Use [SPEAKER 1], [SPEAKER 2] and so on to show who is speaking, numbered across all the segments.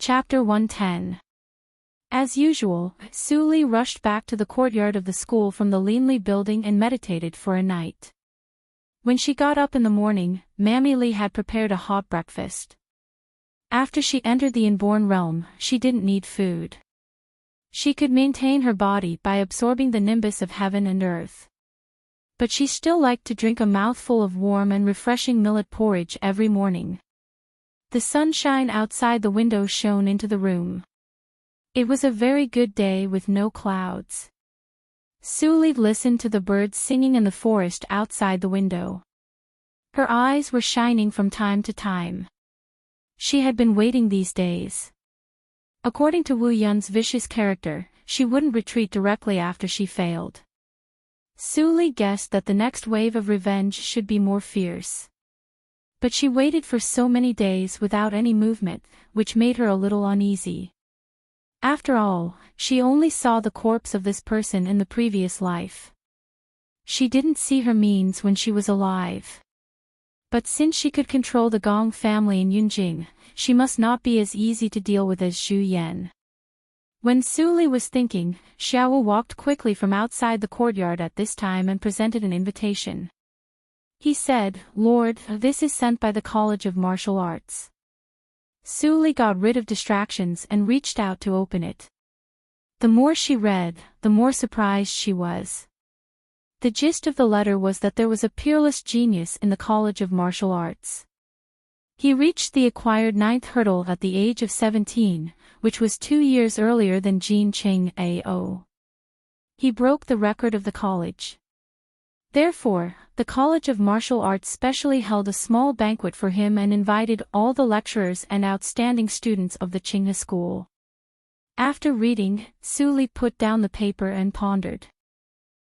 [SPEAKER 1] Chapter 110. As usual, Suli rushed back to the courtyard of the school from the Leanly building and meditated for a night. When she got up in the morning, Mammy Lee had prepared a hot breakfast. After she entered the inborn realm, she didn't need food. She could maintain her body by absorbing the nimbus of heaven and earth. But she still liked to drink a mouthful of warm and refreshing millet porridge every morning. The sunshine outside the window shone into the room. It was a very good day with no clouds. Suli listened to the birds singing in the forest outside the window. Her eyes were shining from time to time. She had been waiting these days. According to Wu Yun's vicious character, she wouldn't retreat directly after she failed. Suli guessed that the next wave of revenge should be more fierce. But she waited for so many days without any movement, which made her a little uneasy. After all, she only saw the corpse of this person in the previous life. She didn't see her means when she was alive. But since she could control the Gong family in Yunjing, she must not be as easy to deal with as Zhu Yan. When Suli was thinking, Xiaowu walked quickly from outside the courtyard at this time and presented an invitation. He said, "Lord, this is sent by the College of Martial Arts." Suli got rid of distractions and reached out to open it. The more she read, the more surprised she was. The gist of the letter was that there was a peerless genius in the College of Martial Arts. He reached the acquired 9th hurdle at the age of 17, which was 2 years earlier than Jin Cheng Ao. He broke the record of the college. Therefore, the College of Martial Arts specially held a small banquet for him and invited all the lecturers and outstanding students of the Qinghe school. After reading, Suli put down the paper and pondered.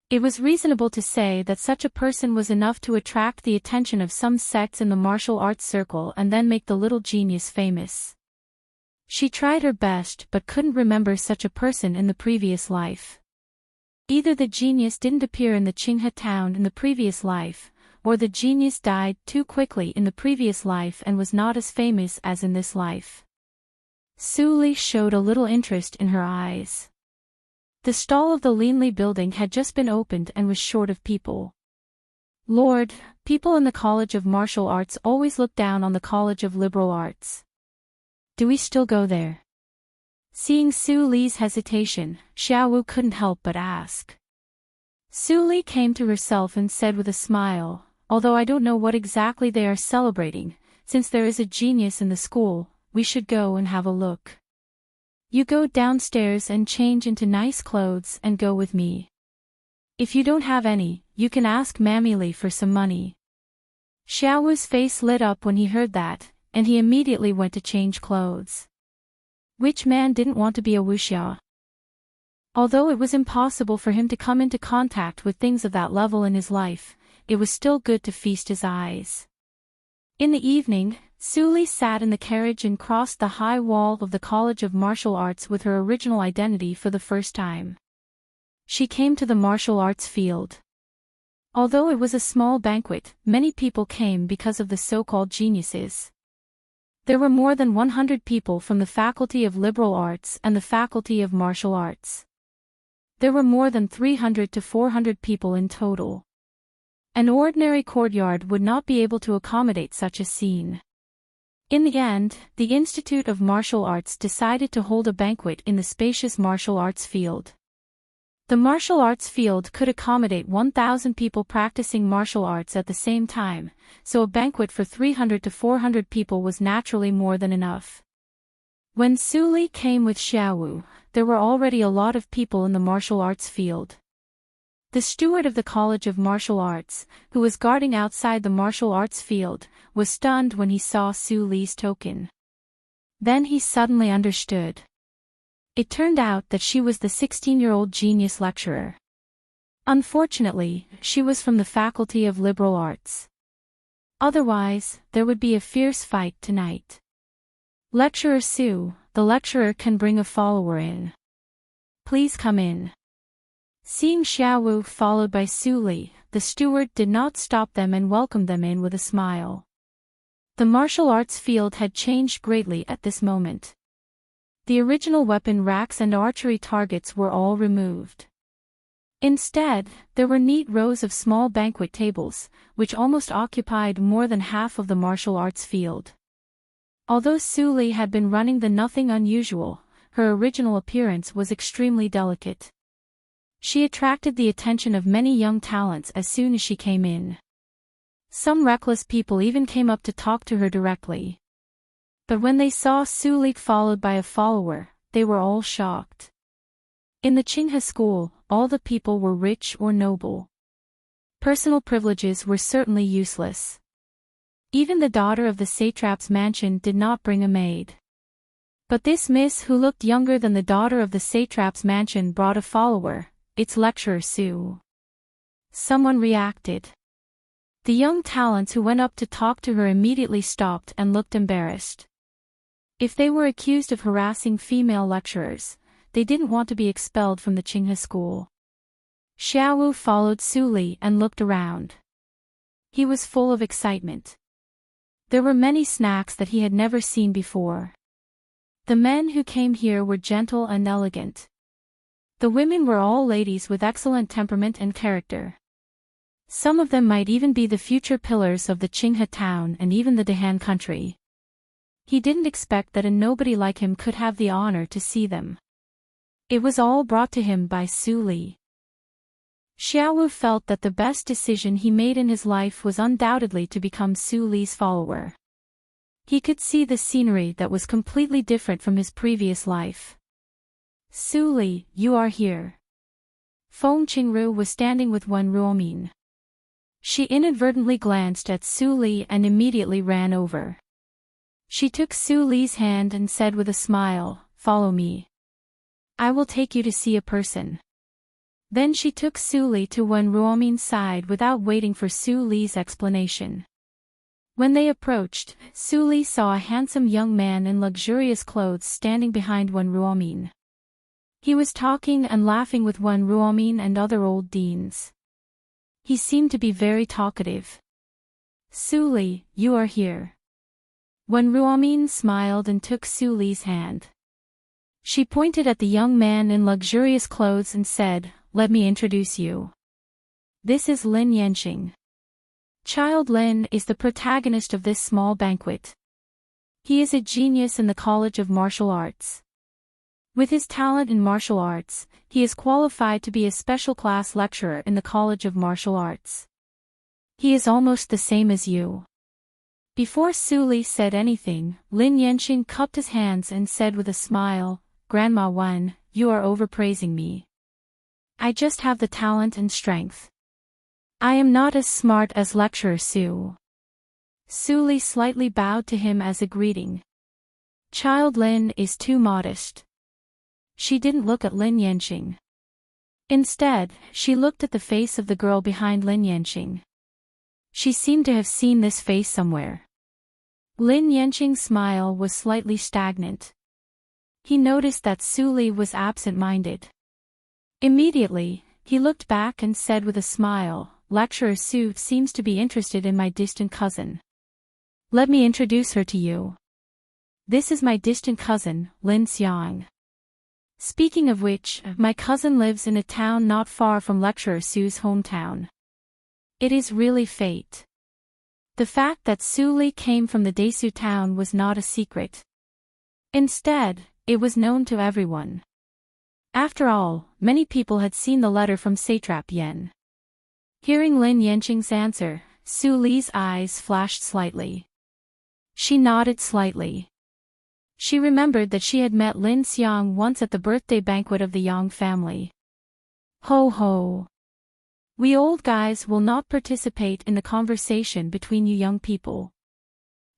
[SPEAKER 1] It was reasonable to say that such a person was enough to attract the attention of some sects in the martial arts circle and then make the little genius famous. She tried her best but couldn't remember such a person in the previous life. Either the genius didn't appear in the Qinghe town in the previous life, or the genius died too quickly in the previous life and was not as famous as in this life. Suli showed a little interest in her eyes. The stall of the Leanly building had just been opened and was short of people. "Lord, people in the College of Martial Arts always look down on the College of Liberal Arts. Do we still go there?" Seeing Suli's hesitation, Xiaowu couldn't help but ask. Suli came to herself and said with a smile, "Although I don't know what exactly they are celebrating, since there is a genius in the school, we should go and have a look. You go downstairs and change into nice clothes and go with me. If you don't have any, you can ask Mammy Lee for some money." Xiaowu's face lit up when he heard that, and he immediately went to change clothes. Which man didn't want to be a wuxia? Although it was impossible for him to come into contact with things of that level in his life, it was still good to feast his eyes. In the evening, Suli sat in the carriage and crossed the high wall of the College of Martial Arts with her original identity for the first time. She came to the martial arts field. Although it was a small banquet, many people came because of the so-called geniuses. There were more than 100 people from the Faculty of Liberal Arts and the Faculty of Martial Arts. There were more than 300 to 400 people in total. An ordinary courtyard would not be able to accommodate such a scene. In the end, the Institute of Martial Arts decided to hold a banquet in the spacious martial arts field. The martial arts field could accommodate 1,000 people practicing martial arts at the same time, so a banquet for 300 to 400 people was naturally more than enough. When Suli came with Xiaowu, there were already a lot of people in the martial arts field. The steward of the College of Martial Arts, who was guarding outside the martial arts field, was stunned when he saw Suli's token. Then he suddenly understood. It turned out that she was the 16-year-old genius lecturer. Unfortunately, she was from the Faculty of Liberal Arts. Otherwise, there would be a fierce fight tonight. "Lecturer Su, the lecturer can bring a follower in. Please come in." Seeing Xiaowu followed by Suli, the steward did not stop them and welcomed them in with a smile. The martial arts field had changed greatly at this moment. The original weapon racks and archery targets were all removed. Instead, there were neat rows of small banquet tables, which almost occupied more than half of the martial arts field. Although Suli had been running the nothing unusual, her original appearance was extremely delicate. She attracted the attention of many young talents as soon as she came in. Some reckless people even came up to talk to her directly. But when they saw Suli followed by a follower, they were all shocked. In the Qinghe school, all the people were rich or noble. Personal privileges were certainly useless. Even the daughter of the satrap's mansion did not bring a maid. But this miss who looked younger than the daughter of the satrap's mansion brought a follower, its lecturer Su. Someone reacted. The young talents who went up to talk to her immediately stopped and looked embarrassed. If they were accused of harassing female lecturers, they didn't want to be expelled from the Qinghe school. Xiaowu followed Suli and looked around. He was full of excitement. There were many snacks that he had never seen before. The men who came here were gentle and elegant. The women were all ladies with excellent temperament and character. Some of them might even be the future pillars of the Qinghe town and even the Dehan country. He didn't expect that a nobody like him could have the honor to see them. It was all brought to him by Suli. Xiaowu felt that the best decision he made in his life was undoubtedly to become Suli's follower. He could see the scenery that was completely different from his previous life. Suli, you are here. Feng Qingru was standing with Wen Ruomin. She inadvertently glanced at Suli and immediately ran over. She took Suli's hand and said with a smile, "Follow me. I will take you to see a person." Then she took Suli to Wen Ruomin's side without waiting for Suli's explanation. When they approached, Suli saw a handsome young man in luxurious clothes standing behind Wen Ruomin. He was talking and laughing with Wen Ruomin and other old deans. He seemed to be very talkative. "Suli, you are here." Wen Ruomin smiled and took Suli's hand. She pointed at the young man in luxurious clothes and said, "Let me introduce you. This is Lin Yanqing. Child Lin is the protagonist of this small banquet. He is a genius in the College of Martial Arts. With his talent in martial arts, he is qualified to be a special class lecturer in the College of Martial Arts. He is almost the same as you." Before Suli said anything, Lin Yanqing cupped his hands and said with a smile, "Grandma Wen, you are overpraising me. I just have the talent and strength. I am not as smart as lecturer Su." Suli slightly bowed to him as a greeting. Child Lin is too modest. She didn't look at Lin Yanqing. Instead, she looked at the face of the girl behind Lin Yanqing. She seemed to have seen this face somewhere. Lin Yanqing's smile was slightly stagnant. He noticed that Suli was absent-minded. Immediately, he looked back and said with a smile, "Lecturer Su seems to be interested in my distant cousin. Let me introduce her to you. This is my distant cousin, Lin Xiang. Speaking of which, my cousin lives in a town not far from Lecturer Su's hometown. It is really fate." The fact that Suli came from the Desu town was not a secret. Instead, it was known to everyone. After all, many people had seen the letter from Satrap Yen. Hearing Lin Yanqing's answer, Suli's eyes flashed slightly. She nodded slightly. She remembered that she had met Lin Xiang once at the birthday banquet of the Yang family. "Ho ho! We old guys will not participate in the conversation between you young people."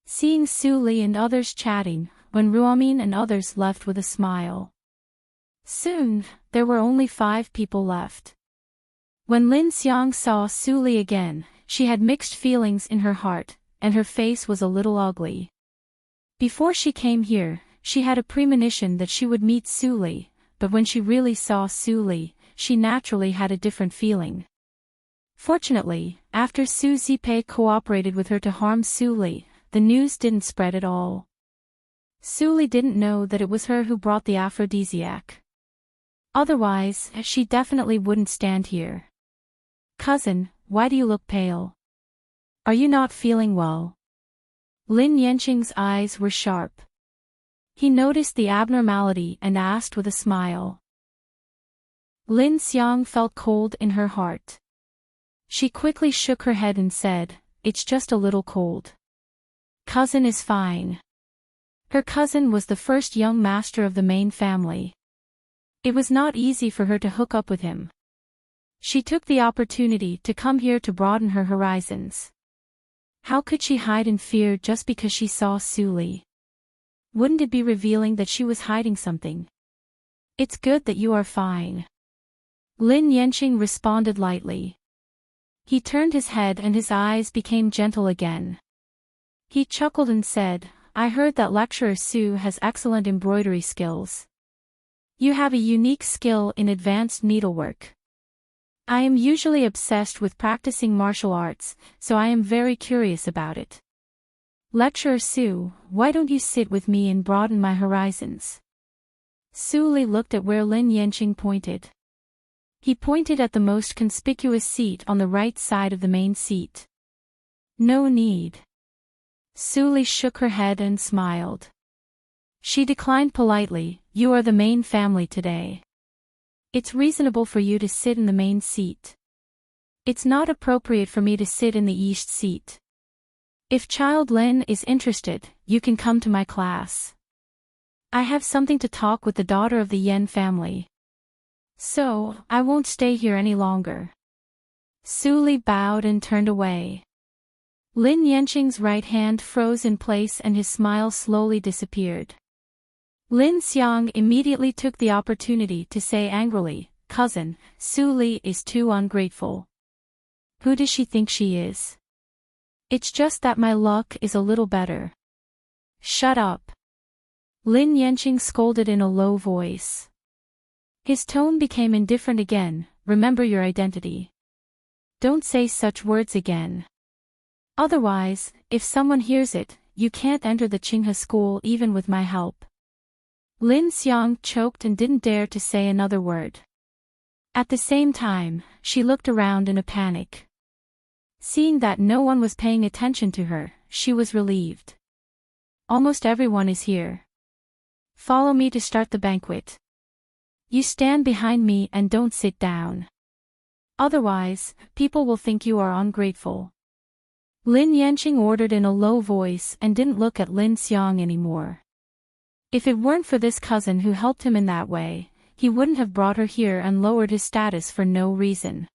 [SPEAKER 1] Seeing Suli and others chatting, Wen Ruomin and others left with a smile. Soon, there were only 5 people left. When Lin Xiang saw Suli again, she had mixed feelings in her heart, and her face was a little ugly. Before she came here, she had a premonition that she would meet Suli, but when she really saw Suli, she naturally had a different feeling. Fortunately, after Su Zipei cooperated with her to harm Suli, the news didn't spread at all. Suli didn't know that it was her who brought the aphrodisiac. Otherwise, she definitely wouldn't stand here. Cousin, why do you look pale? Are you not feeling well? Lin Yanqing's eyes were sharp. He noticed the abnormality and asked with a smile. Lin Xiang felt cold in her heart. She quickly shook her head and said, "It's just a little cold. Cousin is fine." Her cousin was the first young master of the main family. It was not easy for her to hook up with him. She took the opportunity to come here to broaden her horizons. How could she hide in fear just because she saw Suli? Wouldn't it be revealing that she was hiding something? "It's good that you are fine," Lin Yanqing responded lightly. He turned his head and his eyes became gentle again. He chuckled and said, "I heard that lecturer Su has excellent embroidery skills. You have a unique skill in advanced needlework. I am usually obsessed with practicing martial arts, so I am very curious about it. Lecturer Su, why don't you sit with me and broaden my horizons?" Suli looked at where Lin Yanqing pointed. He pointed at the most conspicuous seat on the right side of the main seat. "No need." Suli shook her head and smiled. She declined politely, "You are the main family today. It's reasonable for you to sit in the main seat. It's not appropriate for me to sit in the east seat. If Child Lin is interested, you can come to my class. I have something to talk with the daughter of the Yen family. So, I won't stay here any longer." Suli bowed and turned away. Lin Yanqing's right hand froze in place and his smile slowly disappeared. Lin Xiang immediately took the opportunity to say angrily, "Cousin, Suli is too ungrateful. Who does she think she is? It's just that my luck is a little better." "Shut up," Lin Yanqing scolded in a low voice. His tone became indifferent again. "Remember your identity. Don't say such words again. Otherwise, if someone hears it, you can't enter the Qinghe school even with my help." Lin Xiang choked and didn't dare to say another word. At the same time, she looked around in a panic. Seeing that no one was paying attention to her, she was relieved. "Almost everyone is here. Follow me to start the banquet. You stand behind me and don't sit down. Otherwise, people will think you are ungrateful." Lin Yanqing ordered in a low voice and didn't look at Lin Xiang anymore. If it weren't for this cousin who helped him in that way, he wouldn't have brought her here and lowered his status for no reason.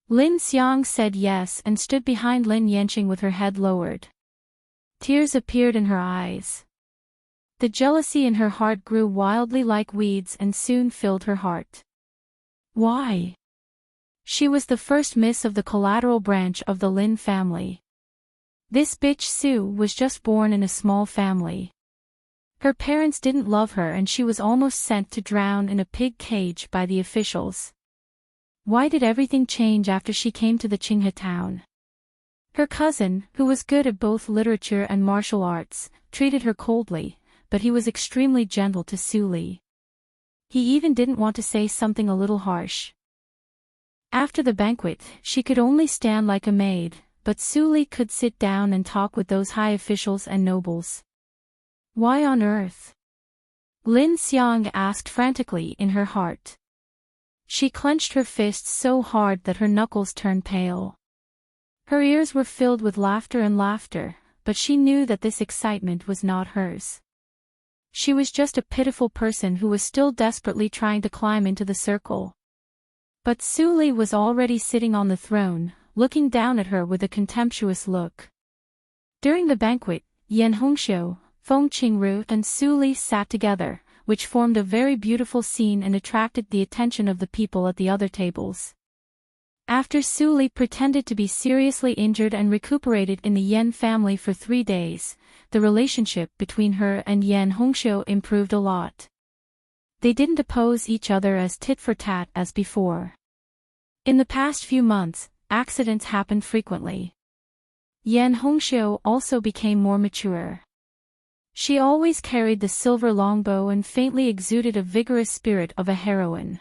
[SPEAKER 1] Lin Xiang said yes and stood behind Lin Yanqing with her head lowered. Tears appeared in her eyes. The jealousy in her heart grew wildly like weeds and soon filled her heart. Why? She was the first miss of the collateral branch of the Lin family. This bitch Su was just born in a small family. Her parents didn't love her and she was almost sent to drown in a pig cage by the officials. Why did everything change after she came to the Qinghe town? Her cousin, who was good at both literature and martial arts, treated her coldly, but he was extremely gentle to Suli. He even didn't want to say something a little harsh. After the banquet, she could only stand like a maid, but Suli could sit down and talk with those high officials and nobles. Why on earth? Lin Xiang asked frantically in her heart. She clenched her fists so hard that her knuckles turned pale. Her ears were filled with laughter, but she knew that this excitement was not hers. She was just a pitiful person who was still desperately trying to climb into the circle. But Suli was already sitting on the throne, looking down at her with a contemptuous look. During the banquet, Yan Hongxiu, Feng Qingru and Suli sat together, which formed a very beautiful scene and attracted the attention of the people at the other tables. After Suli pretended to be seriously injured and recuperated in the Yan family for 3 days, the relationship between her and Yan Hongxiu improved a lot. They didn't oppose each other as tit for tat as before. In the past few months, accidents happened frequently. Yan Hongxiu also became more mature. She always carried the silver longbow and faintly exuded a vigorous spirit of a heroine.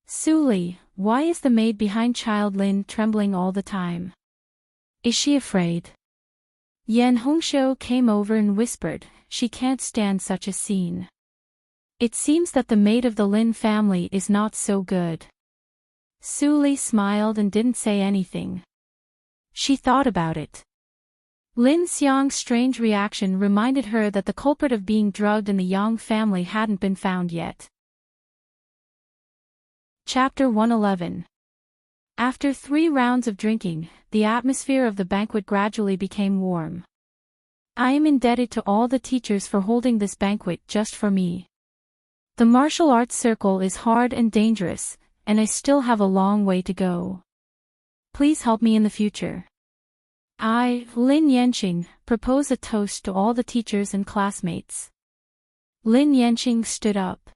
[SPEAKER 1] Suli, why is the maid behind child Lin trembling all the time? Is she afraid? Yan Hongshou came over and whispered, she can't stand such a scene. It seems that the maid of the Lin family is not so good. Suli smiled and didn't say anything. She thought about it. Lin Xiang's strange reaction reminded her that the culprit of being drugged in the Yang family hadn't been found yet. Chapter 111. After 3 rounds of drinking, the atmosphere of the banquet gradually became warm. I am indebted to all the teachers for holding this banquet just for me. The martial arts circle is hard and dangerous, and I still have a long way to go. Please help me in the future. I, Lin Yanqing, propose a toast to all the teachers and classmates. Lin Yanqing stood up.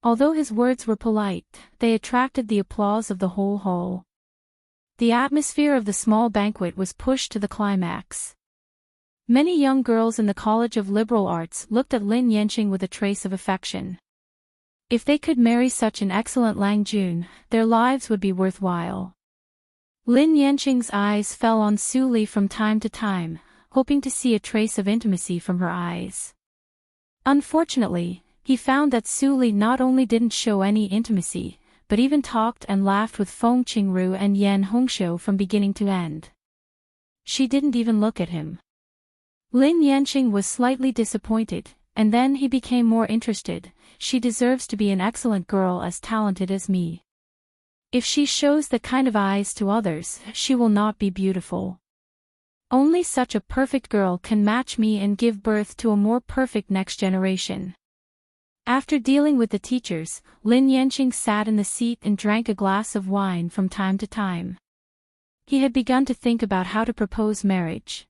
[SPEAKER 1] Although his words were polite, they attracted the applause of the whole hall. The atmosphere of the small banquet was pushed to the climax. Many young girls in the College of Liberal Arts looked at Lin Yanqing with a trace of affection. If they could marry such an excellent Lang Jun, their lives would be worthwhile. Lin Yanqing's eyes fell on Suli from time to time, hoping to see a trace of intimacy from her eyes. Unfortunately, he found that Suli not only didn't show any intimacy, but even talked and laughed with Feng Qingru and Yan Hongshou from beginning to end. She didn't even look at him. Lin Yanqing was slightly disappointed, and then he became more interested. She deserves to be an excellent girl as talented as me. If she shows that kind of eyes to others, she will not be beautiful. Only such a perfect girl can match me and give birth to a more perfect next generation. After dealing with the teachers, Lin Yanqing sat in the seat and drank a glass of wine from time to time. He had begun to think about how to propose marriage.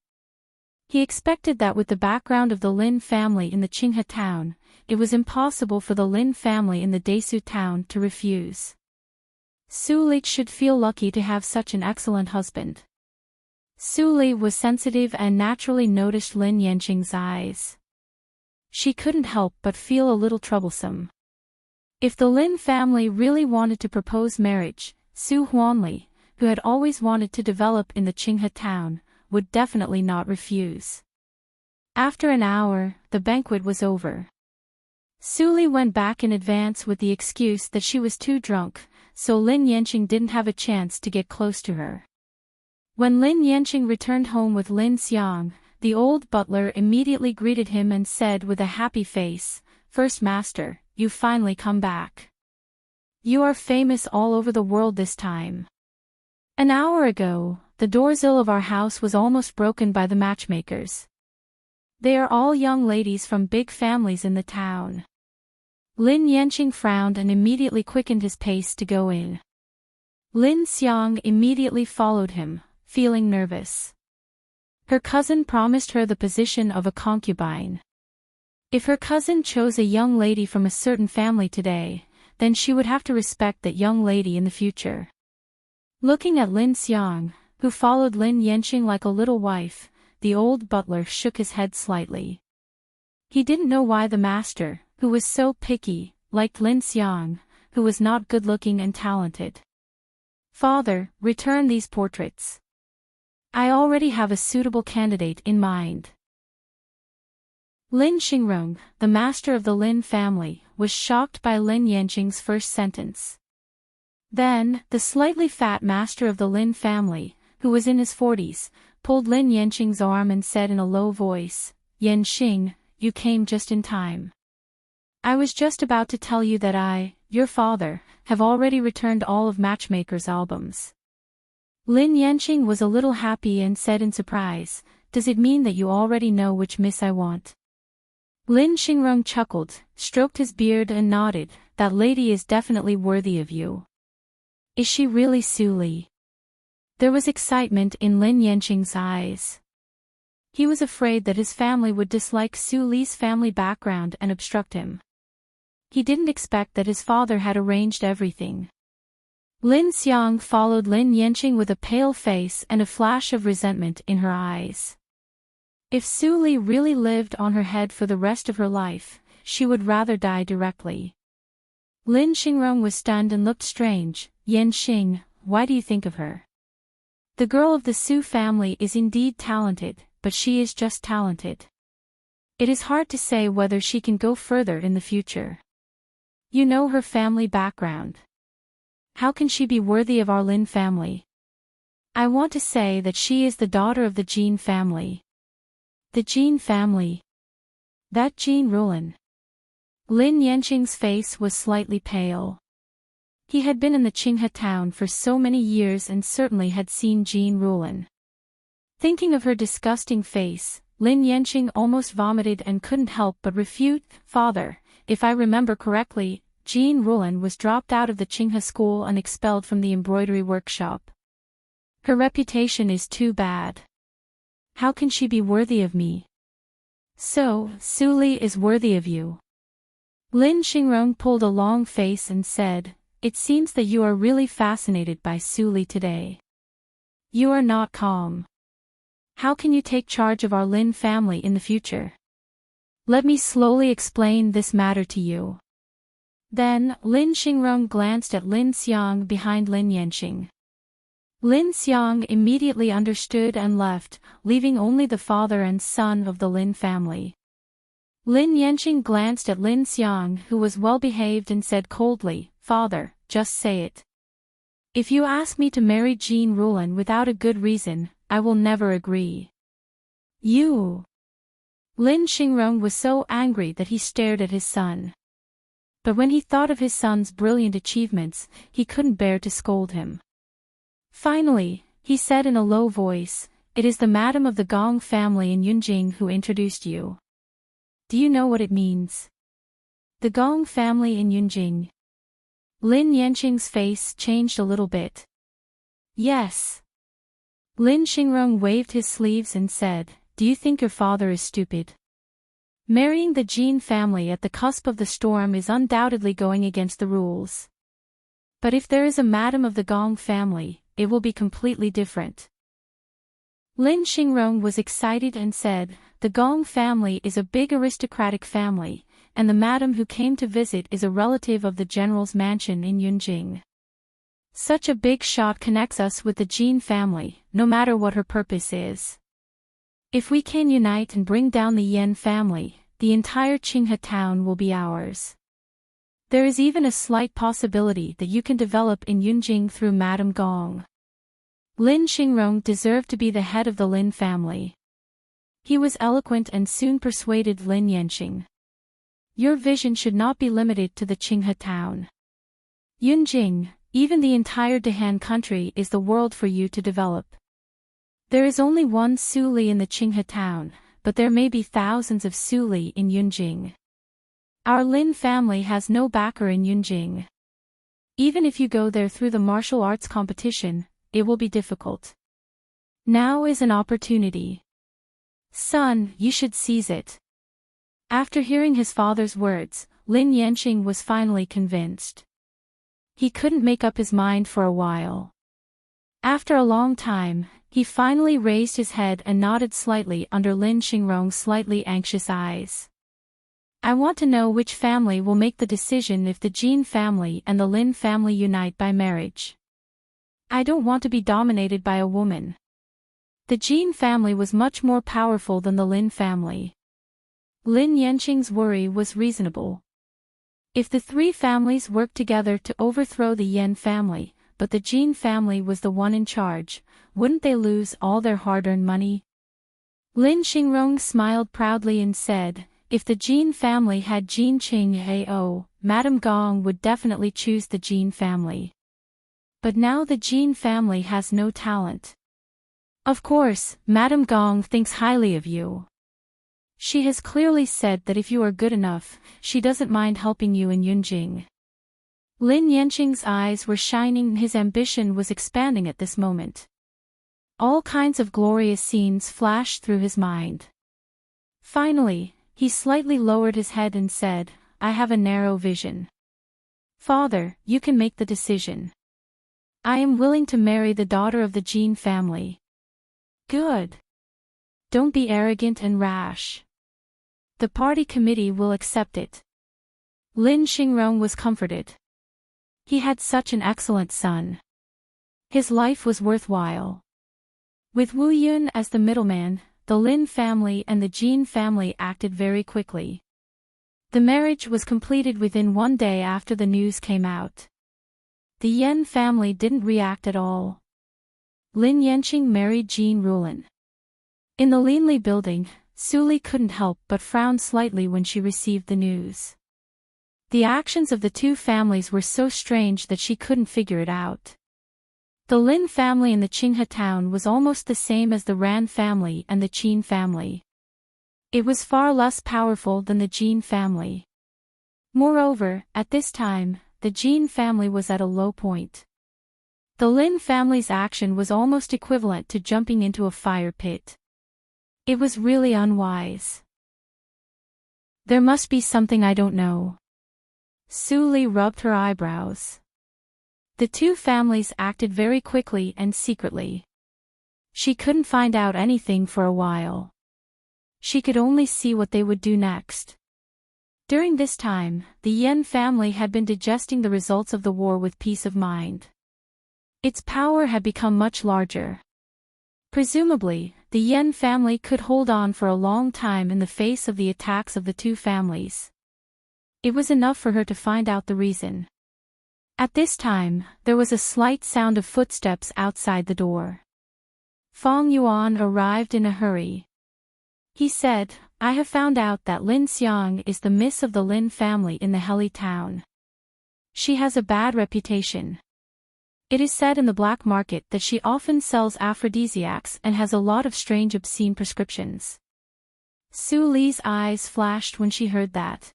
[SPEAKER 1] He expected that with the background of the Lin family in the Qinghe town, it was impossible for the Lin family in the Desu town to refuse. Suli should feel lucky to have such an excellent husband. Suli was sensitive and naturally noticed Lin Yanqing's eyes. She couldn't help but feel a little troublesome. If the Lin family really wanted to propose marriage, Su Huanli, who had always wanted to develop in the Qinghe town, would definitely not refuse. After an hour, the banquet was over. Suli went back in advance with the excuse that she was too drunk, so Lin Yanqing didn't have a chance to get close to her. When Lin Yanqing returned home with Lin Xiang, the old butler immediately greeted him and said with a happy face, "First Master, you've finally come back. You are famous all over the world this time. An hour ago, the doorsill of our house was almost broken by the matchmakers. They are all young ladies from big families in the town." Lin Yanqing frowned and immediately quickened his pace to go in. Lin Xiang immediately followed him, feeling nervous. Her cousin promised her the position of a concubine. If her cousin chose a young lady from a certain family today, then she would have to respect that young lady in the future. Looking at Lin Xiang, who followed Lin Yanqing like a little wife, the old butler shook his head slightly. He didn't know why the master, who was so picky, liked Lin Xiang, who was not good-looking and talented. "Father, return these portraits. I already have a suitable candidate in mind." Lin Xingrong, the master of the Lin family, was shocked by Lin Yanqing's first sentence. Then, the slightly fat master of the Lin family, who was in his 40s, pulled Lin Yanqing's arm and said in a low voice, "Yanqing, you came just in time. I was just about to tell you that I, your father, have already returned all of Matchmaker's albums." Lin Yanqing was a little happy and said in surprise, "Does it mean that you already know which miss I want?" Lin Xingrong chuckled, stroked his beard and nodded, "That lady is definitely worthy of you." "Is she really Suli?" There was excitement in Lin Yanqing's eyes. He was afraid that his family would dislike Suli's family background and obstruct him. He didn't expect that his father had arranged everything. Lin Xiang followed Lin Yanqing with a pale face and a flash of resentment in her eyes. If Su Li really lived on her head for the rest of her life, she would rather die directly. Lin Xingrong was stunned and looked strange. Yan Xing, why do you think of her? The girl of the Su family is indeed talented, but she is just talented. It is hard to say whether she can go further in the future. You know her family background. How can she be worthy of our Lin family? I want to say that she is the daughter of the Jin family. The Jin family. That Jin Rulan. Lin Yanqing's face was slightly pale. He had been in the Qinghe town for so many years and certainly had seen Jin Rulan. Thinking of her disgusting face, Lin Yanqing almost vomited and couldn't help but refute. Father, if I remember correctly, Jin Rulan was dropped out of the Qinghe school and expelled from the embroidery workshop. Her reputation is too bad. How can she be worthy of me? So, Su Li is worthy of you. Lin Xingrong pulled a long face and said, it seems that you are really fascinated by Su Li today. You are not calm. How can you take charge of our Lin family in the future? Let me slowly explain this matter to you. Then, Lin Xingrong glanced at Lin Xiang behind Lin Yanqing. Lin Xiang immediately understood and left, leaving only the father and son of the Lin family. Lin Yanqing glanced at Lin Xiang, who was well-behaved, and said coldly, Father, just say it. If you ask me to marry Jin Rulan without a good reason, I will never agree. You. Lin Xingrong was so angry that he stared at his son. But when he thought of his son's brilliant achievements, he couldn't bear to scold him. Finally, he said in a low voice, it is the madam of the Gong family in Yunjing who introduced you. Do you know what it means? The Gong family in Yunjing. Lin Yanqing's face changed a little bit. Yes. Lin Xingrong waved his sleeves and said, do you think your father is stupid? Marrying the Jin family at the cusp of the storm is undoubtedly going against the rules. But if there is a madam of the Gong family, it will be completely different. Lin Xingrong was excited and said, the Gong family is a big aristocratic family, and the madam who came to visit is a relative of the general's mansion in Yunjing. Such a big shot connects us with the Jin family, no matter what her purpose is. If we can unite and bring down the Yan family, the entire Qinghe town will be ours. There is even a slight possibility that you can develop in Yunjing through Madame Gong. Lin Xingrong deserved to be the head of the Lin family. He was eloquent and soon persuaded Lin Yanqing. Your vision should not be limited to the Qinghe town. Yunjing, even the entire Dehan country, is the world for you to develop. There is only one Su Li in the Qinghe town, but there may be thousands of Su Li in Yunjing. Our Lin family has no backer in Yunjing. Even if you go there through the martial arts competition, it will be difficult. Now is an opportunity. Son, you should seize it. After hearing his father's words, Lin Yanqing was finally convinced. He couldn't make up his mind for a while. After a long time, he finally raised his head and nodded slightly under Lin Xingrong's slightly anxious eyes. I want to know which family will make the decision if the Jin family and the Lin family unite by marriage. I don't want to be dominated by a woman. The Jin family was much more powerful than the Lin family. Lin Yanqing's worry was reasonable. If the three families worked together to overthrow the Yan family, but the Jin family was the one in charge, wouldn't they lose all their hard-earned money? Lin Xingrong smiled proudly and said, if the Jin family had Jin Qing Hao, Madame Gong would definitely choose the Jin family. But now the Jin family has no talent. Of course, Madame Gong thinks highly of you. She has clearly said that if you are good enough, she doesn't mind helping you in Yunjing. Lin Yanqing's eyes were shining and his ambition was expanding at this moment. All kinds of glorious scenes flashed through his mind. Finally, he slightly lowered his head and said, I have a narrow vision. Father, you can make the decision. I am willing to marry the daughter of the Jin family. Good. Don't be arrogant and rash. The party committee will accept it. Lin Xingrong was comforted. He had such an excellent son. His life was worthwhile. With Wu Yun as the middleman, the Lin family and the Jin family acted very quickly. The marriage was completed within 1 day after the news came out. The Yen family didn't react at all. Lin Yanqing married Jean Rulin. In the Linli building, Su Li couldn't help but frown slightly when she received the news. The actions of the two families were so strange that she couldn't figure it out. The Lin family in the Qinghe town was almost the same as the Ran family and the Qin family. It was far less powerful than the Jin family. Moreover, at this time, the Jin family was at a low point. The Lin family's action was almost equivalent to jumping into a fire pit. It was really unwise. There must be something I don't know. Su Li rubbed her eyebrows. The two families acted very quickly and secretly. She couldn't find out anything for a while. She could only see what they would do next. During this time, the Yen family had been digesting the results of the war with peace of mind. Its power had become much larger. Presumably, the Yen family could hold on for a long time in the face of the attacks of the two families. It was enough for her to find out the reason. At this time, there was a slight sound of footsteps outside the door. Fong Yuan arrived in a hurry. He said, I have found out that Lin Xiang is the miss of the Lin family in the Heli town. She has a bad reputation. It is said in the black market that she often sells aphrodisiacs and has a lot of strange obscene prescriptions. Su Li's eyes flashed when she heard that.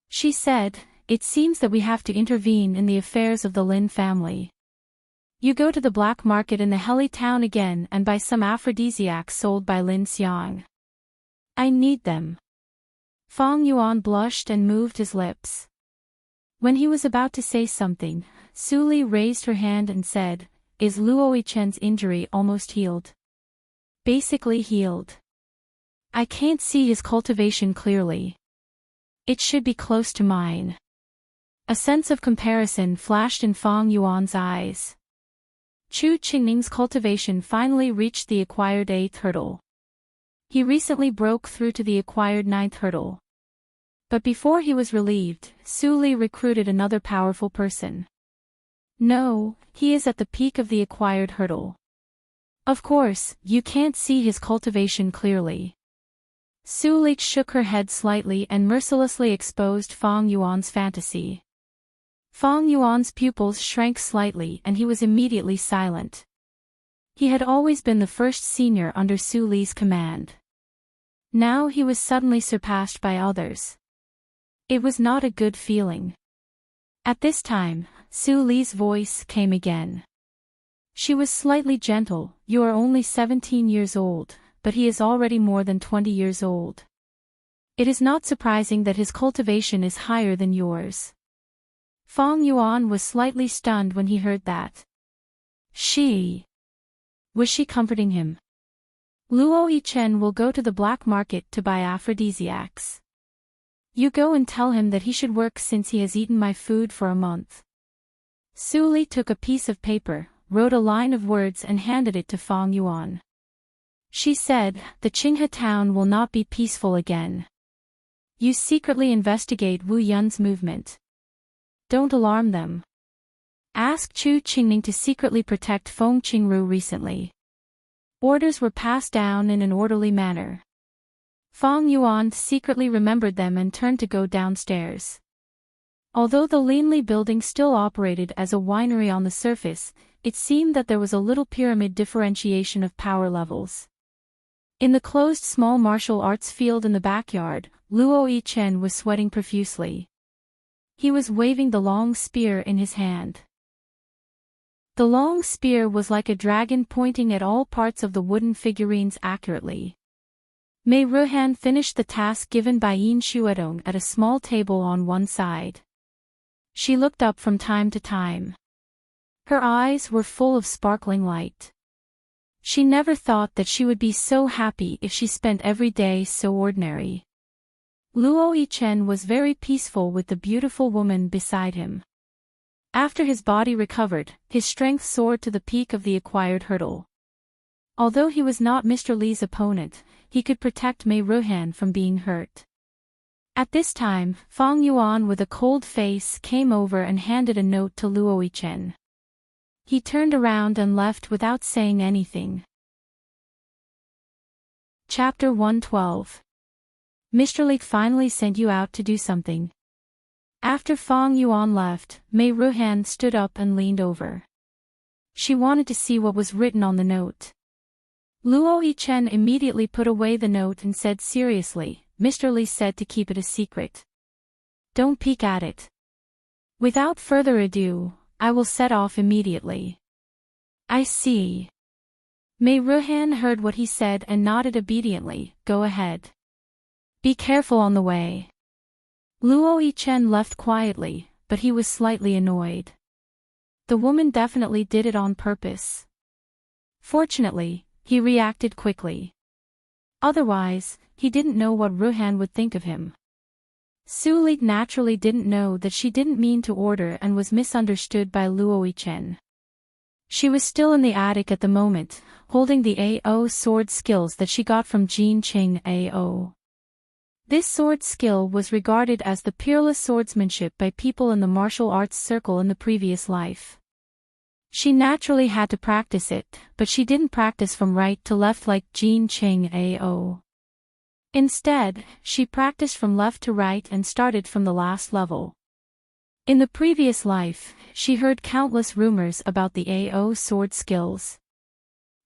[SPEAKER 1] She said, it seems that we have to intervene in the affairs of the Lin family. You go to the black market in the Heli town again and buy some aphrodisiacs sold by Lin Xiang. I need them. Fong Yuan blushed and moved his lips. When he was about to say something, Su Li raised her hand and said, Is Luo Yichen's injury almost healed? Basically healed. I can't see his cultivation clearly. It should be close to mine. A sense of comparison flashed in Fong Yuan's eyes. Chu Qingning's cultivation finally reached the acquired 8th hurdle. He recently broke through to the acquired 9th hurdle. But before he was relieved, Su Li recruited another powerful person. No, he is at the peak of the acquired hurdle. Of course, you can't see his cultivation clearly. Su Li shook her head slightly and mercilessly exposed Fong Yuan's fantasy. Fong Yuan's pupils shrank slightly and he was immediately silent. He had always been the first senior under Su Li's command. Now he was suddenly surpassed by others. It was not a good feeling. At this time, Su Li's voice came again. She was slightly gentle, You are only 17 years old, but he is already more than 20 years old. It is not surprising that his cultivation is higher than yours. Fong Yuan was slightly stunned when he heard that. Was she comforting him? Luo Yichen will go to the black market to buy aphrodisiacs. You go and tell him that he should work since he has eaten my food for a month. Su Li took a piece of paper, wrote a line of words and handed it to Fong Yuan. She said, The Qinghe town will not be peaceful again. You secretly investigate Wu Yun's movement. Don't alarm them. Ask Chu Qingning to secretly protect Feng Qingru recently. Orders were passed down in an orderly manner. Fong Yuan secretly remembered them and turned to go downstairs. Although the Linli building still operated as a winery on the surface, it seemed that there was a little pyramid differentiation of power levels. In the closed small martial arts field in the backyard, Luo Yichen was sweating profusely. He was waving the long spear in his hand. The long spear was like a dragon pointing at all parts of the wooden figurines accurately. Mei Ruhan finished the task given by Yin Shuedong at a small table on one side. She looked up from time to time. Her eyes were full of sparkling light. She never thought that she would be so happy if she spent every day so ordinary. Luo Yichen was very peaceful with the beautiful woman beside him. After his body recovered, his strength soared to the peak of the acquired hurdle. Although he was not Mr. Li's opponent, he could protect Mei Ruhan from being hurt. At this time, Fang Yuan with a cold face came over and handed a note to Luo Yichen. He turned around and left without saying anything. Chapter 112. Mr. Li finally sent you out to do something. After Fang Yuan left, Mei Ruhan stood up and leaned over. She wanted to see what was written on the note. Luo Yichen immediately put away the note and said seriously, Mr. Li said to keep it a secret. Don't peek at it. Without further ado, I will set off immediately. I see. Mei Ruhan heard what he said and nodded obediently. Go ahead. Be careful on the way. Luo Yichen left quietly, but he was slightly annoyed. The woman definitely did it on purpose. Fortunately, he reacted quickly. Otherwise, he didn't know what Ruhan would think of him. Su Li naturally didn't know that she didn't mean to order and was misunderstood by Luo Yichen. She was still in the attic at the moment, holding the AO sword skills that she got from Jin Qing AO. This sword skill was regarded as the peerless swordsmanship by people in the martial arts circle in the previous life. She naturally had to practice it, but she didn't practice from right to left like Jin Qing AO. Instead, she practiced from left to right and started from the last level. In the previous life, she heard countless rumors about the AO sword skills.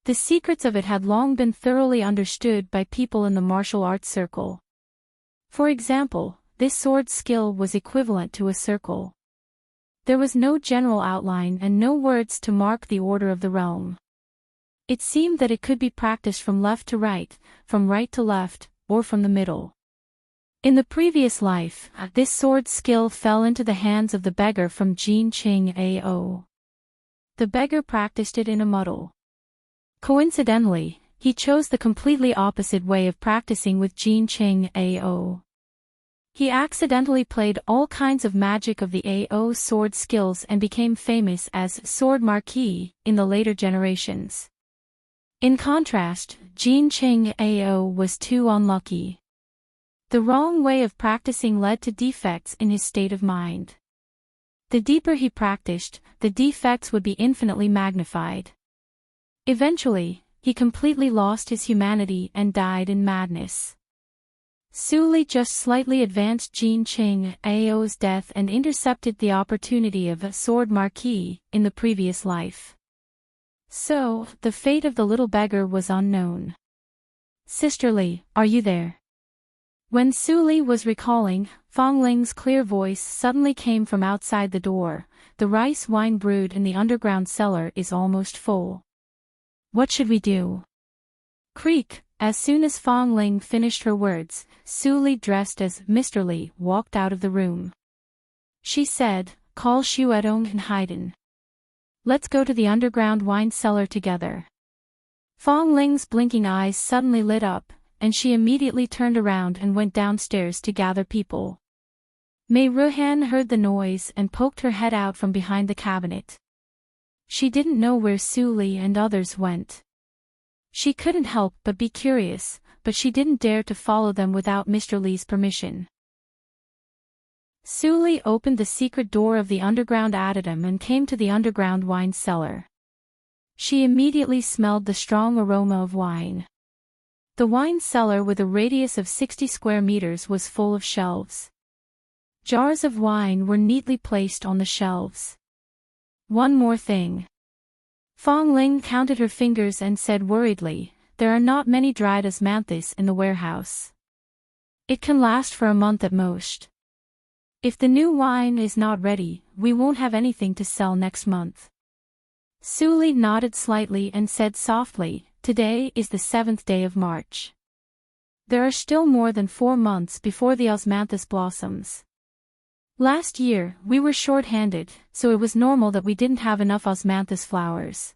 [SPEAKER 1] The secrets of it had long been thoroughly understood by people in the martial arts circle. For example, this sword skill was equivalent to a circle. There was no general outline and no words to mark the order of the realm. It seemed that it could be practiced from left to right, from right to left, or from the middle. In the previous life, this sword skill fell into the hands of the beggar from Jin Qing AO. The beggar practiced it in a muddle. Coincidentally, he chose the completely opposite way of practicing with Jin Qing AO. He accidentally played all kinds of magic of the AO sword skills and became famous as Sword Marquis in the later generations. In contrast, Jin Qing AO was too unlucky. The wrong way of practicing led to defects in his state of mind. The deeper he practiced, the defects would be infinitely magnified. Eventually, he completely lost his humanity and died in madness. Su Li just slightly advanced Jin Qing AO's death and intercepted the opportunity of a Sword Marquis in the previous life. So, the fate of the little beggar was unknown. Sister Li, are you there? When Su Li was recalling, Fang Ling's clear voice suddenly came from outside the door. The rice wine brewed in the underground cellar is almost full. What should we do? Creak. As soon as Fang Ling finished her words, Su Li, dressed as Mr. Li, walked out of the room. She said, call Xuedong and Haiden. Let's go to the underground wine cellar together. Fang Ling's blinking eyes suddenly lit up, and she immediately turned around and went downstairs to gather people. Mei Ruhan heard the noise and poked her head out from behind the cabinet. She didn't know where Su Li and others went. She couldn't help but be curious, but she didn't dare to follow them without Mr. Li's permission. Su Li opened the secret door of the underground addendum and came to the underground wine cellar. She immediately smelled the strong aroma of wine. The wine cellar with a radius of 60 square meters was full of shelves. Jars of wine were neatly placed on the shelves. One more thing. Fang Ling counted her fingers and said worriedly, there are not many dried osmanthus in the warehouse. It can last for a month at most. If the new wine is not ready, we won't have anything to sell next month. Su Li nodded slightly and said softly, today is the 7th day of March. There are still more than 4 months before the osmanthus blossoms. Last year, we were short-handed, so it was normal that we didn't have enough osmanthus flowers.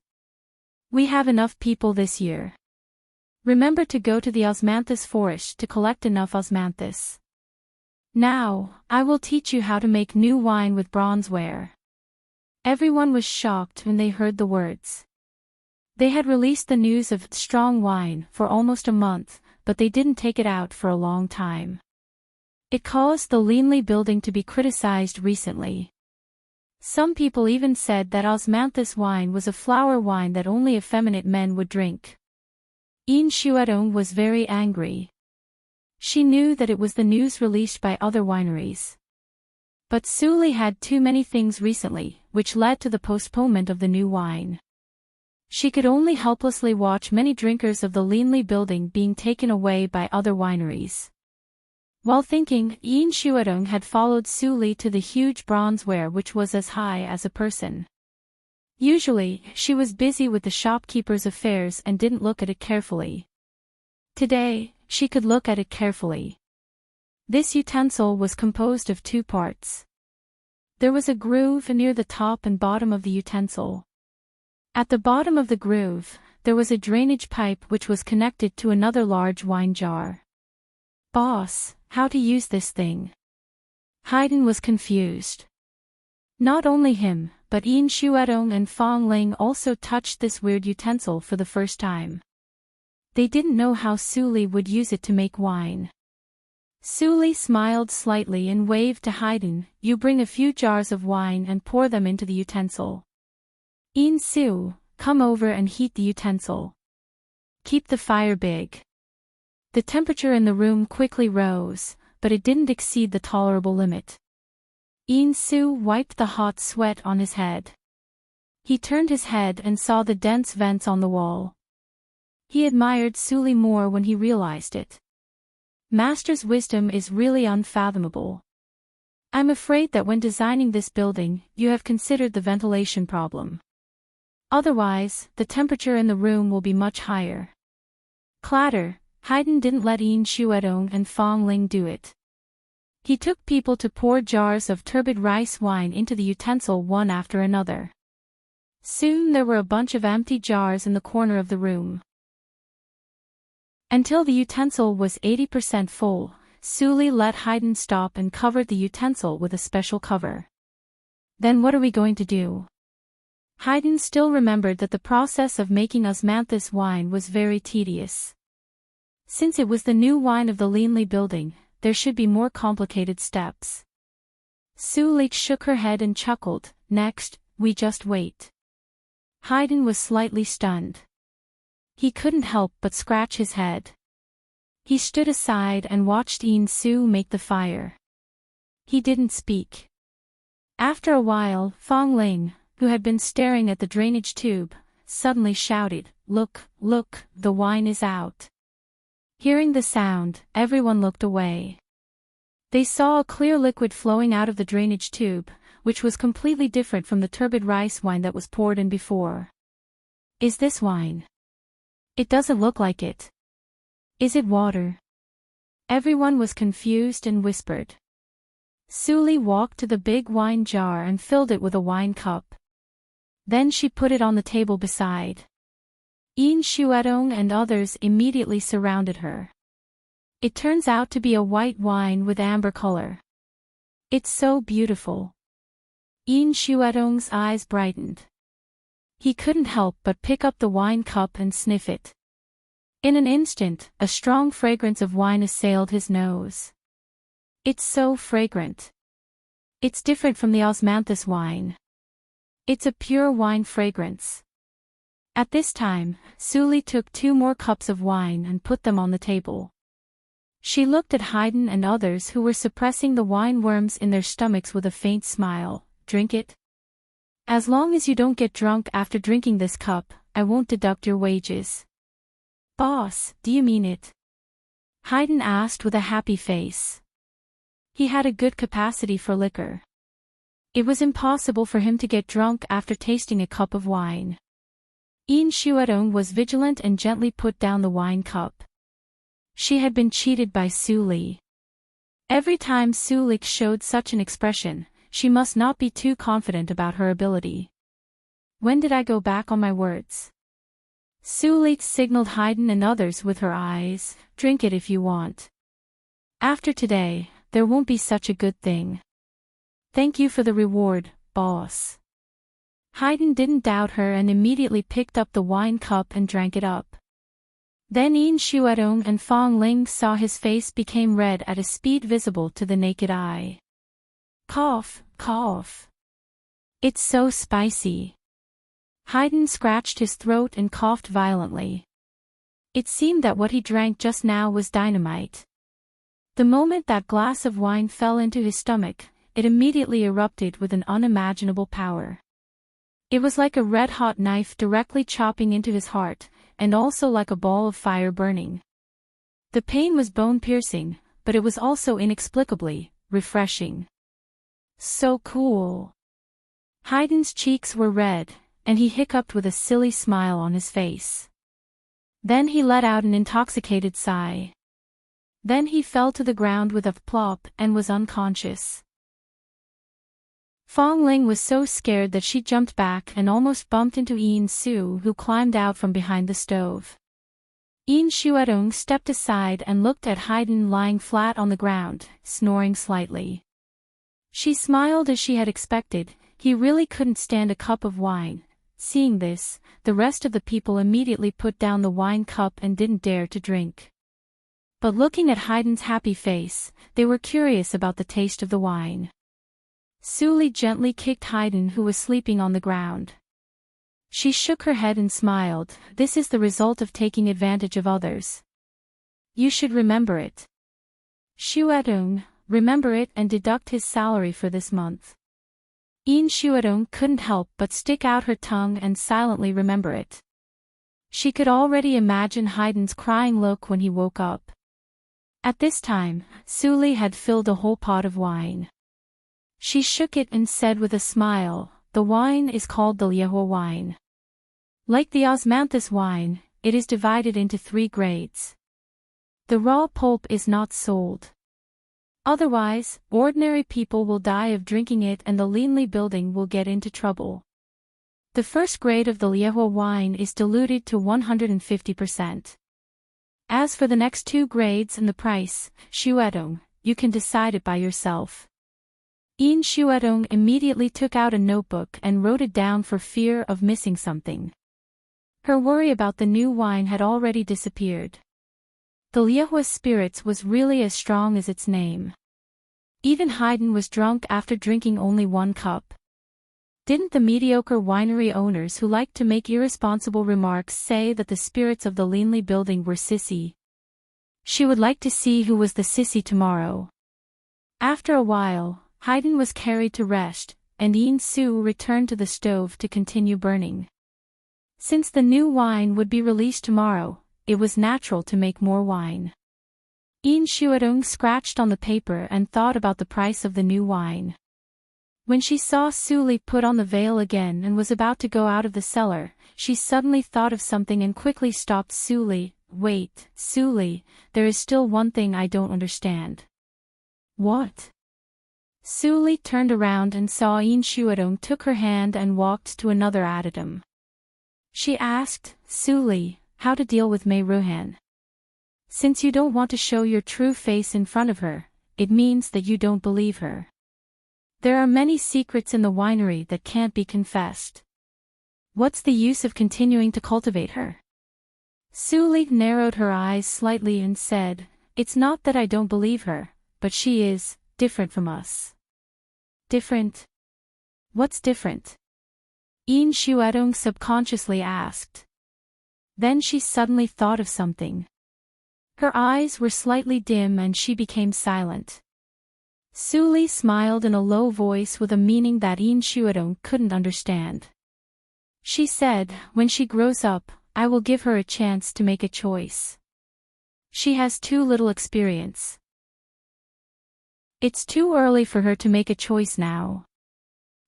[SPEAKER 1] We have enough people this year. Remember to go to the osmanthus forest to collect enough osmanthus. Now, I will teach you how to make new wine with bronzeware. Everyone was shocked when they heard the words. They had released the news of strong wine for almost a month, but they didn't take it out for a long time. It caused the Leanly building to be criticized recently. Some people even said that osmanthus wine was a flower wine that only effeminate men would drink. Enchanting was very angry. She knew that it was the news released by other wineries. But Sully had too many things recently, which led to the postponement of the new wine. She could only helplessly watch many drinkers of the Leanly building being taken away by other wineries. While thinking, Enchanting had followed Sully to the huge bronzeware which was as high as a person. Usually, she was busy with the shopkeeper's affairs and didn't look at it carefully. Today, she could look at it carefully. This utensil was composed of two parts. There was a groove near the top and bottom of the utensil. At the bottom of the groove, there was a drainage pipe which was connected to another large wine jar. Boss, how to use this thing? Haydn was confused. Not only him, but Enchanting and Fong Ling also touched this weird utensil for the first time. They didn't know how Sully would use it to make wine. Sully smiled slightly and waved to Haydn, "You bring a few jars of wine and pour them into the utensil. Su, come over and heat the utensil. Keep the fire big." The temperature in the room quickly rose, but it didn't exceed the tolerable limit. Su wiped the hot sweat on his head. He turned his head and saw the dense vents on the wall. He admired Sully more when he realized it. Master's wisdom is really unfathomable. I'm afraid that when designing this building, you have considered the ventilation problem. Otherwise, the temperature in the room will be much higher. Clatter, Haydn didn't let Enchanting and Fong Ling do it. He took people to pour jars of turbid rice wine into the utensil one after another. Soon there were a bunch of empty jars in the corner of the room. Until the utensil was 80% full, Sully let Haydn stop and covered the utensil with a special cover. Then what are we going to do? Haydn still remembered that the process of making osmanthus wine was very tedious. Since it was the new wine of the Leanly building, there should be more complicated steps. Sully shook her head and chuckled, "Next, we just wait." Haydn was slightly stunned. He couldn't help but scratch his head. He stood aside and watched Su make the fire. He didn't speak. After a while, Fong Ling, who had been staring at the drainage tube, suddenly shouted, "Look, look, the wine is out." Hearing the sound, everyone looked away. They saw a clear liquid flowing out of the drainage tube, which was completely different from the turbid rice wine that was poured in before. "Is this wine? It doesn't look like it. Is it water?" Everyone was confused and whispered. Sully walked to the big wine jar and filled it with a wine cup. Then she put it on the table beside. Enchanting and others immediately surrounded her. It turns out to be a white wine with amber color. "It's so beautiful." Enchanting's eyes brightened. He couldn't help but pick up the wine cup and sniff it. In an instant, a strong fragrance of wine assailed his nose. "It's so fragrant. It's different from the osmanthus wine. It's a pure wine fragrance." At this time, Sully took 2 more cups of wine and put them on the table. She looked at Haydn and others who were suppressing the wine worms in their stomachs with a faint smile. "Drink it? As long as you don't get drunk after drinking this cup, I won't deduct your wages." "Boss, do you mean it?" Haydn asked with a happy face. He had a good capacity for liquor. It was impossible for him to get drunk after tasting a cup of wine. Enchanting was vigilant and gently put down the wine cup. She had been cheated by Sully. Every time Sully showed such an expression, she must not be too confident about her ability. "When did I go back on my words?" Suli signaled Haydn and others with her eyes, "Drink it if you want. After today, there won't be such a good thing. Thank you for the reward, boss." Haydn didn't doubt her and immediately picked up the wine cup and drank it up. Then Yin Xuedong and Fong Ling saw his face became red at a speed visible to the naked eye. Cough, cough. It's so spicy. Haydn scratched his throat and coughed violently. It seemed that what he drank just now was dynamite. The moment that glass of wine fell into his stomach, it immediately erupted with an unimaginable power. It was like a red-hot knife directly chopping into his heart, and also like a ball of fire burning. The pain was bone-piercing, but it was also inexplicably refreshing. So cool. Haydn's cheeks were red, and he hiccuped with a silly smile on his face. Then he let out an intoxicated sigh. Then he fell to the ground with a plop and was unconscious. Fong Ling was so scared that she jumped back and almost bumped into Yin Su, who climbed out from behind the stove. Yin Xuedong stepped aside and looked at Haydn lying flat on the ground, snoring slightly. She smiled as she had expected. He really couldn't stand a cup of wine. Seeing this, the rest of the people immediately put down the wine cup and didn't dare to drink. But looking at Haydn's happy face, they were curious about the taste of the wine. Suli gently kicked Haydn, who was sleeping on the ground. She shook her head and smiled. "This is the result of taking advantage of others. You should remember it. Xuedong, remember it and deduct his salary for this month." Yin Xuedong couldn't help but stick out her tongue and silently remember it. She could already imagine Haydn's crying look when he woke up. At this time, Suli had filled a whole pot of wine. She shook it and said with a smile, "The wine is called the Liehua wine. Like the osmanthus wine, it is divided into 3 grades. The raw pulp is not sold. Otherwise, ordinary people will die of drinking it and the Linley building will get into trouble. The first grade of the Liehua wine is diluted to 150%. As for the next 2 grades and the price, Xuedong, you can decide it by yourself." Yin Xuedong immediately took out a notebook and wrote it down for fear of missing something. Her worry about the new wine had already disappeared. The Liehua spirits was really as strong as its name. Even Haydn was drunk after drinking only 1 cup. Didn't the mediocre winery owners who liked to make irresponsible remarks say that the spirits of the Linley building were sissy? She would like to see who was the sissy tomorrow. After a while, Haydn was carried to rest, and Yin Su returned to the stove to continue burning. Since the new wine would be released tomorrow, it was natural to make more wine. Yin Xuedong scratched on the paper and thought about the price of the new wine. When she saw Suli put on the veil again and was about to go out of the cellar, she suddenly thought of something and quickly stopped Suli. "Wait, Suli, there is still one thing I don't understand." "What?" Suli turned around and saw Yin Xuedong took her hand and walked to another addendum. She asked, "Suli, how to deal with Mei Ruhan? Since you don't want to show your true face in front of her, it means that you don't believe her. There are many secrets in the winery that can't be confessed. What's the use of continuing to cultivate her?" Suli narrowed her eyes slightly and said, "It's not that I don't believe her, but she is different from us." "Different? What's different?" Yin Xuedong subconsciously asked. Then she suddenly thought of something. Her eyes were slightly dim and she became silent. Suli smiled in a low voice with a meaning that Yin Xuedong couldn't understand. She said, "When she grows up, I will give her a chance to make a choice. She has too little experience. It's too early for her to make a choice now."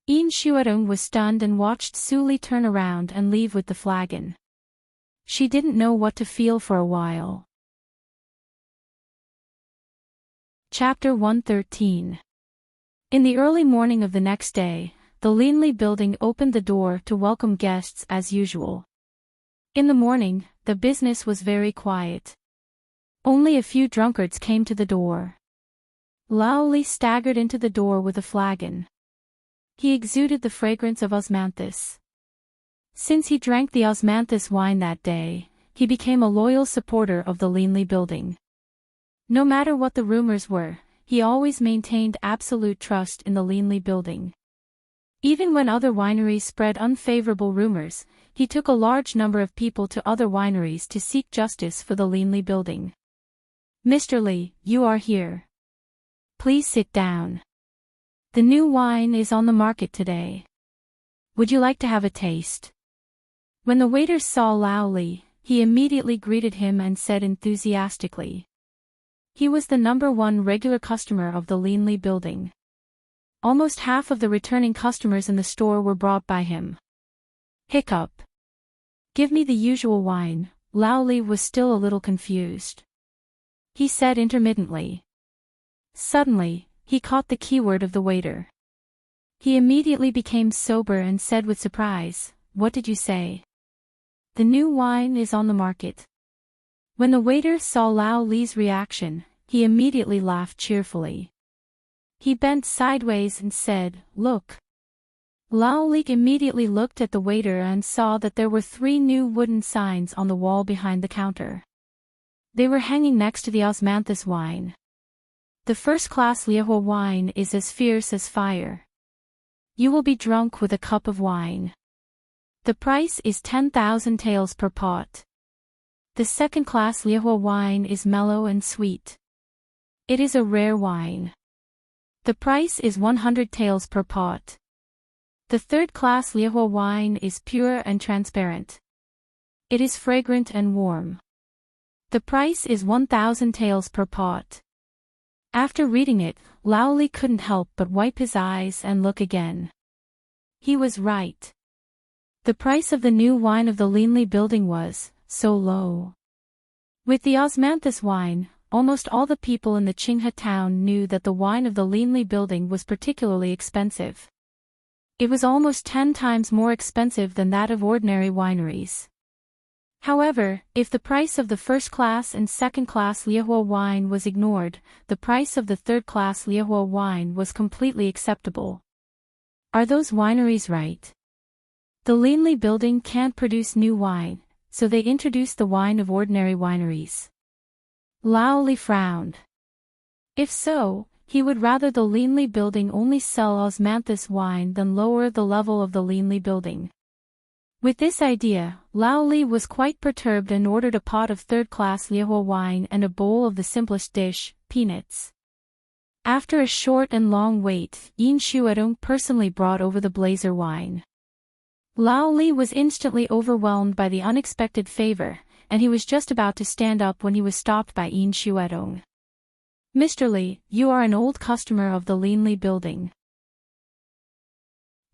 [SPEAKER 1] Yin Xuedong was stunned and watched Suli turn around and leave with the flagon. She didn't know what to feel for a while. Chapter 113. In the early morning of the next day, the Linley building opened the door to welcome guests as usual. In the morning, the business was very quiet. Only a few drunkards came to the door. Laoli staggered into the door with a flagon. He exuded the fragrance of osmanthus. Since he drank the osmanthus wine that day, he became a loyal supporter of the Leanly building. No matter what the rumors were, he always maintained absolute trust in the Leanly building. Even when other wineries spread unfavorable rumors, he took a large number of people to other wineries to seek justice for the Leanly building. "Mr. Lee, you are here. Please sit down. The new wine is on the market today. Would you like to have a taste?" When the waiter saw Lao Li, he immediately greeted him and said enthusiastically. He was the #1 regular customer of the Leanly building. Almost half of the returning customers in the store were brought by him. Hiccup. "Give me the usual wine." Lao Li was still a little confused. He said intermittently. Suddenly, he caught the keyword of the waiter. He immediately became sober and said with surprise, "What did you say?" "The new wine is on the market." When the waiter saw Lao Li's reaction, he immediately laughed cheerfully. He bent sideways and said, "Look." Lao Li immediately looked at the waiter and saw that there were 3 new wooden signs on the wall behind the counter. They were hanging next to the osmanthus wine. "The first-class Liehua wine is as fierce as fire. You will be drunk with a cup of wine. The price is 10,000 taels per pot. The second-class Liehua wine is mellow and sweet. It is a rare wine. The price is 100 taels per pot. The third-class Liehua wine is pure and transparent. It is fragrant and warm. The price is 1,000 taels per pot." After reading it, Lao Li couldn't help but wipe his eyes and look again. He was right. The price of the new wine of the Leanly building was so low. With the osmanthus wine, almost all the people in the Qinghe town knew that the wine of the Leanly building was particularly expensive. It was almost 10 times more expensive than that of ordinary wineries. However, if the price of the first-class and second-class Liehua wine was ignored, the price of the third-class Liehua wine was completely acceptable. Are those wineries right? The Leanly building can't produce new wine, so they introduced the wine of ordinary wineries. Lao Li frowned. If so, he would rather the Leanly building only sell osmanthus wine than lower the level of the Leanly building. With this idea, Lao Li was quite perturbed and ordered a pot of third-class Liehua wine and a bowl of the simplest dish, peanuts. After a short and long wait, Yin Shuedong personally brought over the blazer wine. Lao Li was instantly overwhelmed by the unexpected favor, and he was just about to stand up when he was stopped by Yin Shuedong. "Mr. Li, you are an old customer of the Leanly building.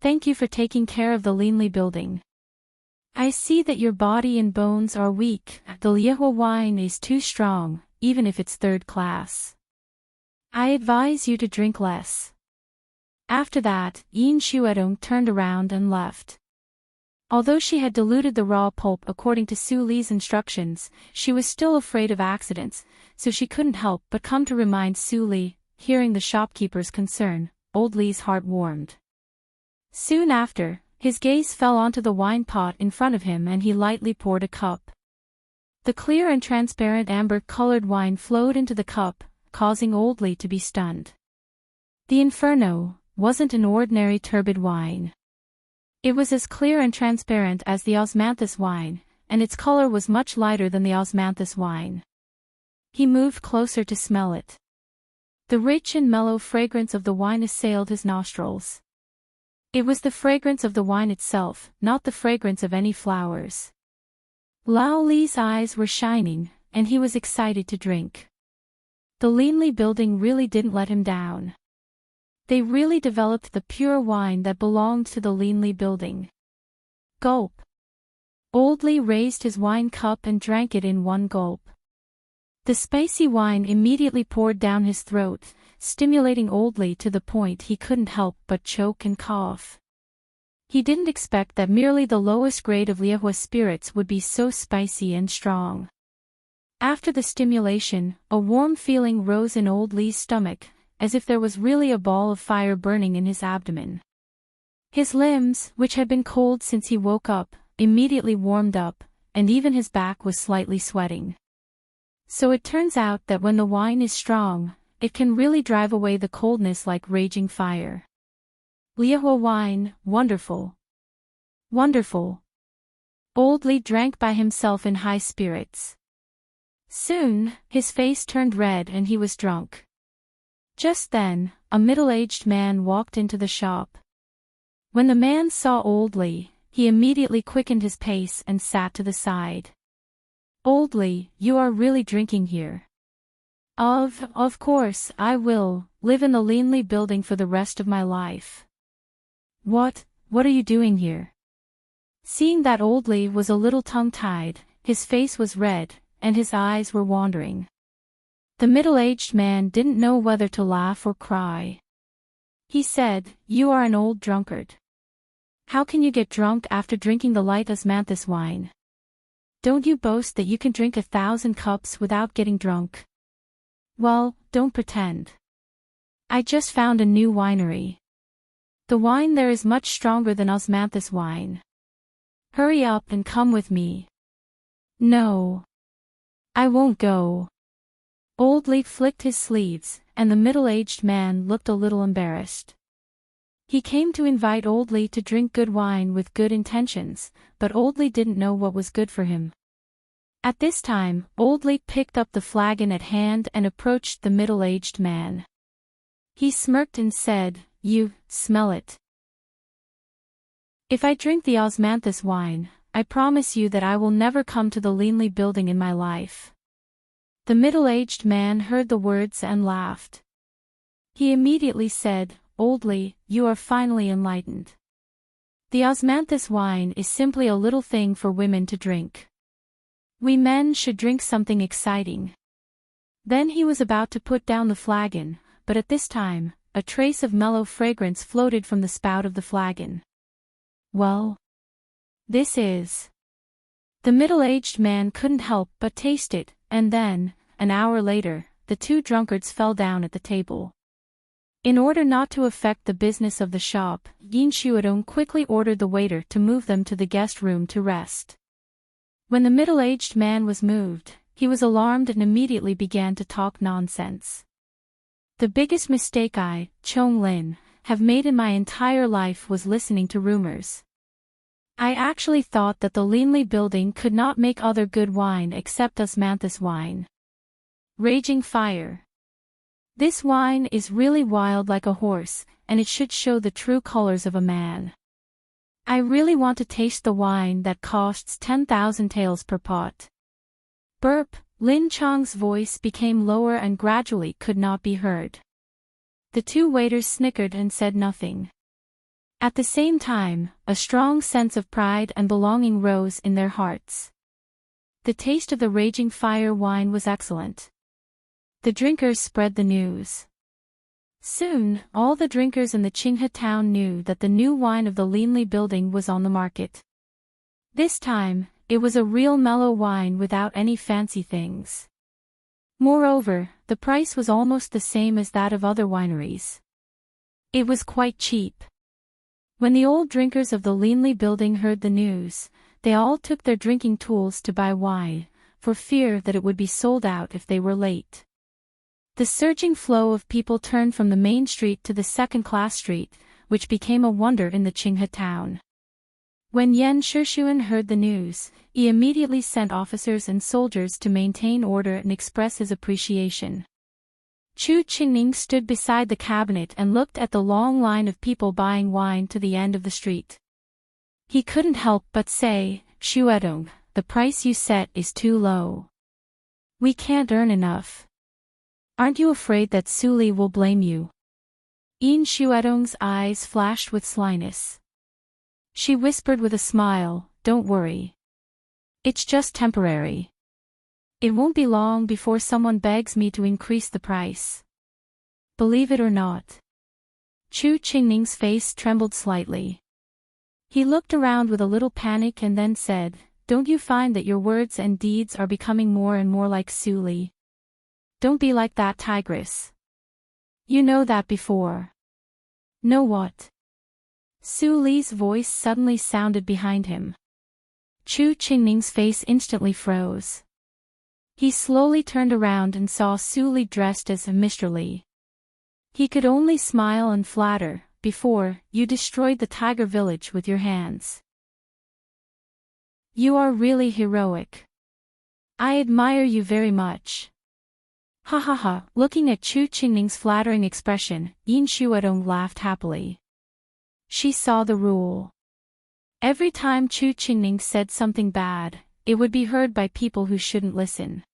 [SPEAKER 1] Thank you for taking care of the Leanly building. I see that your body and bones are weak. The Liehua wine is too strong, even if it's third class. I advise you to drink less." After that, Yin Shuedong turned around and left. Although she had diluted the raw pulp according to Su Li's instructions, she was still afraid of accidents, so she couldn't help but come to remind Su Li. Hearing the shopkeeper's concern, old Li's heart warmed. Soon after, his gaze fell onto the wine pot in front of him and he lightly poured a cup. The clear and transparent amber-colored wine flowed into the cup, causing Old Li to be stunned. The Inferno wasn't an ordinary turbid wine. It was as clear and transparent as the osmanthus wine, and its color was much lighter than the osmanthus wine. He moved closer to smell it. The rich and mellow fragrance of the wine assailed his nostrils. It was the fragrance of the wine itself, not the fragrance of any flowers. Lao Li's eyes were shining, and he was excited to drink. The Leanly building really didn't let him down. They really developed the pure wine that belonged to the Leanly building. Gulp. Old Li raised his wine cup and drank it in one gulp. The spicy wine immediately poured down his throat, stimulating Old Li to the point he couldn't help but choke and cough. He didn't expect that merely the lowest grade of Liehua spirits would be so spicy and strong. After the stimulation, a warm feeling rose in old Lee's stomach, as if there was really a ball of fire burning in his abdomen. His limbs, which had been cold since he woke up, immediately warmed up, and even his back was slightly sweating. So it turns out that when the wine is strong, it can really drive away the coldness like raging fire. Liehua wine, wonderful. Wonderful. Old Lee drank by himself in high spirits. Soon, his face turned red and he was drunk. Just then, a middle-aged man walked into the shop. When the man saw Old Lee, he immediately quickened his pace and sat to the side. Old Lee, you are really drinking here? Of course, I will live in the Leanly building for the rest of my life. What are you doing here? Seeing that Old Lee was a little tongue-tied, his face was red, and his eyes were wandering. The middle-aged man didn't know whether to laugh or cry. He said, "You are an old drunkard. How can you get drunk after drinking the light osmanthus wine? Don't you boast that you can drink 1,000 cups without getting drunk? Well, don't pretend. I just found a new winery. The wine there is much stronger than osmanthus wine. Hurry up and come with me." "No. I won't go." Old Lee flicked his sleeves, and the middle-aged man looked a little embarrassed. He came to invite Old Lee to drink good wine with good intentions, but Old Lee didn't know what was good for him. At this time, Old Lee picked up the flagon at hand and approached the middle-aged man. He smirked and said, "You, smell it. If I drink the osmanthus wine, I promise you that I will never come to the Leanly building in my life." The middle-aged man heard the words and laughed. He immediately said, "Old Lee, you are finally enlightened. The osmanthus wine is simply a little thing for women to drink. We men should drink something exciting." Then he was about to put down the flagon, but at this time, a trace of mellow fragrance floated from the spout of the flagon. "Well, this is..." The middle-aged man couldn't help but taste it, and then, an hour later, the two drunkards fell down at the table. In order not to affect the business of the shop, Yin Shuadong quickly ordered the waiter to move them to the guest room to rest. When the middle-aged man was moved, he was alarmed and immediately began to talk nonsense. "The biggest mistake I, Chong Lin, have made in my entire life was listening to rumors. I actually thought that the Leanly building could not make other good wine except osmanthus wine. Raging fire. This wine is really wild like a horse, and it should show the true colors of a man. I really want to taste the wine that costs 10,000 taels per pot." Burp, Lin Chong's voice became lower and gradually could not be heard. The two waiters snickered and said nothing. At the same time, a strong sense of pride and belonging rose in their hearts. The taste of the raging fire wine was excellent. The drinkers spread the news. Soon, all the drinkers in the Qinghe town knew that the new wine of the Leanly building was on the market. This time, it was a real mellow wine without any fancy things. Moreover, the price was almost the same as that of other wineries. It was quite cheap. When the old drinkers of the Leanly building heard the news, they all took their drinking tools to buy wine, for fear that it would be sold out if they were late. The surging flow of people turned from the main street to the second-class street, which became a wonder in the Qinghe town. When Yan Shishuan heard the news, he immediately sent officers and soldiers to maintain order and express his appreciation. Chu Qingning stood beside the cabinet and looked at the long line of people buying wine to the end of the street. He couldn't help but say, "Shuadong, the price you set is too low. We can't earn enough. Aren't you afraid that Suli will blame you?" Yin Shuadong's eyes flashed with slyness. She whispered with a smile, "Don't worry. It's just temporary. It won't be long before someone begs me to increase the price. Believe it or not." Chu Qingning's face trembled slightly. He looked around with a little panic and then said, "Don't you find that your words and deeds are becoming more and more like Suli? Don't be like that tigress. You know that before." "Know what?" Suli's voice suddenly sounded behind him. Chu Qingning's face instantly froze. He slowly turned around and saw Suli dressed as Mr. Li. He could only smile and flatter. "Before, you destroyed the tiger village with your hands. You are really heroic. I admire you very much." Ha ha ha. Looking at Chu Qingning's flattering expression, Yin Shuadong laughed happily. She saw the rule. Every time Chu Qingning said something bad, it would be heard by people who shouldn't listen.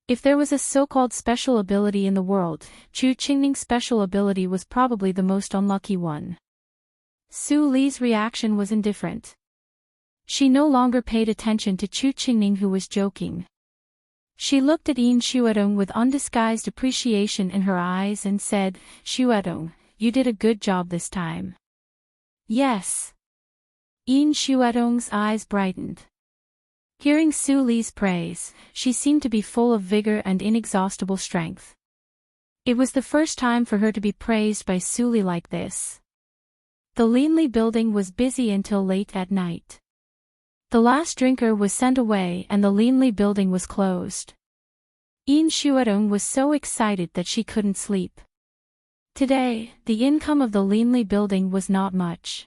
[SPEAKER 1] If there was a so-called special ability in the world, Chu Qingning's special ability was probably the most unlucky one. Su Li's reaction was indifferent. She no longer paid attention to Chu Qingning, who was joking. She looked at Yin Shuadong with undisguised appreciation in her eyes and said, "Shuadong, you did a good job this time." "Yes." Yin Shuadong's eyes brightened. Hearing Su Li's praise, she seemed to be full of vigor and inexhaustible strength. It was the first time for her to be praised by Su Li like this. The Linli building was busy until late at night. The last drinker was sent away and the Linli building was closed. Yin Shuadong was so excited that she couldn't sleep. Today, the income of the Linli building was not much.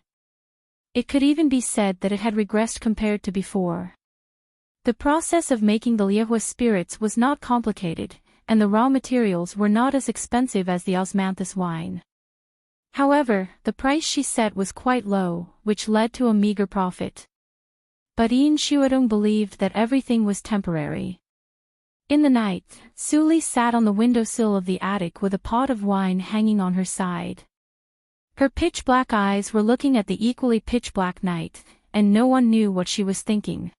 [SPEAKER 1] It could even be said that it had regressed compared to before. The process of making the Liehua spirits was not complicated, and the raw materials were not as expensive as the osmanthus wine. However, the price she set was quite low, which led to a meager profit. But Yin Shuadong believed that everything was temporary. In the night, Su Li sat on the windowsill of the attic with a pot of wine hanging on her side. Her pitch-black eyes were looking at the equally pitch-black night, and no one knew what she was thinking.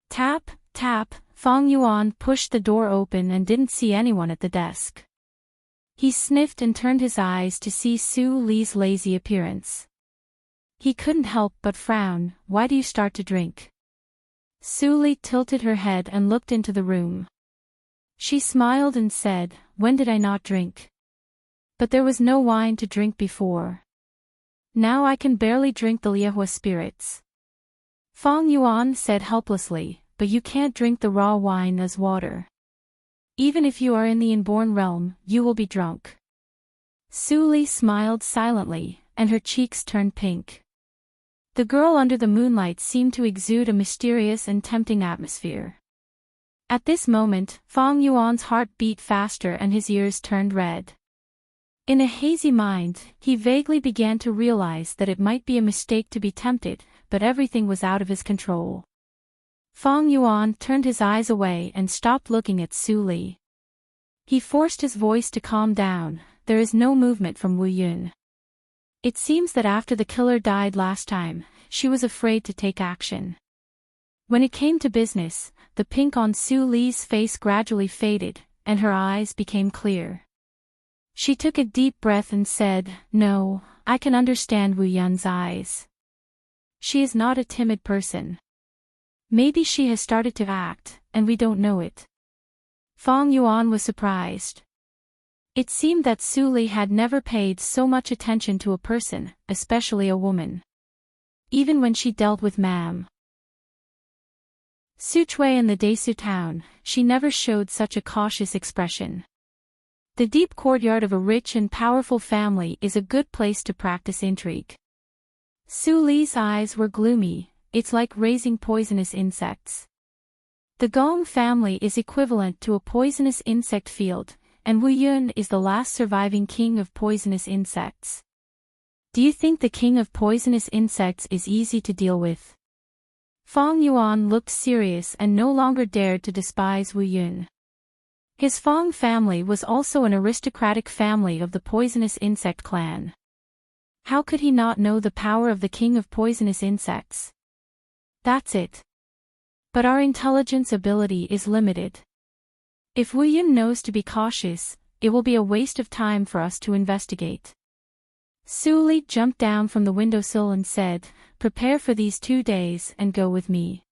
[SPEAKER 1] Tap, tap, Fang Yuan pushed the door open and didn't see anyone at the desk. He sniffed and turned his eyes to see Su Li's lazy appearance. He couldn't help but frown. "Why do you start to drink?" Su Li tilted her head and looked into the room. She smiled and said, "When did I not drink? But there was no wine to drink before. Now I can barely drink the Liehua spirits." Fang Yuan said helplessly, "But you can't drink the raw wine as water. Even if you are in the inborn realm, you will be drunk." Su Li smiled silently, and her cheeks turned pink. The girl under the moonlight seemed to exude a mysterious and tempting atmosphere. At this moment, Fang Yuan's heart beat faster and his ears turned red. In a hazy mind, he vaguely began to realize that it might be a mistake to be tempted, but everything was out of his control. Fang Yuan turned his eyes away and stopped looking at Su Li. He forced his voice to calm down. "There is no movement from Wu Yun. It seems that after the killer died last time, she was afraid to take action." When it came to business, the pink on Su Li's face gradually faded, and her eyes became clear. She took a deep breath and said, "No, I can understand Wu Yun's eyes. She is not a timid person. Maybe she has started to act, and we don't know it." Fang Yuan was surprised. It seemed that Su Li had never paid so much attention to a person, especially a woman. Even when she dealt with Mam Suchui in the Desu town, she never showed such a cautious expression. The deep courtyard of a rich and powerful family is a good place to practice intrigue. Su Li's eyes were gloomy. "It's like raising poisonous insects. The Gong family is equivalent to a poisonous insect field, and Wu Yun is the last surviving king of poisonous insects. Do you think the king of poisonous insects is easy to deal with?" Fang Yuan looked serious and no longer dared to despise Wu Yun. His Fang family was also an aristocratic family of the poisonous insect clan. How could he not know the power of the king of poisonous insects? That's it. But our intelligence ability is limited. If Wu Yun knows to be cautious, it will be a waste of time for us to investigate. Su Li jumped down from the windowsill and said, "Prepare for these 2 days and go with me."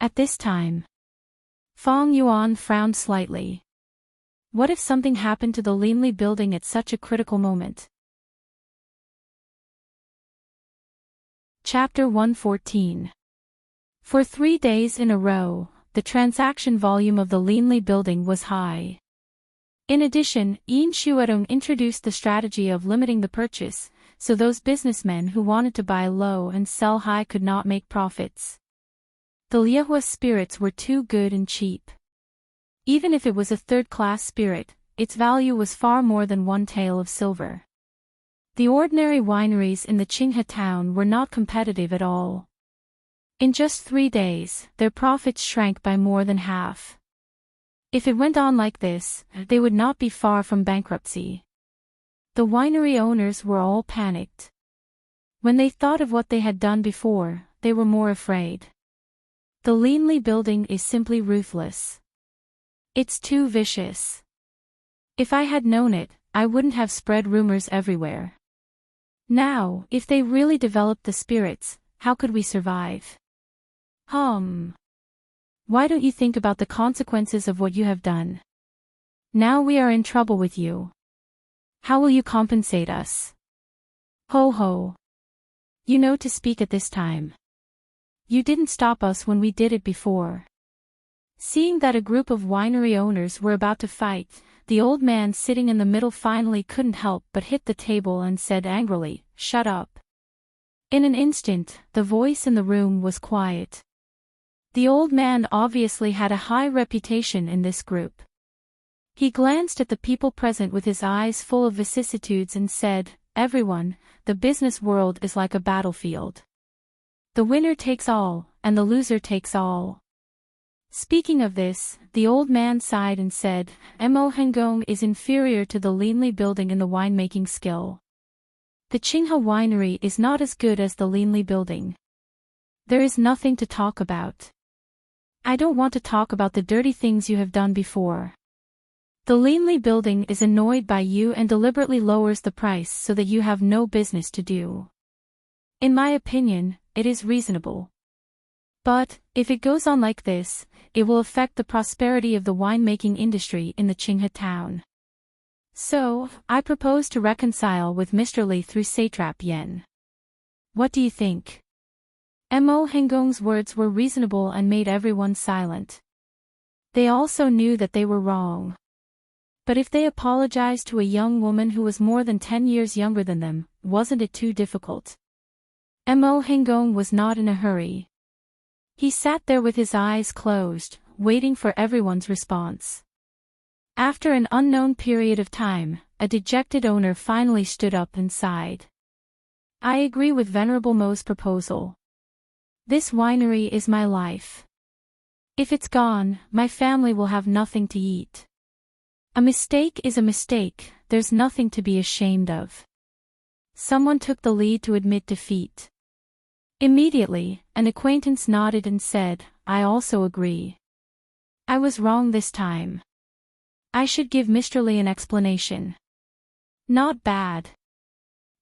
[SPEAKER 1] At this time, Fong Yuan frowned slightly. What if something happened to the Linley building at such a critical moment? Chapter 114. For 3 days in a row, the transaction volume of the Linley building was high. In addition, Yin Shuedong introduced the strategy of limiting the purchase, so those businessmen who wanted to buy low and sell high could not make profits. The Liehua spirits were too good and cheap. Even if it was a third-class spirit, its value was far more than 1 tael of silver. The ordinary wineries in the Qinghe town were not competitive at all. In just 3 days, their profits shrank by more than half. If it went on like this, they would not be far from bankruptcy. The winery owners were all panicked. When they thought of what they had done before, they were more afraid. The Linley building is simply ruthless. It's too vicious. If I had known it, I wouldn't have spread rumors everywhere. Now, if they really developed the spirits, how could we survive? Why don't you think about the consequences of what you have done? Now we are in trouble with you. How will you compensate us? Ho ho. You know to speak at this time. You didn't stop us when we did it before. Seeing that a group of winery owners were about to fight, the old man sitting in the middle finally couldn't help but hit the table and said angrily, "Shut up." In an instant, the voice in the room was quiet. The old man obviously had a high reputation in this group. He glanced at the people present with his eyes full of vicissitudes and said, "Everyone, the business world is like a battlefield. The winner takes all, and the loser takes all." Speaking of this, the old man sighed and said, "Mo Hengong is inferior to the Linley building in the winemaking skill. The Qinghe winery is not as good as the Linley building. There is nothing to talk about. I don't want to talk about the dirty things you have done before. The Linley building is annoyed by you and deliberately lowers the price so that you have no business to do. In my opinion, it is reasonable. But, if it goes on like this, it will affect the prosperity of the winemaking industry in the Qinghe town. So, I propose to reconcile with Mr. Li through Satrap Yen. What do you think?" Mo Hengong's words were reasonable and made everyone silent. They also knew that they were wrong. But if they apologized to a young woman who was more than 10 years younger than them, wasn't it too difficult? Mo Hengong was not in a hurry. He sat there with his eyes closed, waiting for everyone's response. After an unknown period of time, a dejected owner finally stood up and sighed. "I agree with Venerable Mo's proposal. This winery is my life. If it's gone, my family will have nothing to eat. A mistake is a mistake, there's nothing to be ashamed of." Someone took the lead to admit defeat. Immediately, an acquaintance nodded and said, "I also agree. I was wrong this time. I should give Mr. Li an explanation." "Not bad."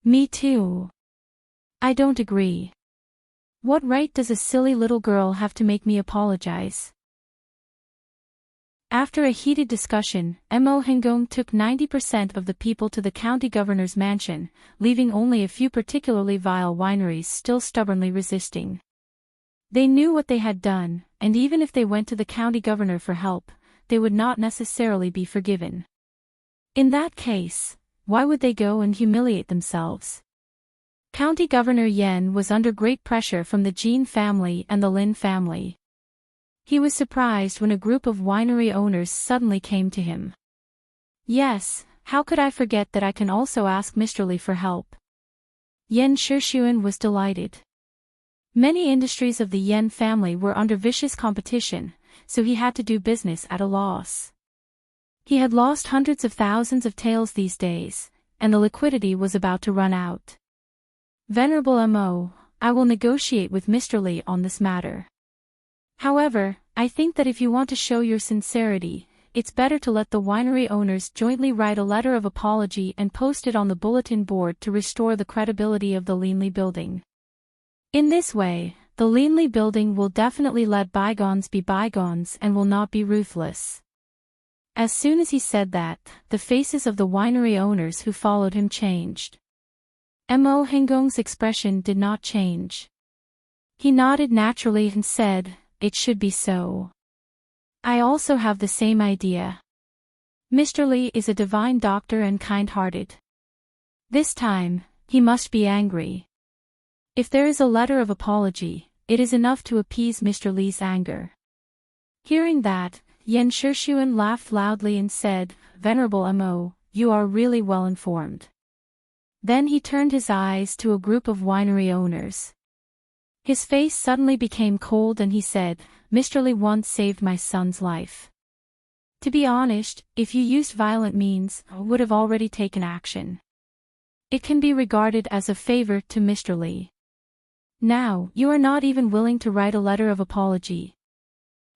[SPEAKER 1] "Me too. I don't agree. What right does a silly little girl have to make me apologize?" After a heated discussion, Mo Hengong took 90% of the people to the county governor's mansion, leaving only a few particularly vile wineries still stubbornly resisting. They knew what they had done, and even if they went to the county governor for help, they would not necessarily be forgiven. In that case, why would they go and humiliate themselves? County Governor Yen was under great pressure from the Jean family and the Lin family. He was surprised when a group of winery owners suddenly came to him. "Yes, how could I forget that I can also ask Mr. Li for help?" Yen Shixuan was delighted. Many industries of the Yen family were under vicious competition, so he had to do business at a loss. He had lost hundreds of thousands of taels these days, and the liquidity was about to run out. "Venerable Mo, I will negotiate with Mr. Li on this matter. However, I think that if you want to show your sincerity, it's better to let the winery owners jointly write a letter of apology and post it on the bulletin board to restore the credibility of the Leanly building. In this way, the Leanly building will definitely let bygones be bygones and will not be ruthless. As soon as he said that, the faces of the winery owners who followed him changed. Mo Hengong's expression did not change. He nodded naturally and said, "It should be so. I also have the same idea. Mr. Li is a divine doctor and kind-hearted. This time, he must be angry. If there is a letter of apology, it is enough to appease Mr. Li's anger." Hearing that, Yan Shixuan laughed loudly and said, "Venerable Mo, you are really well informed." Then he turned his eyes to a group of winery owners. His face suddenly became cold and he said, "Mr. Li once saved my son's life. To be honest, if you used violent means, I would have already taken action. It can be regarded as a favor to Mr. Li. Now, you are not even willing to write a letter of apology.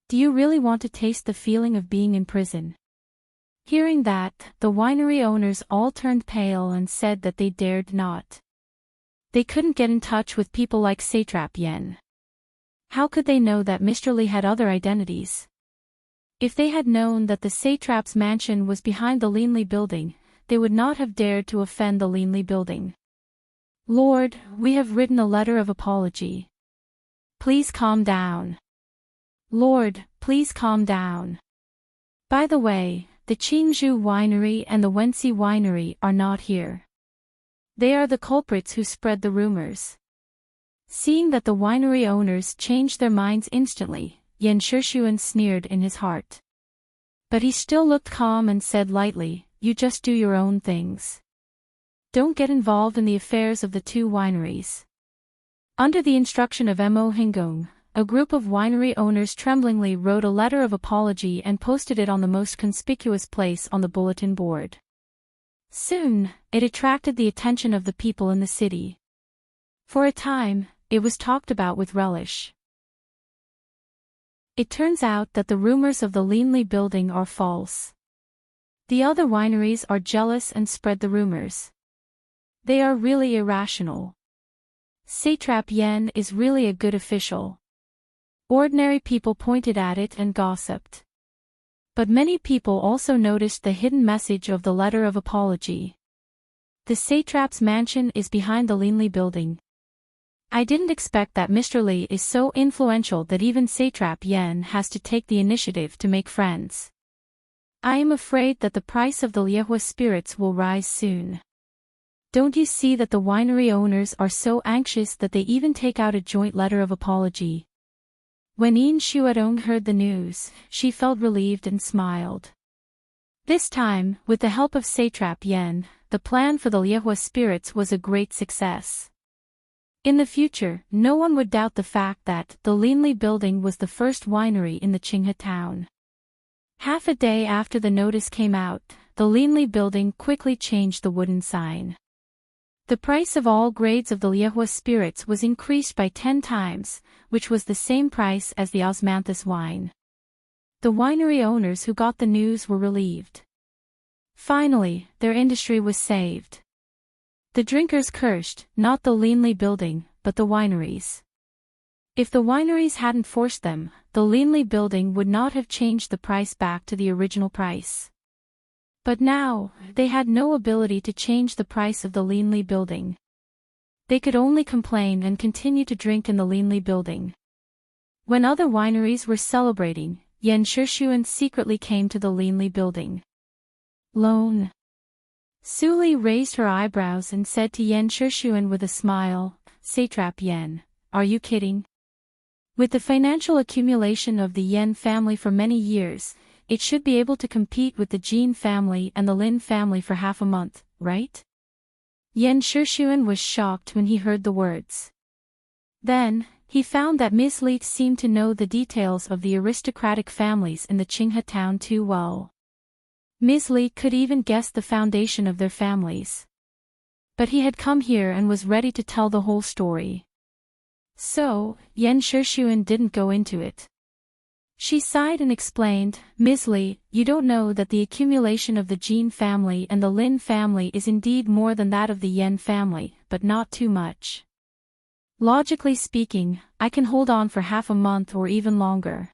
[SPEAKER 1] Do you really want to taste the feeling of being in prison?" Hearing that, the winery owners all turned pale and said that they dared not. They couldn't get in touch with people like Satrap Yen. How could they know that Mr. Li had other identities? If they had known that the satrap's mansion was behind the Leanly building, they would not have dared to offend the Leanly building. "Lord, we have written a letter of apology. Please calm down. Lord, please calm down. By the way, the Qingzhou Winery and the Wenxi Winery are not here. They are the culprits who spread the rumors." Seeing that the winery owners changed their minds instantly, Yan Shixuan sneered in his heart. But he still looked calm and said lightly, "You just do your own things. Don't get involved in the affairs of the two wineries." Under the instruction of Mo Hengong, a group of winery owners tremblingly wrote a letter of apology and posted it on the most conspicuous place on the bulletin board. Soon, it attracted the attention of the people in the city. For a time, it was talked about with relish. It turns out that the rumors of the Leanly building are false. The other wineries are jealous and spread the rumors. They are really irrational. Satrap Yen is really a good official. Ordinary people pointed at it and gossiped. But many people also noticed the hidden message of the letter of apology. The satrap's mansion is behind the Leanly building. I didn't expect that Mr. Li is so influential that even Satrap Yen has to take the initiative to make friends. I am afraid that the price of the Liehua spirits will rise soon. Don't you see that the winery owners are so anxious that they even take out a joint letter of apology? When Yin Shuadong heard the news, she felt relieved and smiled. This time, with the help of Satrap Yen, the plan for the Liehua spirits was a great success. In the future, no one would doubt the fact that the Leanly building was the first winery in the Qinghe town. Half a day after the notice came out, the Leanly building quickly changed the wooden sign. The price of all grades of the Liehua spirits was increased by 10 times, which was the same price as the osmanthus wine. The winery owners who got the news were relieved. Finally, their industry was saved. The drinkers cursed, not the Leanly building, but the wineries. If the wineries hadn't forced them, the Leanly building would not have changed the price back to the original price. But now, they had no ability to change the price of the Leanly building. They could only complain and continue to drink in the Leanly building. When other wineries were celebrating, Yan Shixuan secretly came to the Leanly building. "Loan." Suli raised her eyebrows and said to Yan Shixuan with a smile, "Satrap Yen, are you kidding? With the financial accumulation of the Yen family for many years, it should be able to compete with the Jin family and the Lin family for half a month, right?" Yan Shixuan was shocked when he heard the words. Then, he found that Ms. Li seemed to know the details of the aristocratic families in the Qinghe town too well. Ms. Li could even guess the foundation of their families. But he had come here and was ready to tell the whole story. So, Yan Shixuan didn't go into it. She sighed and explained, Ms. Li, you don't know that the accumulation of the Jin family and the Lin family is indeed more than that of the Yen family, but not too much. Logically speaking, I can hold on for half a month or even longer.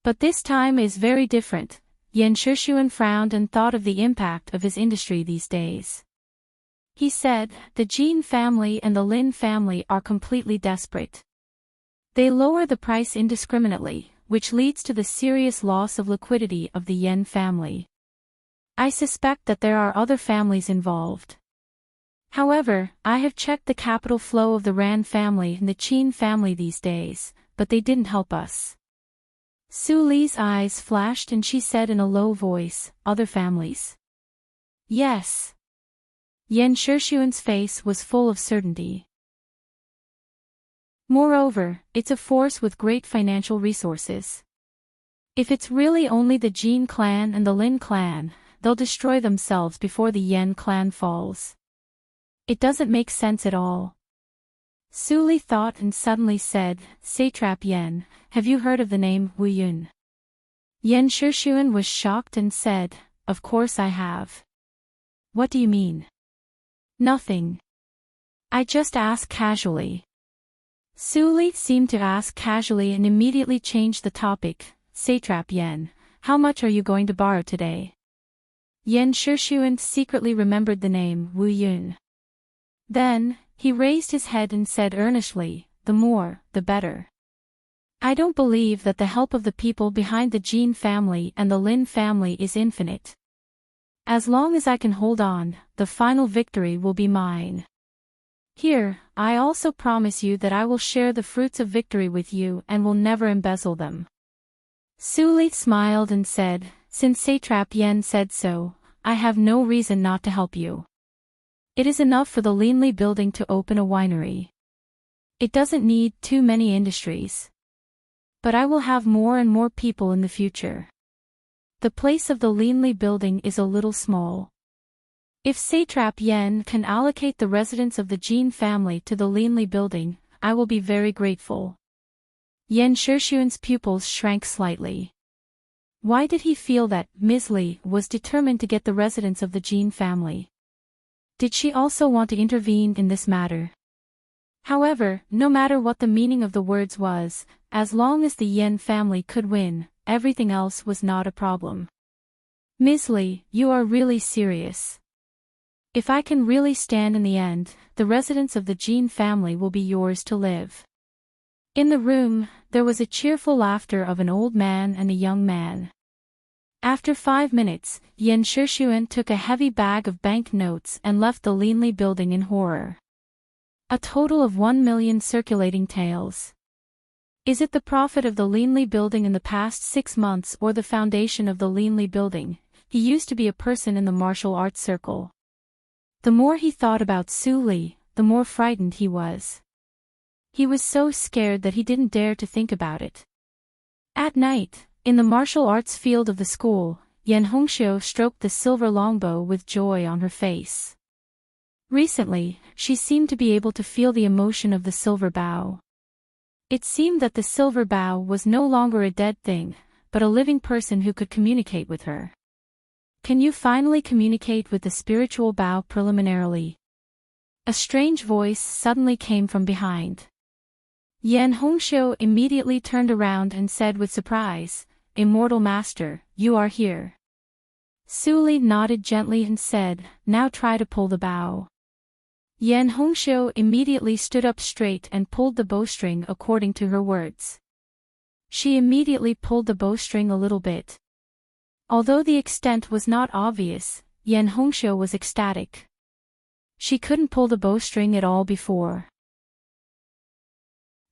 [SPEAKER 1] But this time is very different. Yan Shishuan frowned and thought of the impact of his industry these days. He said, the Jin family and the Lin family are completely desperate. They lower the price indiscriminately, which leads to the serious loss of liquidity of the Yen family. I suspect that there are other families involved. However, I have checked the capital flow of the Ran family and the Qin family these days, but they didn't help us. Su Li's eyes flashed and she said in a low voice, other families? Yes. Yan Shishuan's face was full of certainty. Moreover, it's a force with great financial resources. If it's really only the Jin clan and the Lin clan, they'll destroy themselves before the Yen clan falls. It doesn't make sense at all. Su Li thought and suddenly said, Satrap Yen, have you heard of the name Wu Yun? Yan Shishuan was shocked and said, of course I have. What do you mean? Nothing. I just asked casually. Su Li seemed to ask casually and immediately changed the topic, Satrap Yen, how much are you going to borrow today? Yan Shishuan secretly remembered the name Wu Yun. Then, he raised his head and said earnestly, the more, the better. I don't believe that the help of the people behind the Jin family and the Lin family is infinite. As long as I can hold on, the final victory will be mine. Here, I also promise you that I will share the fruits of victory with you and will never embezzle them. Su Li smiled and said, since Satrap Yen said so, I have no reason not to help you. It is enough for the Linli building to open a winery. It doesn't need too many industries. But I will have more and more people in the future. The place of the Linli building is a little small. If Satrap Yen can allocate the residents of the Jin family to the Linli building, I will be very grateful. Yan Shishuan's pupils shrank slightly. Why did he feel that Ms. Li was determined to get the residents of the Jin family? Did she also want to intervene in this matter? However, no matter what the meaning of the words was, as long as the Yen family could win, everything else was not a problem. Ms. Li, you are really serious. If I can really stand in the end, the residents of the Jin family will be yours to live. In the room, there was a cheerful laughter of an old man and a young man. After 5 minutes, Yan Shishuan took a heavy bag of bank notes and left the Linli building in horror. A total of 1 million circulating taels. Is it the profit of the Linli building in the past 6 months or the foundation of the Linli building? He used to be a person in the martial arts circle. The more he thought about Su Li, the more frightened he was. He was so scared that he didn't dare to think about it. At night, in the martial arts field of the school, Yan Hongxiu stroked the silver longbow with joy on her face. Recently, she seemed to be able to feel the emotion of the silver bow. It seemed that the silver bow was no longer a dead thing, but a living person who could communicate with her. Can you finally communicate with the spiritual bow preliminarily? A strange voice suddenly came from behind. Yan Hongxiu immediately turned around and said with surprise, Immortal Master, you are here. Su Li nodded gently and said, now try to pull the bow. Yan Hongxiu immediately stood up straight and pulled the bowstring according to her words. She immediately pulled the bowstring a little bit. Although the extent was not obvious, Yan Hongxiu was ecstatic. She couldn't pull the bowstring at all before.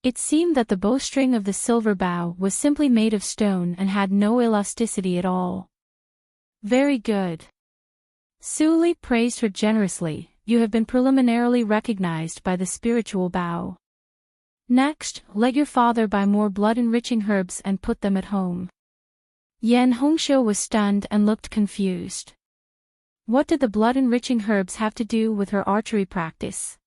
[SPEAKER 1] It seemed that the bowstring of the silver bow was simply made of stone and had no elasticity at all. Very good. Su Li praised her generously, you have been preliminarily recognized by the spiritual bow. Next, let your father buy more blood-enriching herbs and put them at home. Yan Hongxiu was stunned and looked confused. What did the blood-enriching herbs have to do with her archery practice?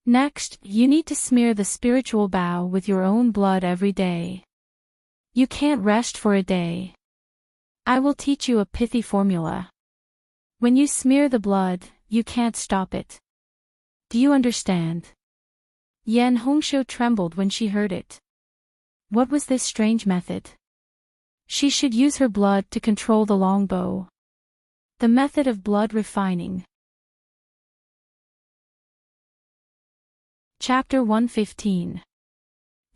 [SPEAKER 1] Next, you need to smear the spiritual bow with your own blood every day. You can't rest for a day. I will teach you a pithy formula. When you smear the blood, you can't stop it. Do you understand? Yan Hongshou trembled when she heard it. What was this strange method? She should use her blood to control the longbow. The method of blood refining. Chapter 115.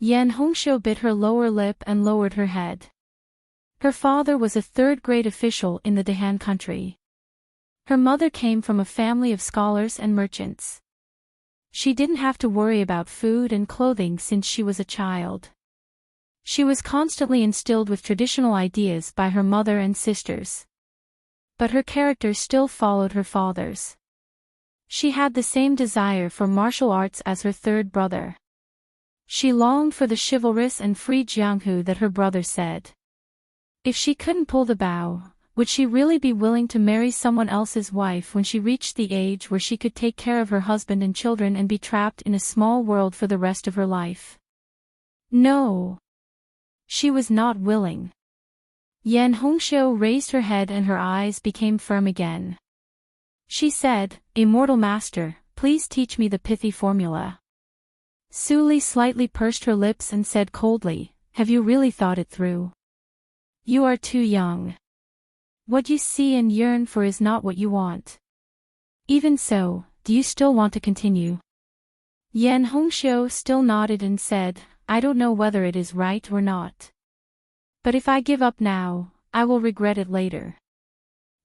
[SPEAKER 1] Yan Hongshou bit her lower lip and lowered her head. Her father was a third-grade official in the Dehan country. Her mother came from a family of scholars and merchants. She didn't have to worry about food and clothing since she was a child. She was constantly instilled with traditional ideas by her mother and sisters. But her character still followed her father's. She had the same desire for martial arts as her third brother. She longed for the chivalrous and free Jianghu that her brother said. If she couldn't pull the bow, would she really be willing to marry someone else's wife when she reached the age where she could take care of her husband and children and be trapped in a small world for the rest of her life? No. She was not willing. Yan Hongshou raised her head and her eyes became firm again. She said, "Immortal Master, please teach me the pithy formula." Su Li slightly pursed her lips and said coldly, "Have you really thought it through? You are too young. What you see and yearn for is not what you want. Even so, do you still want to continue?" Yan Hongshou still nodded and said, "I don't know whether it is right or not. But if I give up now, I will regret it later.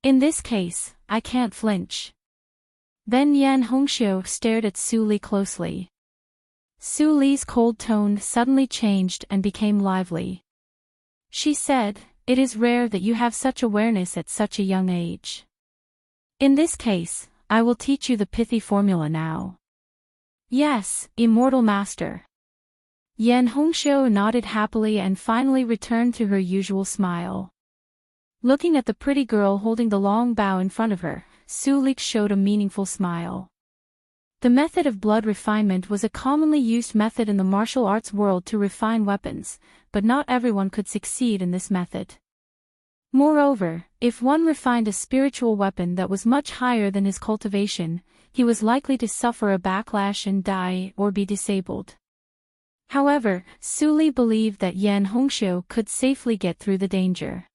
[SPEAKER 1] In this case, I can't flinch." Then Yan Hongshou stared at Su Li closely. Su Li's cold tone suddenly changed and became lively. She said, "It is rare that you have such awareness at such a young age. In this case, I will teach you the pithy formula now." "Yes, Immortal Master." Yan Hongshou nodded happily and finally returned to her usual smile. Looking at the pretty girl holding the long bow in front of her, Su Li showed a meaningful smile. The method of blood refinement was a commonly used method in the martial arts world to refine weapons, but not everyone could succeed in this method. Moreover, if one refined a spiritual weapon that was much higher than his cultivation, he was likely to suffer a backlash and die or be disabled. However, Su Li believed that Yan Hongshou could safely get through the danger.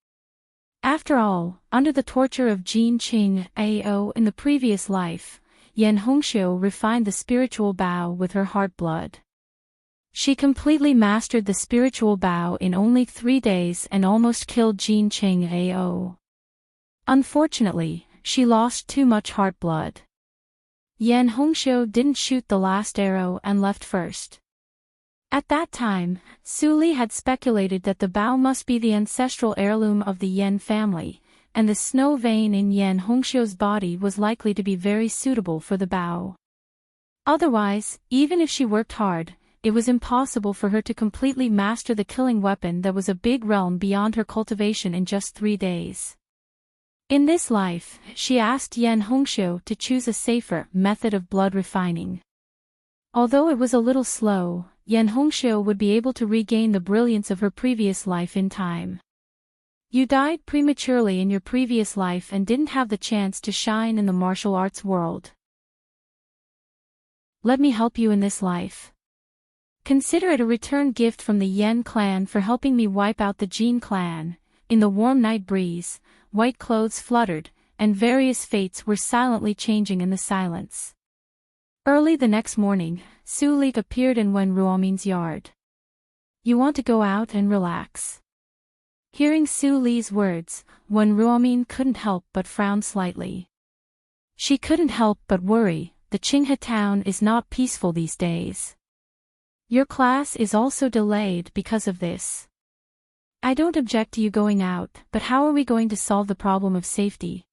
[SPEAKER 1] After all, under the torture of Jin Qing Ao in the previous life, Yan Hongshou refined the spiritual bow with her heart blood. She completely mastered the spiritual bow in only 3 days and almost killed Jin Qing Ao. Unfortunately, she lost too much heart blood. Yan Hongshou didn't shoot the last arrow and left first. At that time, Su Li had speculated that the bow must be the ancestral heirloom of the Yan family, and the snow vein in Yan Hongshou's body was likely to be very suitable for the bow. Otherwise, even if she worked hard, it was impossible for her to completely master the killing weapon that was a big realm beyond her cultivation in just 3 days. In this life, she asked Yan Hongshou to choose a safer method of blood refining. Although it was a little slow, Yan Hongshou would be able to regain the brilliance of her previous life in time. You died prematurely in your previous life and didn't have the chance to shine in the martial arts world. Let me help you in this life. Consider it a return gift from the Yan clan for helping me wipe out the Jin clan. In the warm night breeze, white clothes fluttered, and various fates were silently changing in the silence. Early the next morning, Su Li appeared in Wen Ruomin's yard. "You want to go out and relax?" Hearing Su Li's words, Wen Ruomin couldn't help but frown slightly. She couldn't help but worry, the Qinghe town is not peaceful these days. Your class is also delayed because of this. I don't object to you going out, but how are we going to solve the problem of safety?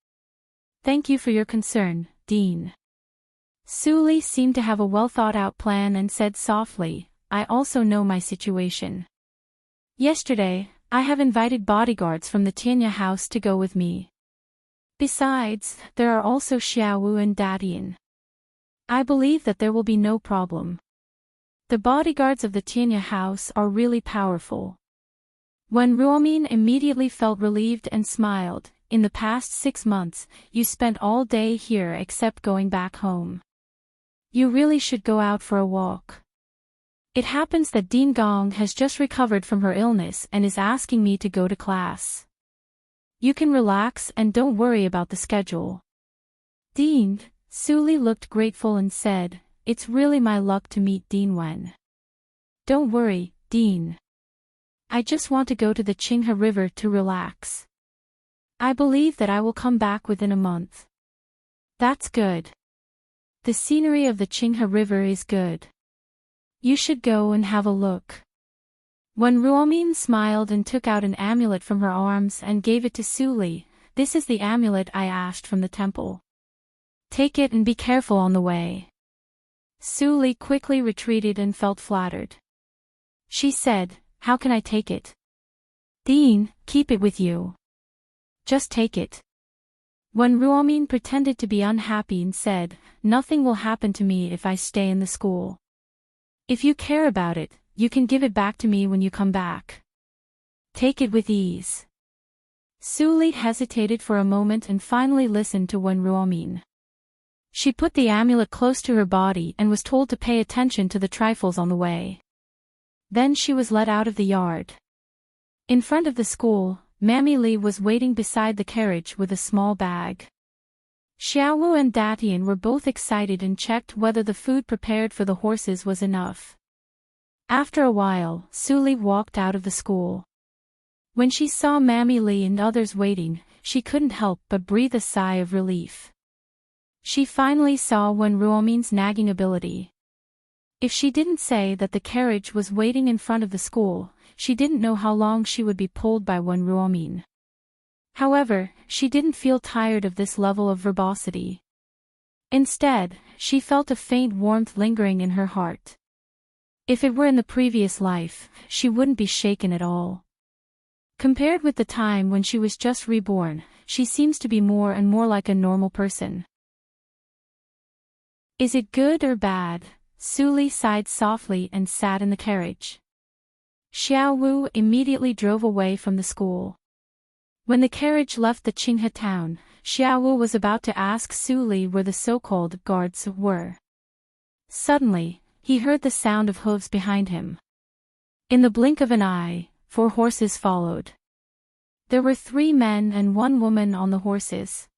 [SPEAKER 1] Thank you for your concern, Dean. Su Li seemed to have a well-thought-out plan and said softly, "I also know my situation. Yesterday, I have invited bodyguards from the Tianya house to go with me. Besides, there are also Xiaowu and Dadian. I believe that there will be no problem. The bodyguards of the Tianya house are really powerful. When Ruomin immediately felt relieved and smiled. In the past 6 months, you spent all day here except going back home. You really should go out for a walk. It happens that Dean Gong has just recovered from her illness and is asking me to go to class. You can relax and don't worry about the schedule. Dean, Suli looked grateful and said, "It's really my luck to meet Dean Wen." "Don't worry, Dean. I just want to go to the Qinghe River to relax. I believe that I will come back within a month." "That's good. The scenery of the Qinghe River is good. You should go and have a look." When Ruomin smiled and took out an amulet from her arms and gave it to Suli, "This is the amulet I asked from the temple. Take it and be careful on the way." Suli quickly retreated and felt flattered. She said, "How can I take it?" "Dean, keep it with you. Just take it." When Ruomin pretended to be unhappy and said, "Nothing will happen to me if I stay in the school. If you care about it, you can give it back to me when you come back. Take it with ease." Suli hesitated for a moment and finally listened to Wen Ruomin. She put the amulet close to her body and was told to pay attention to the trifles on the way. Then she was let out of the yard. In front of the school, Mammy Li was waiting beside the carriage with a small bag. Xiaowu and Datian were both excited and checked whether the food prepared for the horses was enough. After a while, Suli walked out of the school. When she saw Mammy Li and others waiting, she couldn't help but breathe a sigh of relief. She finally saw Wen Ruomin's nagging ability. If she didn't say that the carriage was waiting in front of the school, she didn't know how long she would be pulled by Wen Ruomin. However, she didn't feel tired of this level of verbosity. Instead, she felt a faint warmth lingering in her heart. If it were in the previous life, she wouldn't be shaken at all. Compared with the time when she was just reborn, she seems to be more and more like a normal person. "Is it good or bad?" Suli sighed softly and sat in the carriage. Xiaowu immediately drove away from the school. When the carriage left the Qinghe town, Xiaowu was about to ask Suli where the so-called guards were. Suddenly, he heard the sound of hooves behind him. In the blink of an eye, 4 horses followed. There were 3 men and 1 woman on the horses.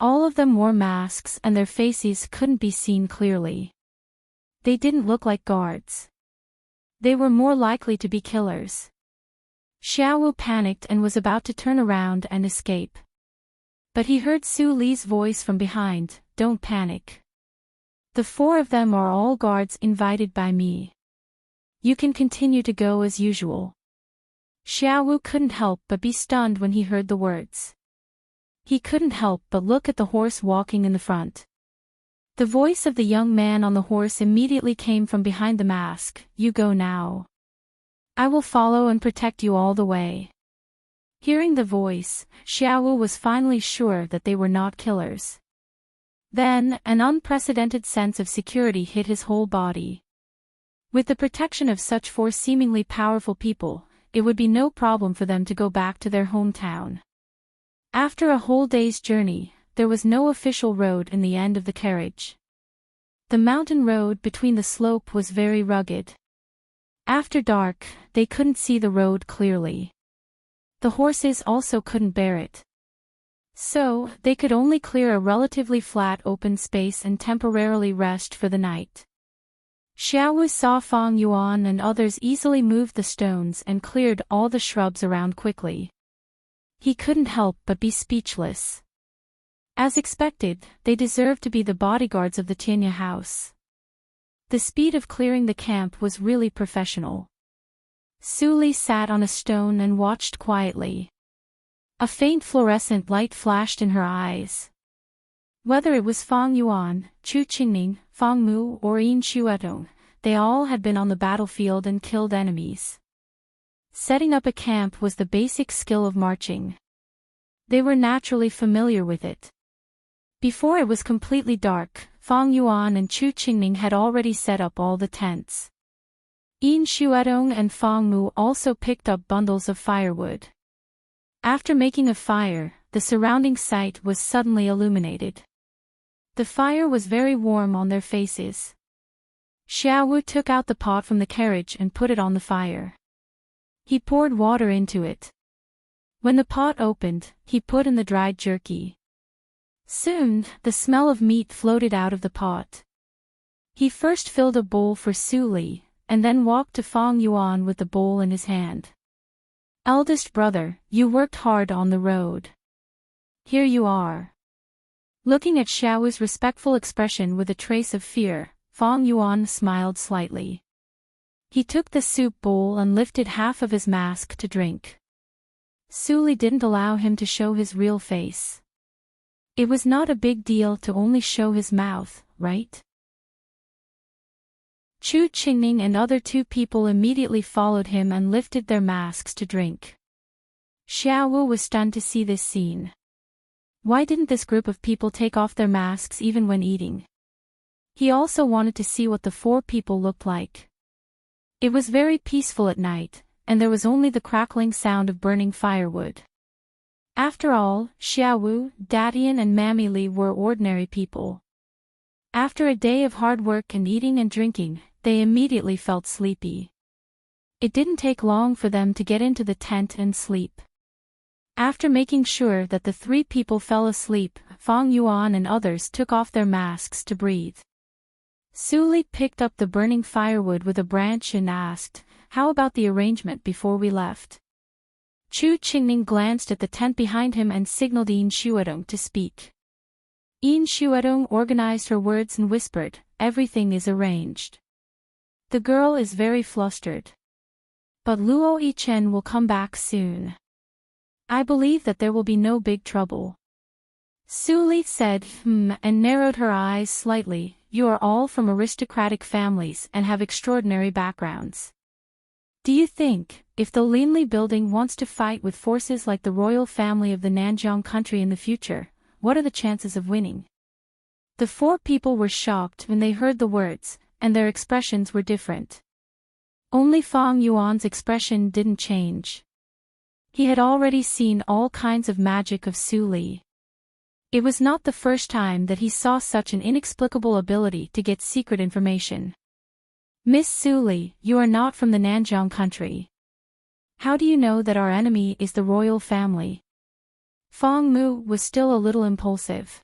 [SPEAKER 1] All of them wore masks and their faces couldn't be seen clearly. They didn't look like guards. They were more likely to be killers. Xiaowu panicked and was about to turn around and escape. But he heard Su Li's voice from behind, "Don't panic. The 4 of them are all guards invited by me. You can continue to go as usual." Xiaowu couldn't help but be stunned when he heard the words. He couldn't help but look at the horse walking in the front. The voice of the young man on the horse immediately came from behind the mask, "You go now. I will follow and protect you all the way." Hearing the voice, Xiaowu was finally sure that they were not killers. Then, an unprecedented sense of security hit his whole body. With the protection of such 4 seemingly powerful people, it would be no problem for them to go back to their hometown. After a whole day's journey, there was no official road in the end of the carriage. The mountain road between the slope was very rugged. After dark, they couldn't see the road clearly. The horses also couldn't bear it. So, they could only clear a relatively flat open space and temporarily rest for the night. Xiaowu saw Fang Yuan and others easily moved the stones and cleared all the shrubs around quickly. He couldn't help but be speechless. As expected, they deserved to be the bodyguards of the Tianya house. The speed of clearing the camp was really professional. Suli sat on a stone and watched quietly. A faint fluorescent light flashed in her eyes. Whether it was Fang Yuan, Chu Qingning, Fang Mu or Yin Xuetong, they all had been on the battlefield and killed enemies. Setting up a camp was the basic skill of marching. They were naturally familiar with it. Before it was completely dark, Fang Yuan and Chu Qingning had already set up all the tents. Yin Shuedong and Fong Mu also picked up bundles of firewood. After making a fire, the surrounding site was suddenly illuminated. The fire was very warm on their faces. Xiaowu took out the pot from the carriage and put it on the fire. He poured water into it. When the pot opened, he put in the dried jerky. Soon, the smell of meat floated out of the pot. He first filled a bowl for Su Li, and then walked to Fong Yuan with the bowl in his hand. "Eldest brother, you worked hard on the road. Here you are." Looking at Xiaowu's respectful expression with a trace of fear, Fong Yuan smiled slightly. He took the soup bowl and lifted half of his mask to drink. Su Li didn't allow him to show his real face. It was not a big deal to only show his mouth, right? Chu Qingning and other two people immediately followed him and lifted their masks to drink. Xiaowu was stunned to see this scene. Why didn't this group of people take off their masks even when eating? He also wanted to see what the four people looked like. It was very peaceful at night, and there was only the crackling sound of burning firewood. After all, Xiaowu, Datian and Mammy Li were ordinary people. After a day of hard work and eating and drinking, they immediately felt sleepy. It didn't take long for them to get into the tent and sleep. After making sure that the three people fell asleep, Fong Yuan and others took off their masks to breathe. Su Li picked up the burning firewood with a branch and asked, "How about the arrangement before we left?" Chu Qingning glanced at the tent behind him and signaled Yin Shuedong to speak. Yin Shuedong organized her words and whispered, "Everything is arranged. The girl is very flustered. But Luo Yichen will come back soon. I believe that there will be no big trouble." Su Li said, and narrowed her eyes slightly. "You are all from aristocratic families and have extraordinary backgrounds. Do you think, if the Linli building wants to fight with forces like the royal family of the Nanjiang country in the future, what are the chances of winning?" The four people were shocked when they heard the words, and their expressions were different. Only Fong Yuan's expression didn't change. He had already seen all kinds of magic of Su Li. It was not the first time that he saw such an inexplicable ability to get secret information. "Miss Su Li, you are not from the Nanjiang country. How do you know that our enemy is the royal family?" Fong Mu was still a little impulsive.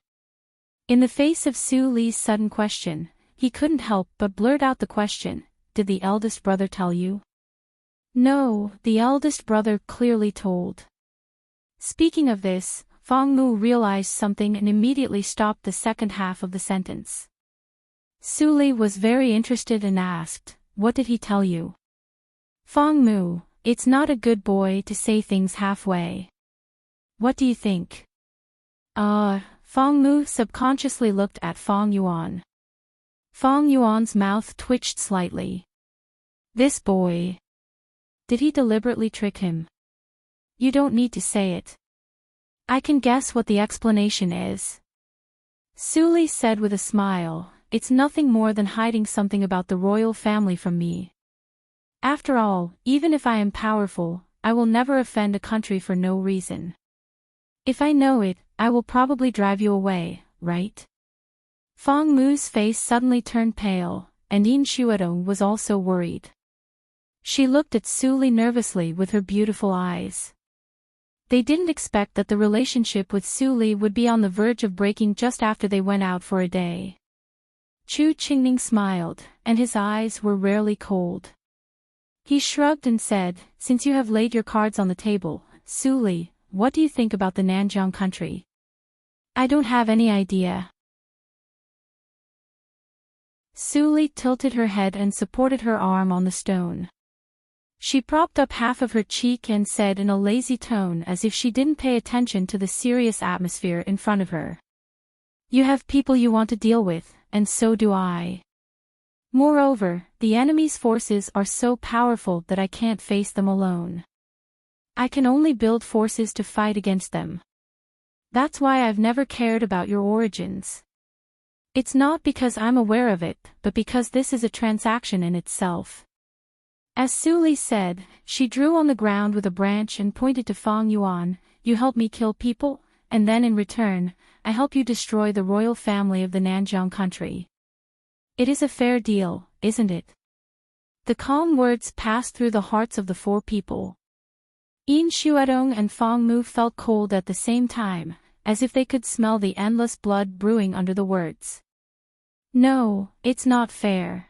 [SPEAKER 1] In the face of Su Li's sudden question, he couldn't help but blurt out the question, "Did the eldest brother tell you?" "No," the eldest brother clearly told. Speaking of this, Fong Mu realized something and immediately stopped the second half of the sentence. Su Li was very interested and asked, "What did he tell you?" "Fong Mu, it's not a good boy to say things halfway. What do you think?" Fong Mu subconsciously looked at Fong Yuan. Fong Yuan's mouth twitched slightly. "This boy. Did he deliberately trick him?" "You don't need to say it. I can guess what the explanation is." Su Li said with a smile, "It's nothing more than hiding something about the royal family from me. After all, even if I am powerful, I will never offend a country for no reason. If I know it, I will probably drive you away, right?" Fong Mu's face suddenly turned pale, and Yin Shuedong was also worried. She looked at Su Li nervously with her beautiful eyes. They didn't expect that the relationship with Su Li would be on the verge of breaking just after they went out for a day. Chu Qingning smiled, and his eyes were rarely cold. He shrugged and said, "Since you have laid your cards on the table, Su Li, what do you think about the Nanjiang country?" "I don't have any idea." Su Li tilted her head and supported her arm on the stone. She propped up half of her cheek and said in a lazy tone as if she didn't pay attention to the serious atmosphere in front of her. "You have people you want to deal with, and so do I. Moreover, the enemy's forces are so powerful that I can't face them alone. I can only build forces to fight against them. That's why I've never cared about your origins. It's not because I'm aware of it, but because this is a transaction in itself. As Su Li said, she drew on the ground with a branch and pointed to Fang Yuan. You help me kill people, and then in return, I help you destroy the royal family of the Nanjiang country. It is a fair deal, isn't it? The calm words passed through the hearts of the four people. Yin Xuedong and Fang Mu felt cold at the same time, as if they could smell the endless blood brewing under the words. No, it's not fair.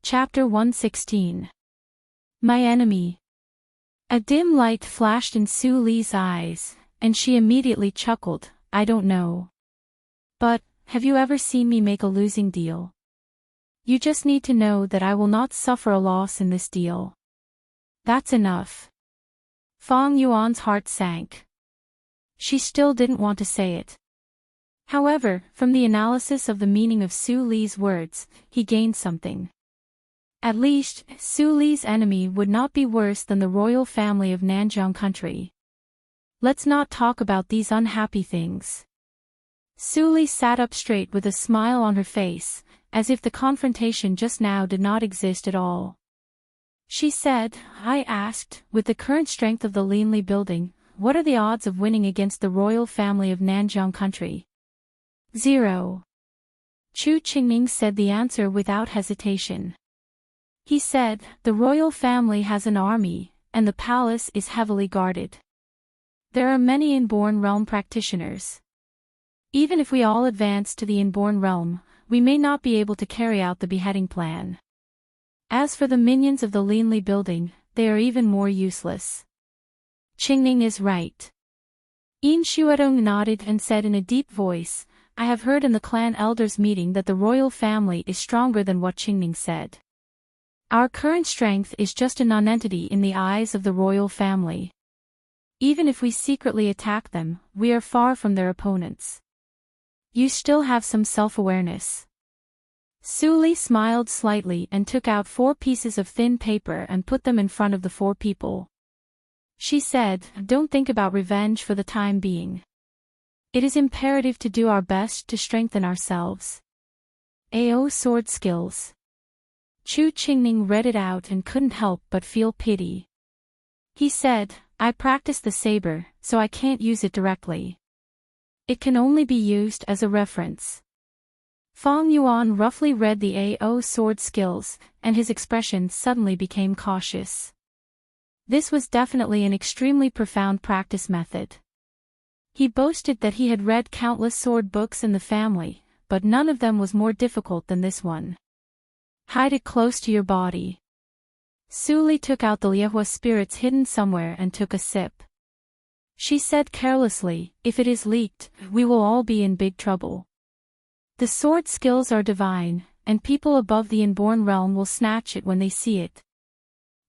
[SPEAKER 1] Chapter 116. My enemy. A dim light flashed in Su Li's eyes, and she immediately chuckled. I don't know. But, have you ever seen me make a losing deal? You just need to know that I will not suffer a loss in this deal. That's enough. Fang Yuan's heart sank. She still didn't want to say it. However, from the analysis of the meaning of Su Li's words, he gained something. At least, Su Li's enemy would not be worse than the royal family of Nanjiang country. Let's not talk about these unhappy things. Su Li sat up straight with a smile on her face, as if the confrontation just now did not exist at all. She said, I asked, with the current strength of the Linli building, what are the odds of winning against the royal family of Nanjiang country? 0. Chu Qingming said the answer without hesitation. He said, the royal family has an army, and the palace is heavily guarded. There are many inborn realm practitioners. Even if we all advance to the inborn realm, we may not be able to carry out the beheading plan. As for the minions of the Linli building, they are even more useless. Qingming is right. Yin Xuedong nodded and said in a deep voice, I have heard in the clan elders' meeting that the royal family is stronger than what Qingming said. Our current strength is just a nonentity in the eyes of the royal family. Even if we secretly attack them, we are far from their opponents. You still have some self-awareness. Su Li smiled slightly and took out 4 pieces of thin paper and put them in front of the 4 people. She said, don't think about revenge for the time being. It is imperative to do our best to strengthen ourselves. AO sword skills. Chu Qingming read it out and couldn't help but feel pity. He said, I practice the saber, so I can't use it directly. It can only be used as a reference. Fang Yuan roughly read the AO sword skills, and his expression suddenly became cautious. This was definitely an extremely profound practice method. He boasted that he had read countless sword books in the family, but none of them was more difficult than this one. Hide it close to your body. Su Li took out the Liehua spirits hidden somewhere and took a sip. She said carelessly, if it is leaked, we will all be in big trouble. The sword skills are divine, and people above the inborn realm will snatch it when they see it.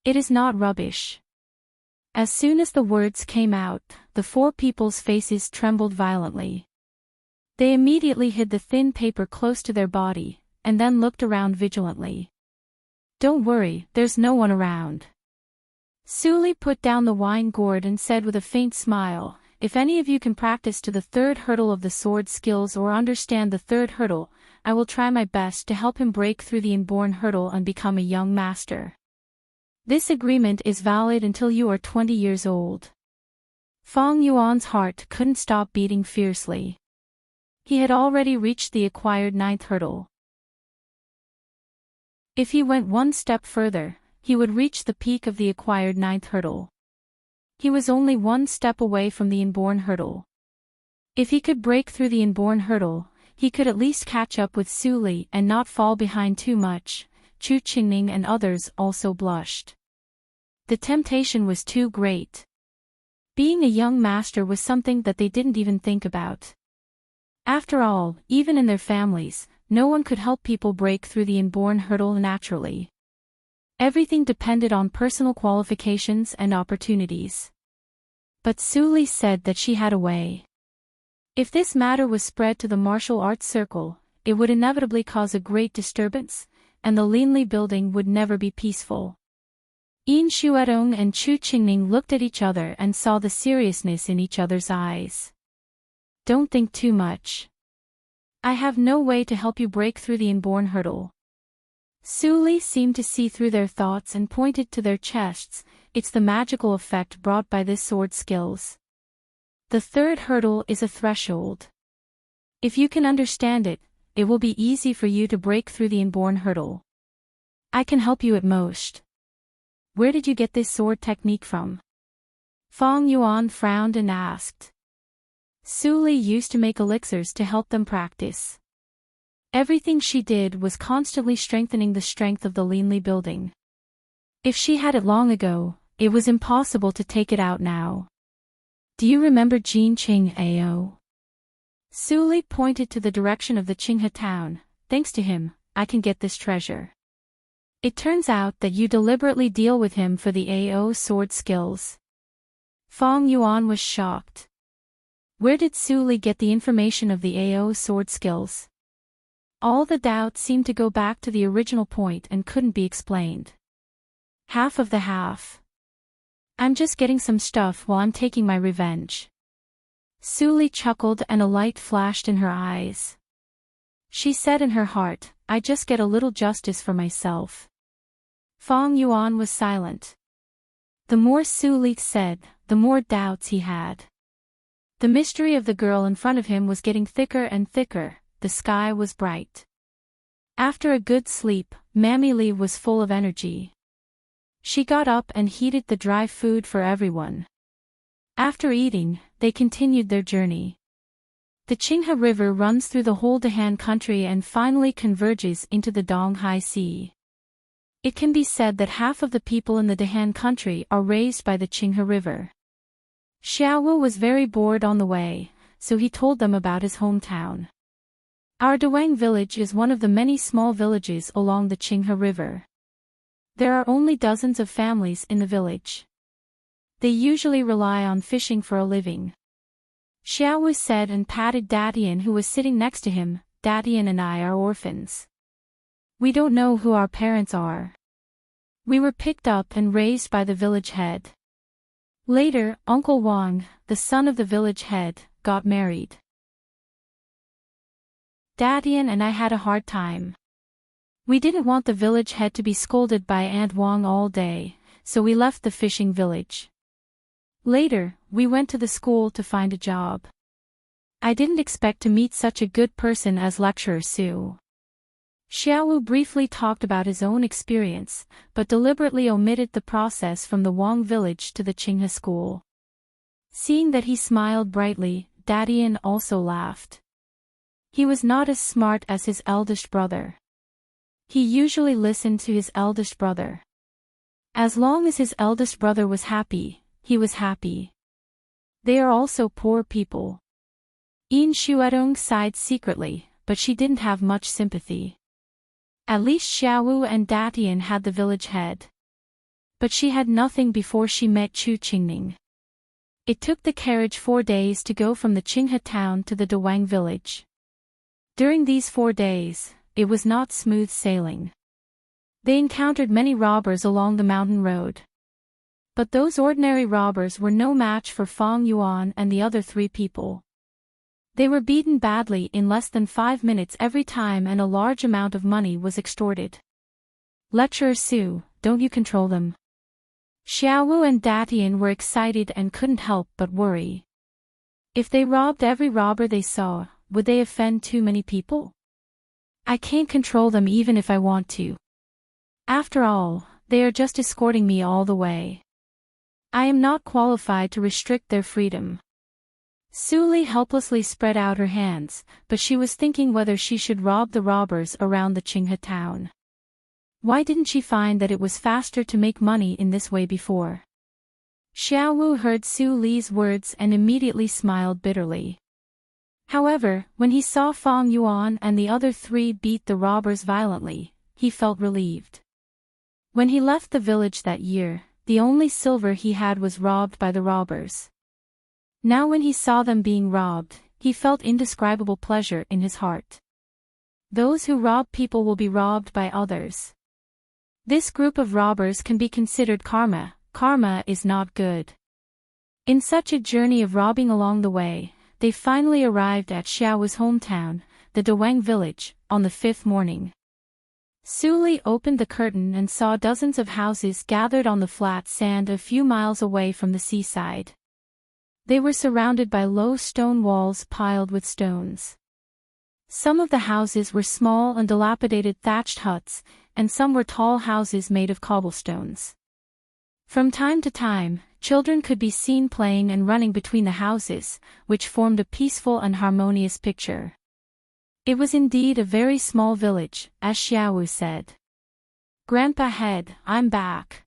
[SPEAKER 1] It is not rubbish. As soon as the words came out, the 4 people's faces trembled violently. They immediately hid the thin paper close to their body, and then looked around vigilantly. Don't worry, there's no one around. Su Li put down the wine gourd and said with a faint smile, if any of you can practice to the 3rd hurdle of the sword skills or understand the 3rd hurdle, I will try my best to help him break through the inborn hurdle and become a young master. This agreement is valid until you are 20 years old. Fang Yuan's heart couldn't stop beating fiercely. He had already reached the acquired 9th hurdle. If he went one step further, he would reach the peak of the acquired 9th hurdle. He was only one step away from the inborn hurdle. If he could break through the inborn hurdle, he could at least catch up with Su Li and not fall behind too much. Chu Qingming and others also blushed. The temptation was too great. Being a young master was something that they didn't even think about. After all, even in their families, no one could help people break through the inborn hurdle naturally. Everything depended on personal qualifications and opportunities. But Su Li said that she had a way. If this matter was spread to the martial arts circle, it would inevitably cause a great disturbance, and the Linli building would never be peaceful. Yin Xuedong and Chu Qingming looked at each other and saw the seriousness in each other's eyes. Don't think too much. I have no way to help you break through the inborn hurdle. Su seemed to see through their thoughts and pointed to their chests. It's the magical effect brought by this sword skills. The third hurdle is a threshold. If you can understand it, it will be easy for you to break through the inborn hurdle. I can help you at most. Where did you get this sword technique from? Feng Yuan frowned and asked. Su used to make elixirs to help them practice. Everything she did was constantly strengthening the strength of the Linli building. If she had it long ago, it was impossible to take it out now. Do you remember Jin Qing Ao? Su pointed to the direction of the Qinghe town. Thanks to him, I can get this treasure. It turns out that you deliberately deal with him for the Ao sword skills. Feng Yuan was shocked. Where did Su get the information of the Ao sword skills? All the doubt seemed to go back to the original point and couldn't be explained. Half of the half. I'm just getting some stuff while I'm taking my revenge. Su chuckled and a light flashed in her eyes. She said in her heart, I just get a little justice for myself. Feng Yuan was silent. The more Su said, the more doubts he had. The mystery of the girl in front of him was getting thicker and thicker. The sky was bright. After a good sleep, Mammy Li was full of energy. She got up and heated the dry food for everyone. After eating, they continued their journey. The Qinghe River runs through the whole Dahan country and finally converges into the Donghai Sea. It can be said that half of the people in the Dahan country are raised by the Qinghe River. Xiaowu was very bored on the way, so he told them about his hometown. Our Dawang village is one of the many small villages along the Qinghe River. There are only dozens of families in the village. They usually rely on fishing for a living. Xiaowu said and patted Datian who was sitting next to him. Datian and I are orphans. We don't know who our parents are. We were picked up and raised by the village head. Later, Uncle Wang, the son of the village head, got married. Datian and I had a hard time. We didn't want the village head to be scolded by Aunt Wang all day, so we left the fishing village. Later, we went to the school to find a job. I didn't expect to meet such a good person as Lecturer Su. Xiaowu briefly talked about his own experience, but deliberately omitted the process from the Wang village to the Qinghe school. Seeing that he smiled brightly, Datian also laughed. He was not as smart as his eldest brother. He usually listened to his eldest brother. As long as his eldest brother was happy, he was happy. They are also poor people. Yin Shuedong sighed secretly, but she didn't have much sympathy. At least Xiaowu and Datian had the village head. But she had nothing before she met Chu Qingning. It took the carriage 4 days to go from the Qinghe town to the Dawang village. During these 4 days, it was not smooth sailing. They encountered many robbers along the mountain road. But those ordinary robbers were no match for Feng Yuan and the other 3 people. They were beaten badly in less than 5 minutes every time and a large amount of money was extorted. Lecturer Su, don't you control them? Xiaowu and Datian were excited and couldn't help but worry. If they robbed every robber they saw, would they offend too many people? I can't control them even if I want to. After all, they are just escorting me all the way. I am not qualified to restrict their freedom. Su helplessly spread out her hands, but she was thinking whether she should rob the robbers around the Qinghe town. Why didn't she find that it was faster to make money in this way before? Xiaowu heard Su Li's words and immediately smiled bitterly. However, when he saw Feng Yuan and the other 3 beat the robbers violently, he felt relieved. When he left the village that year, the only silver he had was robbed by the robbers. Now when he saw them being robbed, he felt indescribable pleasure in his heart. Those who rob people will be robbed by others. This group of robbers can be considered karma. Karma is not good. In such a journey of robbing along the way, they finally arrived at Xiao's hometown, the Dawang village, on the 5th morning. Suli opened the curtain and saw dozens of houses gathered on the flat sand a few miles away from the seaside. They were surrounded by low stone walls piled with stones. Some of the houses were small and dilapidated thatched huts, and some were tall houses made of cobblestones. From time to time, children could be seen playing and running between the houses, which formed a peaceful and harmonious picture. It was indeed a very small village, as Xiaowu said. "Grandpa Head, I'm back."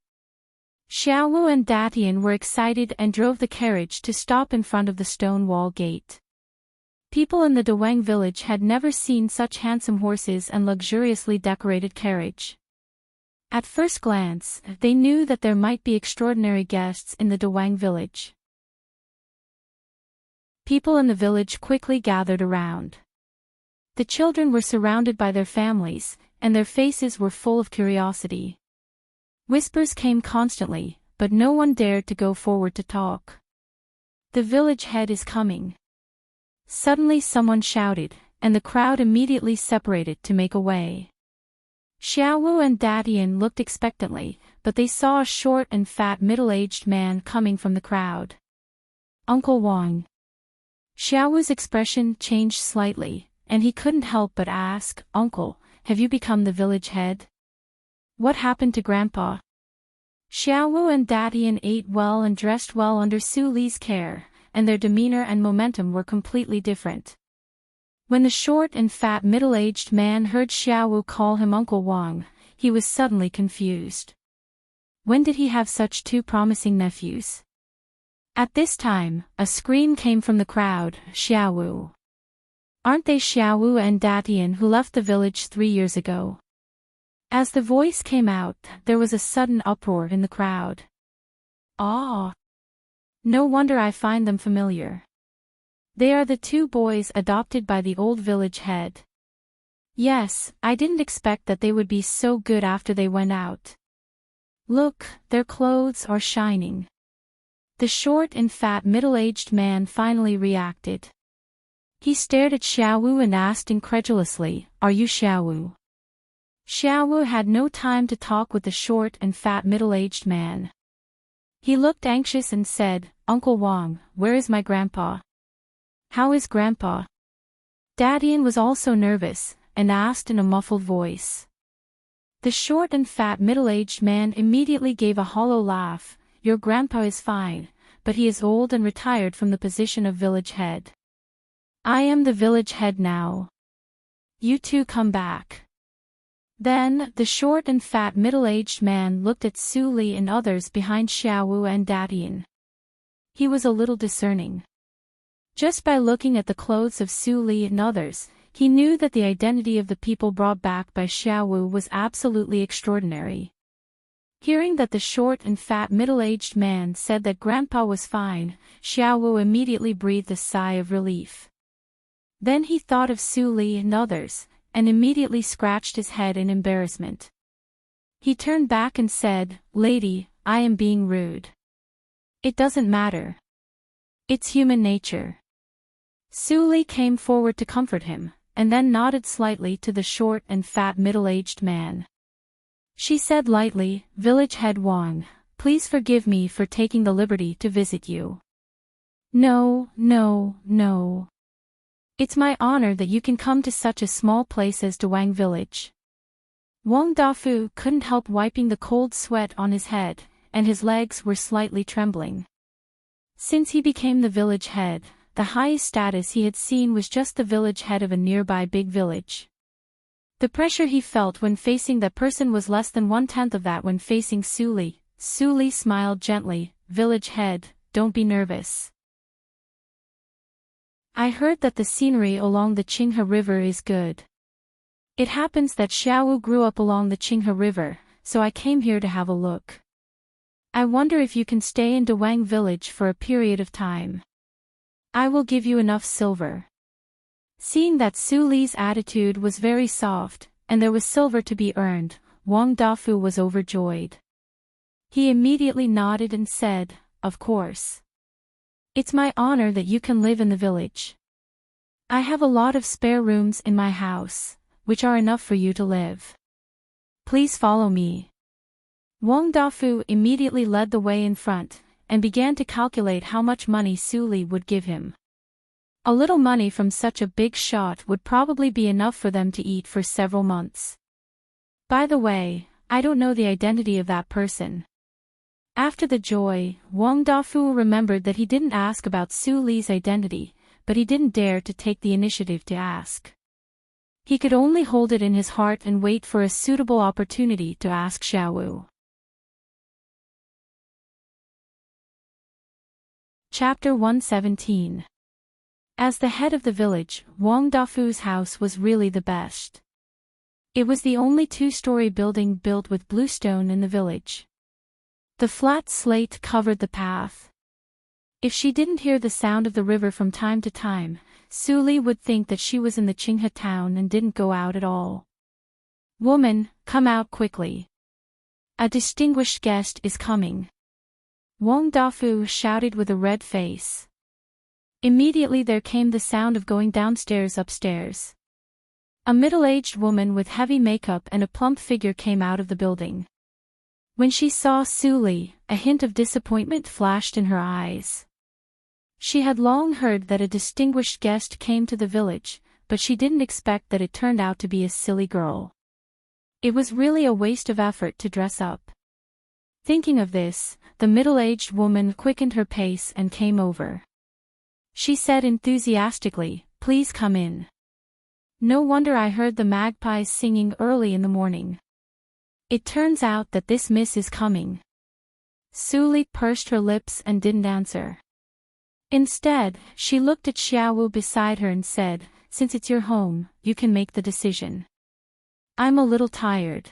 [SPEAKER 1] Xiaowu and Datian were excited and drove the carriage to stop in front of the stone wall gate. People in the Dawang village had never seen such handsome horses and luxuriously decorated carriage. At first glance, they knew that there might be extraordinary guests in the Dawang village. People in the village quickly gathered around. The children were surrounded by their families, and their faces were full of curiosity. Whispers came constantly, but no one dared to go forward to talk. "The village head is coming." Suddenly someone shouted, and the crowd immediately separated to make a way. Xiaowu and Datian looked expectantly, but they saw a short and fat middle-aged man coming from the crowd. "Uncle Wang." Xiaowu's expression changed slightly, and he couldn't help but ask, "Uncle, have you become the village head? What happened to Grandpa?" Xiaowu and Datian ate well and dressed well under Su Li's care, and their demeanor and momentum were completely different. When the short and fat middle-aged man heard Xiaowu call him Uncle Wang, he was suddenly confused. When did he have such two promising nephews? At this time, a scream came from the crowd, "Xiaowu! Aren't they Xiaowu and Datian who left the village 3 years ago?" As the voice came out, there was a sudden uproar in the crowd. "Ah! No wonder I find them familiar. They are the 2 boys adopted by the old village head. Yes, I didn't expect that they would be so good after they went out. Look, their clothes are shining." The short and fat middle-aged man finally reacted. He stared at Xiaowu and asked incredulously, "Are you Xiaowu?" Xiaowu had no time to talk with the short and fat middle-aged man. He looked anxious and said, "Uncle Wang, where is my grandpa? How is Grandpa?" Datian was also nervous, and asked in a muffled voice. The short and fat middle-aged man immediately gave a hollow laugh. "Your grandpa is fine, but he is old and retired from the position of village head. I am the village head now. You two come back." Then, the short and fat middle-aged man looked at Su Li and others behind Xiaowu and Datian. He was a little discerning. Just by looking at the clothes of Su Li and others, he knew that the identity of the people brought back by Xiaowu was absolutely extraordinary. Hearing that the short and fat middle-aged man said that Grandpa was fine, Xiaowu immediately breathed a sigh of relief. Then he thought of Su Li and others, and immediately scratched his head in embarrassment. He turned back and said, "Lady, I am being rude. It doesn't matter. It's human nature." Su Li came forward to comfort him, and then nodded slightly to the short and fat middle-aged man. She said lightly, "Village head Wang, please forgive me for taking the liberty to visit you." "No, no, no. It's my honor that you can come to such a small place as Dawang village." Wang Dafu couldn't help wiping the cold sweat on his head, and his legs were slightly trembling. Since he became the village head, the highest status he had seen was just the village head of a nearby big village. The pressure he felt when facing that person was less than 1/10 of that when facing Su Li. Su Li smiled gently, "Village head, don't be nervous. I heard that the scenery along the Qinghe River is good. It happens that Xiaowu grew up along the Qinghe River, so I came here to have a look. I wonder if you can stay in Dawang village for a period of time. I will give you enough silver." Seeing that Su Li's attitude was very soft, and there was silver to be earned, Wang Dafu was overjoyed. He immediately nodded and said, "Of course. It's my honor that you can live in the village." I have a lot of spare rooms in my house, which are enough for you to live. Please follow me. Wang Dafu immediately led the way in front, and began to calculate how much money Su Li would give him. A little money from such a big shot would probably be enough for them to eat for several months. By the way, I don't know the identity of that person. After the joy, Wang Dafu remembered that he didn't ask about Su Li's identity, but he didn't dare to take the initiative to ask. He could only hold it in his heart and wait for a suitable opportunity to ask Xiaowu. Chapter 117. As the head of the village, Wang Dafu's house was really the best. It was the only two-story building built with bluestone in the village. The flat slate covered the path. If she didn't hear the sound of the river from time to time, Su Li would think that she was in the Qinghe town and didn't go out at all. "Woman, come out quickly. A distinguished guest is coming." Wang Dafu shouted with a red face. Immediately there came the sound of going upstairs. A middle-aged woman with heavy makeup and a plump figure came out of the building. When she saw Su Li, a hint of disappointment flashed in her eyes. She had long heard that a distinguished guest came to the village, but she didn't expect that it turned out to be a silly girl. It was really a waste of effort to dress up. Thinking of this, the middle-aged woman quickened her pace and came over. She said enthusiastically, "Please come in. No wonder I heard the magpies singing early in the morning. It turns out that this miss is coming." Su Li pursed her lips and didn't answer. Instead, she looked at Xiaowu beside her and said, "Since it's your home, you can make the decision. I'm a little tired.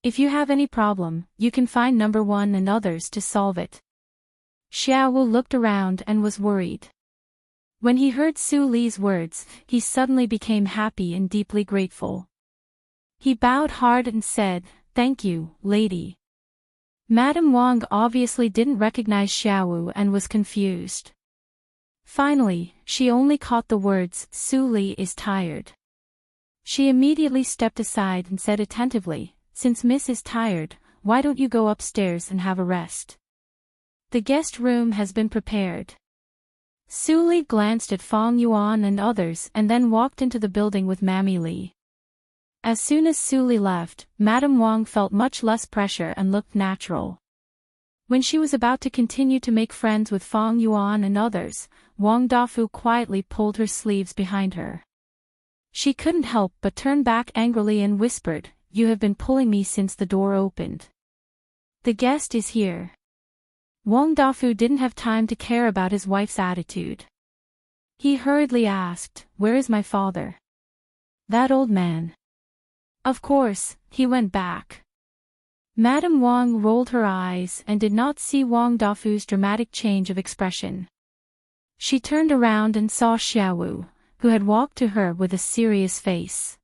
[SPEAKER 1] If you have any problem, you can find number 1 and others to solve it." Xiaowu looked around and was worried. When he heard Su Li's words, he suddenly became happy and deeply grateful. He bowed hard and said, "Thank you, lady." Madame Wang obviously didn't recognize Xiaowu and was confused. Finally, she only caught the words, "Su Li is tired." She immediately stepped aside and said attentively, "Since Miss is tired, why don't you go upstairs and have a rest? The guest room has been prepared." Su Li glanced at Fang Yuan and others and then walked into the building with Mammy Li. As soon as Su Li left, Madame Wang felt much less pressure and looked natural. When she was about to continue to make friends with Fang Yuan and others, Wang Dafu quietly pulled her sleeves behind her. She couldn't help but turn back angrily and whispered, "You have been pulling me since the door opened. The guest is here." Wang Dafu didn't have time to care about his wife's attitude. He hurriedly asked, "Where is my father?" "That old man. Of course, he went back." Madame Wang rolled her eyes and did not see Wang Dafu's dramatic change of expression. She turned around and saw Xiaowu, who had walked to her with a serious face.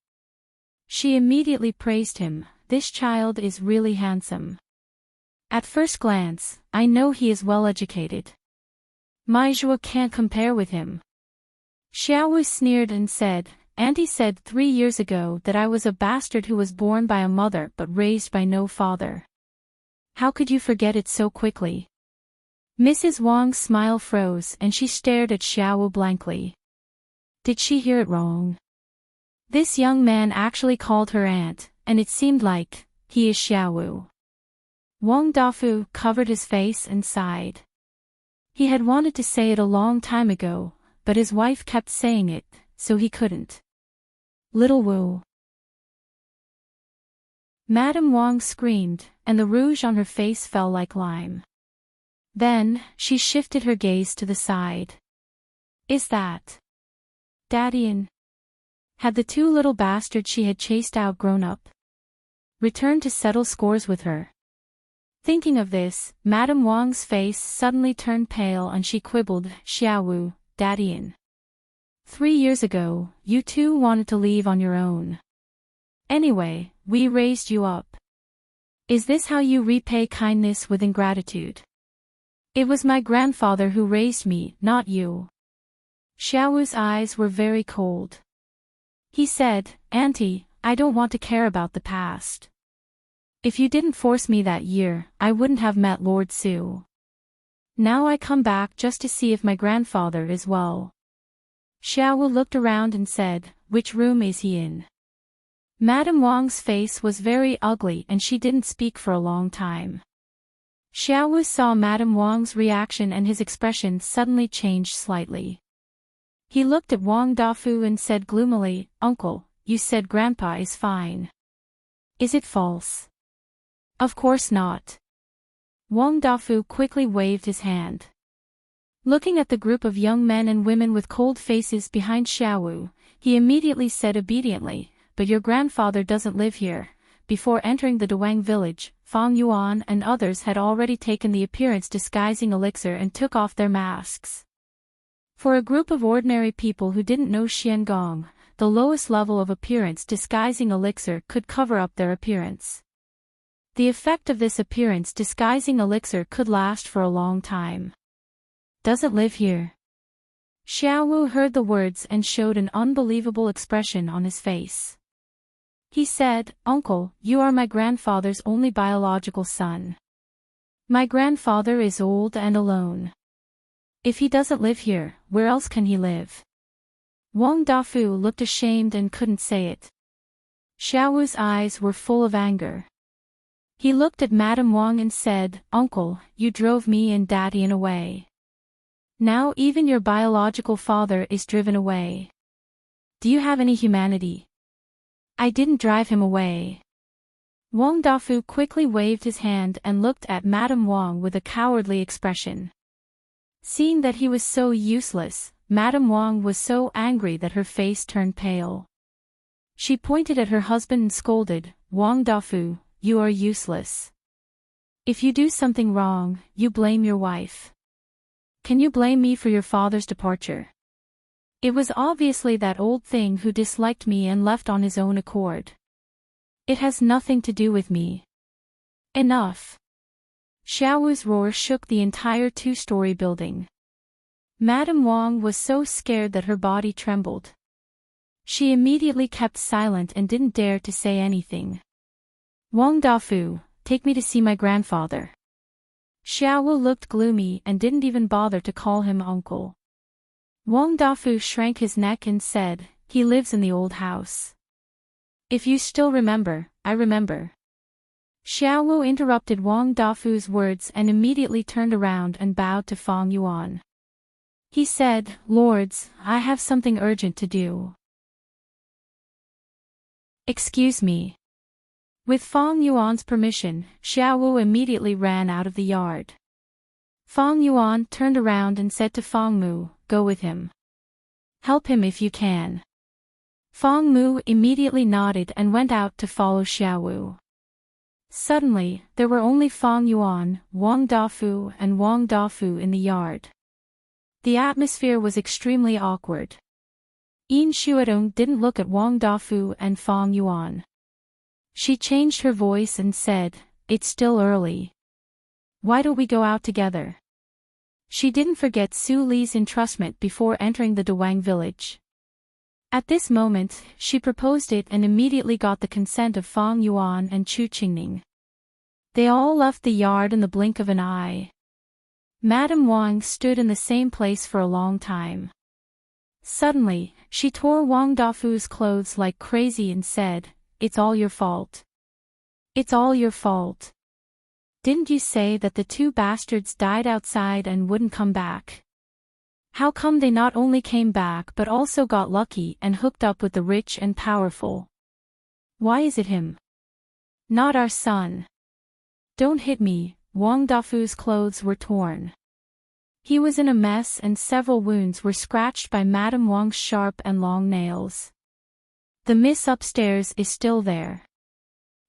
[SPEAKER 1] She immediately praised him, "This child is really handsome. At first glance, I know he is well educated. Maizhua can't compare with him." Xiaowu sneered and said, "Auntie said 3 years ago that I was a bastard who was born by a mother but raised by no father. How could you forget it so quickly?" Mrs. Wang's smile froze and she stared at Xiaowu blankly. Did she hear it wrong? This young man actually called her aunt, and it seemed like, he is Xiaowu. Wang Dafu covered his face and sighed. He had wanted to say it a long time ago, but his wife kept saying it, so he couldn't. "Little Wu." Madame Wang screamed, and the rouge on her face fell like lime. Then, she shifted her gaze to the side. "Is that Daddy-in?" Had the 2 little bastards she had chased out grown up? Returned to settle scores with her? Thinking of this, Madame Wang's face suddenly turned pale and she quibbled, "Xiaowu, Daddy-in. 3 years ago, you 2 wanted to leave on your own. Anyway, we raised you up. Is this how you repay kindness with ingratitude? It was my grandfather who raised me, not you." Xiaowu's eyes were very cold. He said, Auntie, I don't want to care about the past. If you didn't force me that year, I wouldn't have met Lord Su. Now I come back just to see if my grandfather is well. Xiaowu looked around and said, which room is he in? Madame Wang's face was very ugly and she didn't speak for a long time. Xiaowu saw Madame Wang's reaction and his expression suddenly changed slightly. He looked at Wang Dafu and said gloomily, Uncle, you said Grandpa is fine. Is it false? Of course not. Wang Dafu quickly waved his hand. Looking at the group of young men and women with cold faces behind Xiaowu, he immediately said obediently, but your grandfather doesn't live here. Before entering the Dawang village, Fang Yuan and others had already taken the appearance-disguising elixir and took off their masks. For a group of ordinary people who didn't know Xiangong, the lowest level of appearance-disguising elixir could cover up their appearance. The effect of this appearance-disguising elixir could last for a long time. Doesn't live here. Xiaowu heard the words and showed an unbelievable expression on his face. He said, Uncle, you are my grandfather's only biological son. My grandfather is old and alone. If he doesn't live here, where else can he live? Wang Dafu looked ashamed and couldn't say it. Xiaowu's eyes were full of anger. He looked at Madame Wang and said, Uncle, you drove me and Daddy away. Now even your biological father is driven away. Do you have any humanity? I didn't drive him away. Wang Dafu quickly waved his hand and looked at Madame Wang with a cowardly expression. Seeing that he was so useless, Madame Wang was so angry that her face turned pale. She pointed at her husband and scolded, Wang Dafu, you are useless. If you do something wrong, you blame your wife. Can you blame me for your father's departure? It was obviously that old thing who disliked me and left on his own accord. It has nothing to do with me. Enough. Xiaowu's roar shook the entire two-story building. Madame Wang was so scared that her body trembled. She immediately kept silent and didn't dare to say anything. Wang Dafu, take me to see my grandfather. Xiaowu looked gloomy and didn't even bother to call him uncle. Wang Dafu shrank his neck and said, he lives in the old house. If you still remember, I remember. Xiaowu interrupted Wang Dafu's words and immediately turned around and bowed to Fang Yuan. He said, Lords, I have something urgent to do. Excuse me. With Fang Yuan's permission, Xiaowu immediately ran out of the yard. Fang Yuan turned around and said to Fang Mu, go with him. Help him if you can. Fang Mu immediately nodded and went out to follow Xiaowu. Suddenly, there were only Fang Yuan, Wang Dafu and Wang Dafu in the yard. The atmosphere was extremely awkward. Yin Xuedong didn't look at Wang Dafu and Fang Yuan. She changed her voice and said, it's still early. Why don't we go out together? She didn't forget Su Li's entrustment before entering the Dawang village. At this moment, she proposed it and immediately got the consent of Fang Yuan and Chu Qingning. They all left the yard in the blink of an eye. Madame Wang stood in the same place for a long time. Suddenly, she tore Wang Dafu's clothes like crazy and said, it's all your fault. It's all your fault. Didn't you say that the two bastards died outside and wouldn't come back? How come they not only came back but also got lucky and hooked up with the rich and powerful? Why is it him? Not our son. Don't hit me. Wang Dafu's clothes were torn. He was in a mess and several wounds were scratched by Madame Wang's sharp and long nails. The miss upstairs is still there.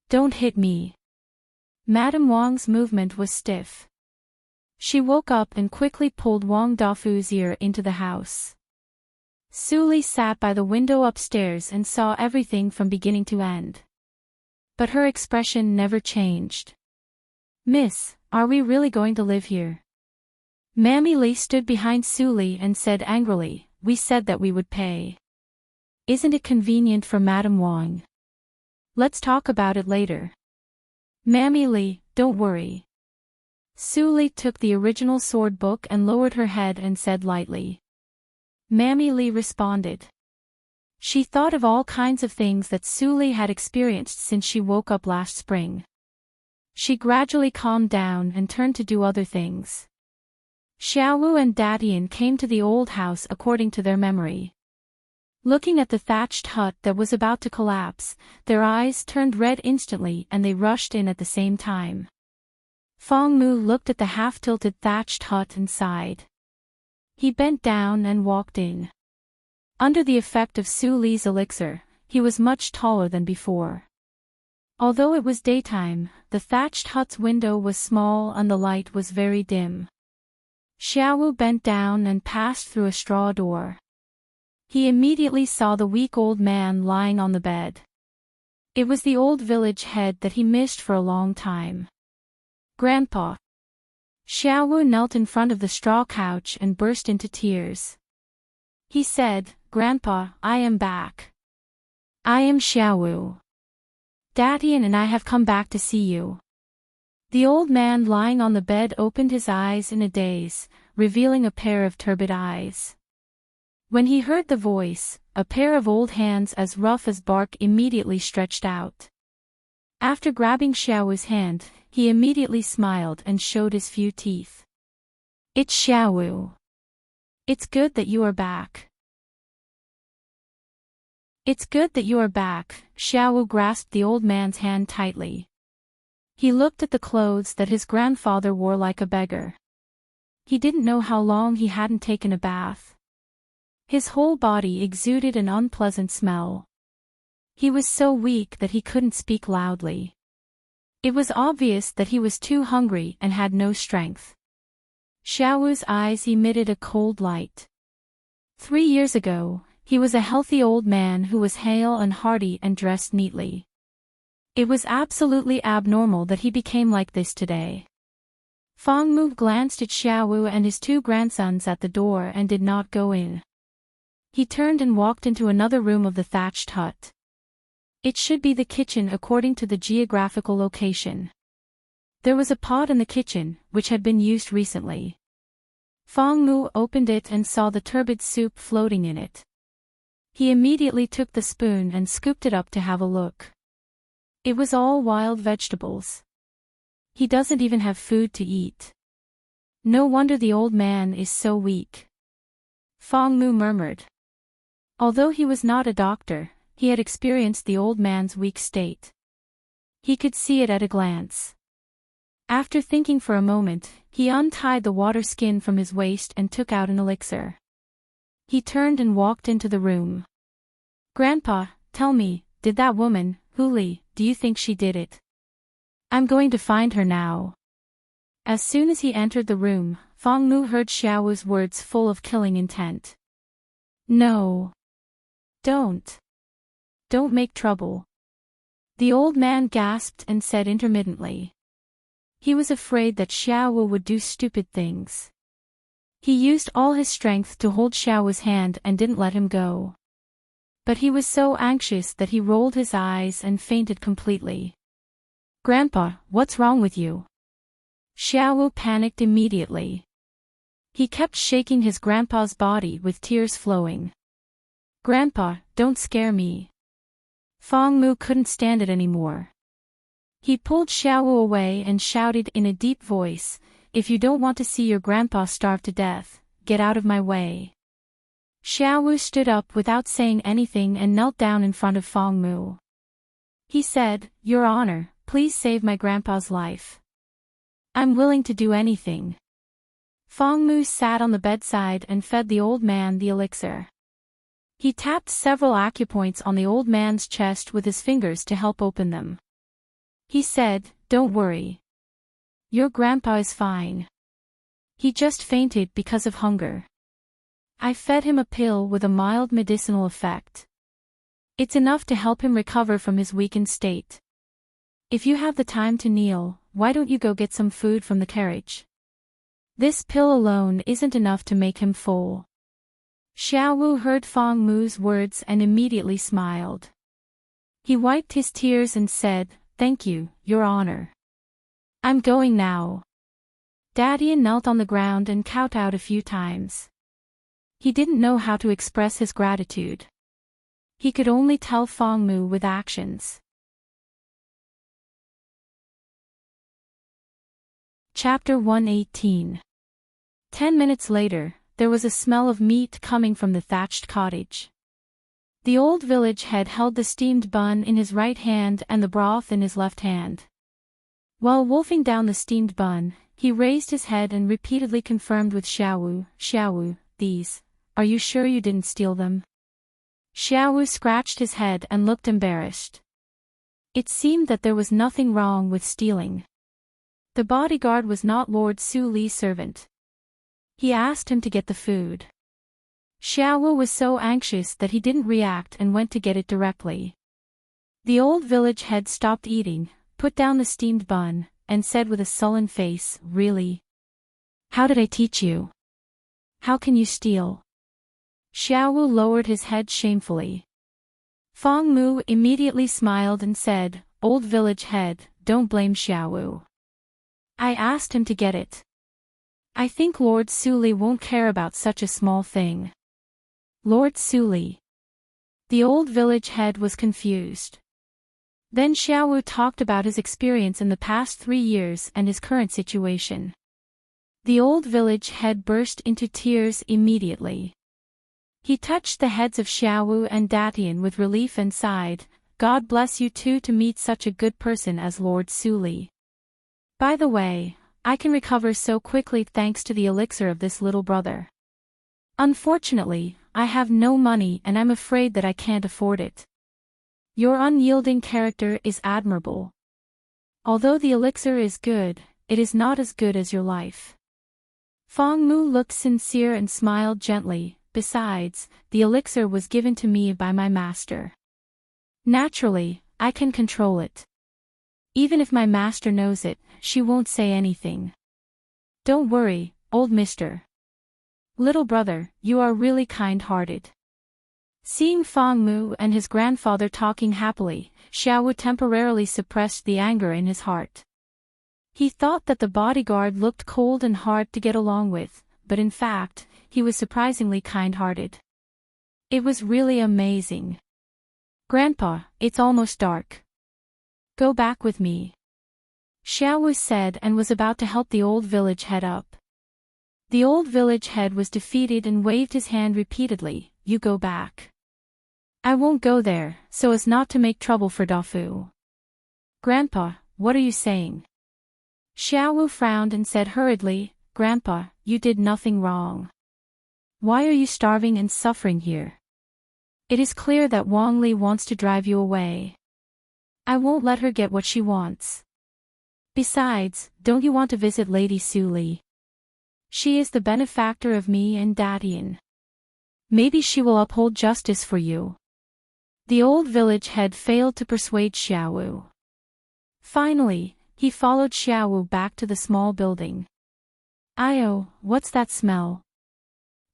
[SPEAKER 1] Don't hit me. Madame Wang's movement was stiff. She woke up and quickly pulled Wang Dafu's ear into the house. Su Li sat by the window upstairs and saw everything from beginning to end. But her expression never changed. Miss, are we really going to live here? Mammy Li stood behind Su Li and said angrily, we said that we would pay. Isn't it convenient for Madame Wang? Let's talk about it later. Mammy Li, don't worry. Su Li took the original sword book and lowered her head and said lightly. Mammy Li responded. She thought of all kinds of things that Su Li had experienced since she woke up last spring. She gradually calmed down and turned to do other things. Xiaowu and Datian came to the old house according to their memory. Looking at the thatched hut that was about to collapse, their eyes turned red instantly and they rushed in at the same time. Feng Mu looked at the half-tilted thatched hut and sighed. He bent down and walked in. Under the effect of Su Li's elixir, he was much taller than before. Although it was daytime, the thatched hut's window was small and the light was very dim. Xiaowu bent down and passed through a straw door. He immediately saw the weak old man lying on the bed. It was the old village head that he missed for a long time. Grandpa. Xiaowu knelt in front of the straw couch and burst into tears. He said, Grandpa, I am back. I am Xiaowu. Datian and I have come back to see you. The old man lying on the bed opened his eyes in a daze, revealing a pair of turbid eyes. When he heard the voice, a pair of old hands as rough as bark immediately stretched out. After grabbing Xiaowu's hand, he immediately smiled and showed his few teeth. It's Xiaowu. It's good that you are back. It's good that you are back. Xiaowu grasped the old man's hand tightly. He looked at the clothes that his grandfather wore like a beggar. He didn't know how long he hadn't taken a bath. His whole body exuded an unpleasant smell. He was so weak that he couldn't speak loudly. It was obvious that he was too hungry and had no strength. Xiaowu's eyes emitted a cold light. 3 years ago, he was a healthy old man who was hale and hearty and dressed neatly. It was absolutely abnormal that he became like this today. Feng Mu glanced at Xiaowu and his 2 grandsons at the door and did not go in. He turned and walked into another room of the thatched hut. It should be the kitchen according to the geographical location. There was a pot in the kitchen, which had been used recently. Feng Mu opened it and saw the turbid soup floating in it. He immediately took the spoon and scooped it up to have a look. It was all wild vegetables. He doesn't even have food to eat. No wonder the old man is so weak. Feng Mu murmured. Although he was not a doctor, he had experienced the old man's weak state. He could see it at a glance. After thinking for a moment, he untied the water skin from his waist and took out an elixir. He turned and walked into the room. Grandpa, tell me, did that woman, Huli, do you think she did it? I'm going to find her now. As soon as he entered the room, Feng Mu heard Xiaowu's words full of killing intent. No. Don't. Don't make trouble. The old man gasped and said intermittently. He was afraid that Xiaowu would do stupid things. He used all his strength to hold Xiaowu's hand and didn't let him go. But he was so anxious that he rolled his eyes and fainted completely. Grandpa, what's wrong with you? Xiaowu panicked immediately. He kept shaking his grandpa's body with tears flowing. Grandpa, don't scare me. Feng Mu couldn't stand it anymore. He pulled Xiaowu away and shouted in a deep voice, if you don't want to see your grandpa starve to death, get out of my way. Xiaowu stood up without saying anything and knelt down in front of Feng Mu. He said, Your Honor, please save my grandpa's life. I'm willing to do anything. Feng Mu sat on the bedside and fed the old man the elixir. He tapped several acupoints on the old man's chest with his fingers to help open them. He said, Don't worry. Your grandpa is fine. He just fainted because of hunger. I fed him a pill with a mild medicinal effect. It's enough to help him recover from his weakened state. If you have the time to kneel, why don't you go get some food from the carriage? This pill alone isn't enough to make him full. Xiaowu heard Feng Mu's words and immediately smiled. He wiped his tears and said, "Thank you, Your Honor. I'm going now." Dadian knelt on the ground and kowtowed a few times. He didn't know how to express his gratitude. He could only tell Feng Mu with actions. Chapter 118. 10 minutes later, there was a smell of meat coming from the thatched cottage. The old village head held the steamed bun in his right hand and the broth in his left hand. While wolfing down the steamed bun, he raised his head and repeatedly confirmed with Xiaowu, "Xiaowu, these, are you sure you didn't steal them?" Xiaowu scratched his head and looked embarrassed. It seemed that there was nothing wrong with stealing. The bodyguard was not Lord Su Li's servant. He asked him to get the food. Xiaowu was so anxious that he didn't react and went to get it directly. The old village head stopped eating, put down the steamed bun, and said with a sullen face, "Really? How did I teach you? How can you steal?" Xiaowu lowered his head shamefully. Feng Mu immediately smiled and said, "Old village head, don't blame Xiaowu. I asked him to get it. I think Lord Su Li won't care about such a small thing." Lord Su Li. The old village head was confused. Then Xiaowu talked about his experience in the past 3 years and his current situation. The old village head burst into tears immediately. He touched the heads of Xiaowu and Datian with relief and sighed, "God bless you two to meet such a good person as Lord Su Li. By the way, I can recover so quickly thanks to the elixir of this little brother. Unfortunately, I have no money and I'm afraid that I can't afford it. Your unyielding character is admirable. Although the elixir is good, it is not as good as your life." Feng Mu looked sincere and smiled gently. "Besides, the elixir was given to me by my master. Naturally, I can control it. Even if my master knows it, she won't say anything. Don't worry, old mister. Little brother, you are really kind-hearted." Seeing Feng Mu and his grandfather talking happily, Xiaowu temporarily suppressed the anger in his heart. He thought that the bodyguard looked cold and hard to get along with, but in fact, he was surprisingly kind-hearted. It was really amazing. "Grandpa, it's almost dark. Go back with me," Xiaowu said and was about to help the old village head up. The old village head was defeated and waved his hand repeatedly, "You go back. I won't go there, so as not to make trouble for Dafu." "Grandpa, what are you saying?" Xiaowu frowned and said hurriedly, "Grandpa, you did nothing wrong. Why are you starving and suffering here? It is clear that Wang Li wants to drive you away. I won't let her get what she wants. Besides, don't you want to visit Lady Su Li? She is the benefactor of me and Datian. Maybe she will uphold justice for you." The old village head failed to persuade Xiaowu. Finally, he followed Xiaowu back to the small building. "Ayo, what's that smell?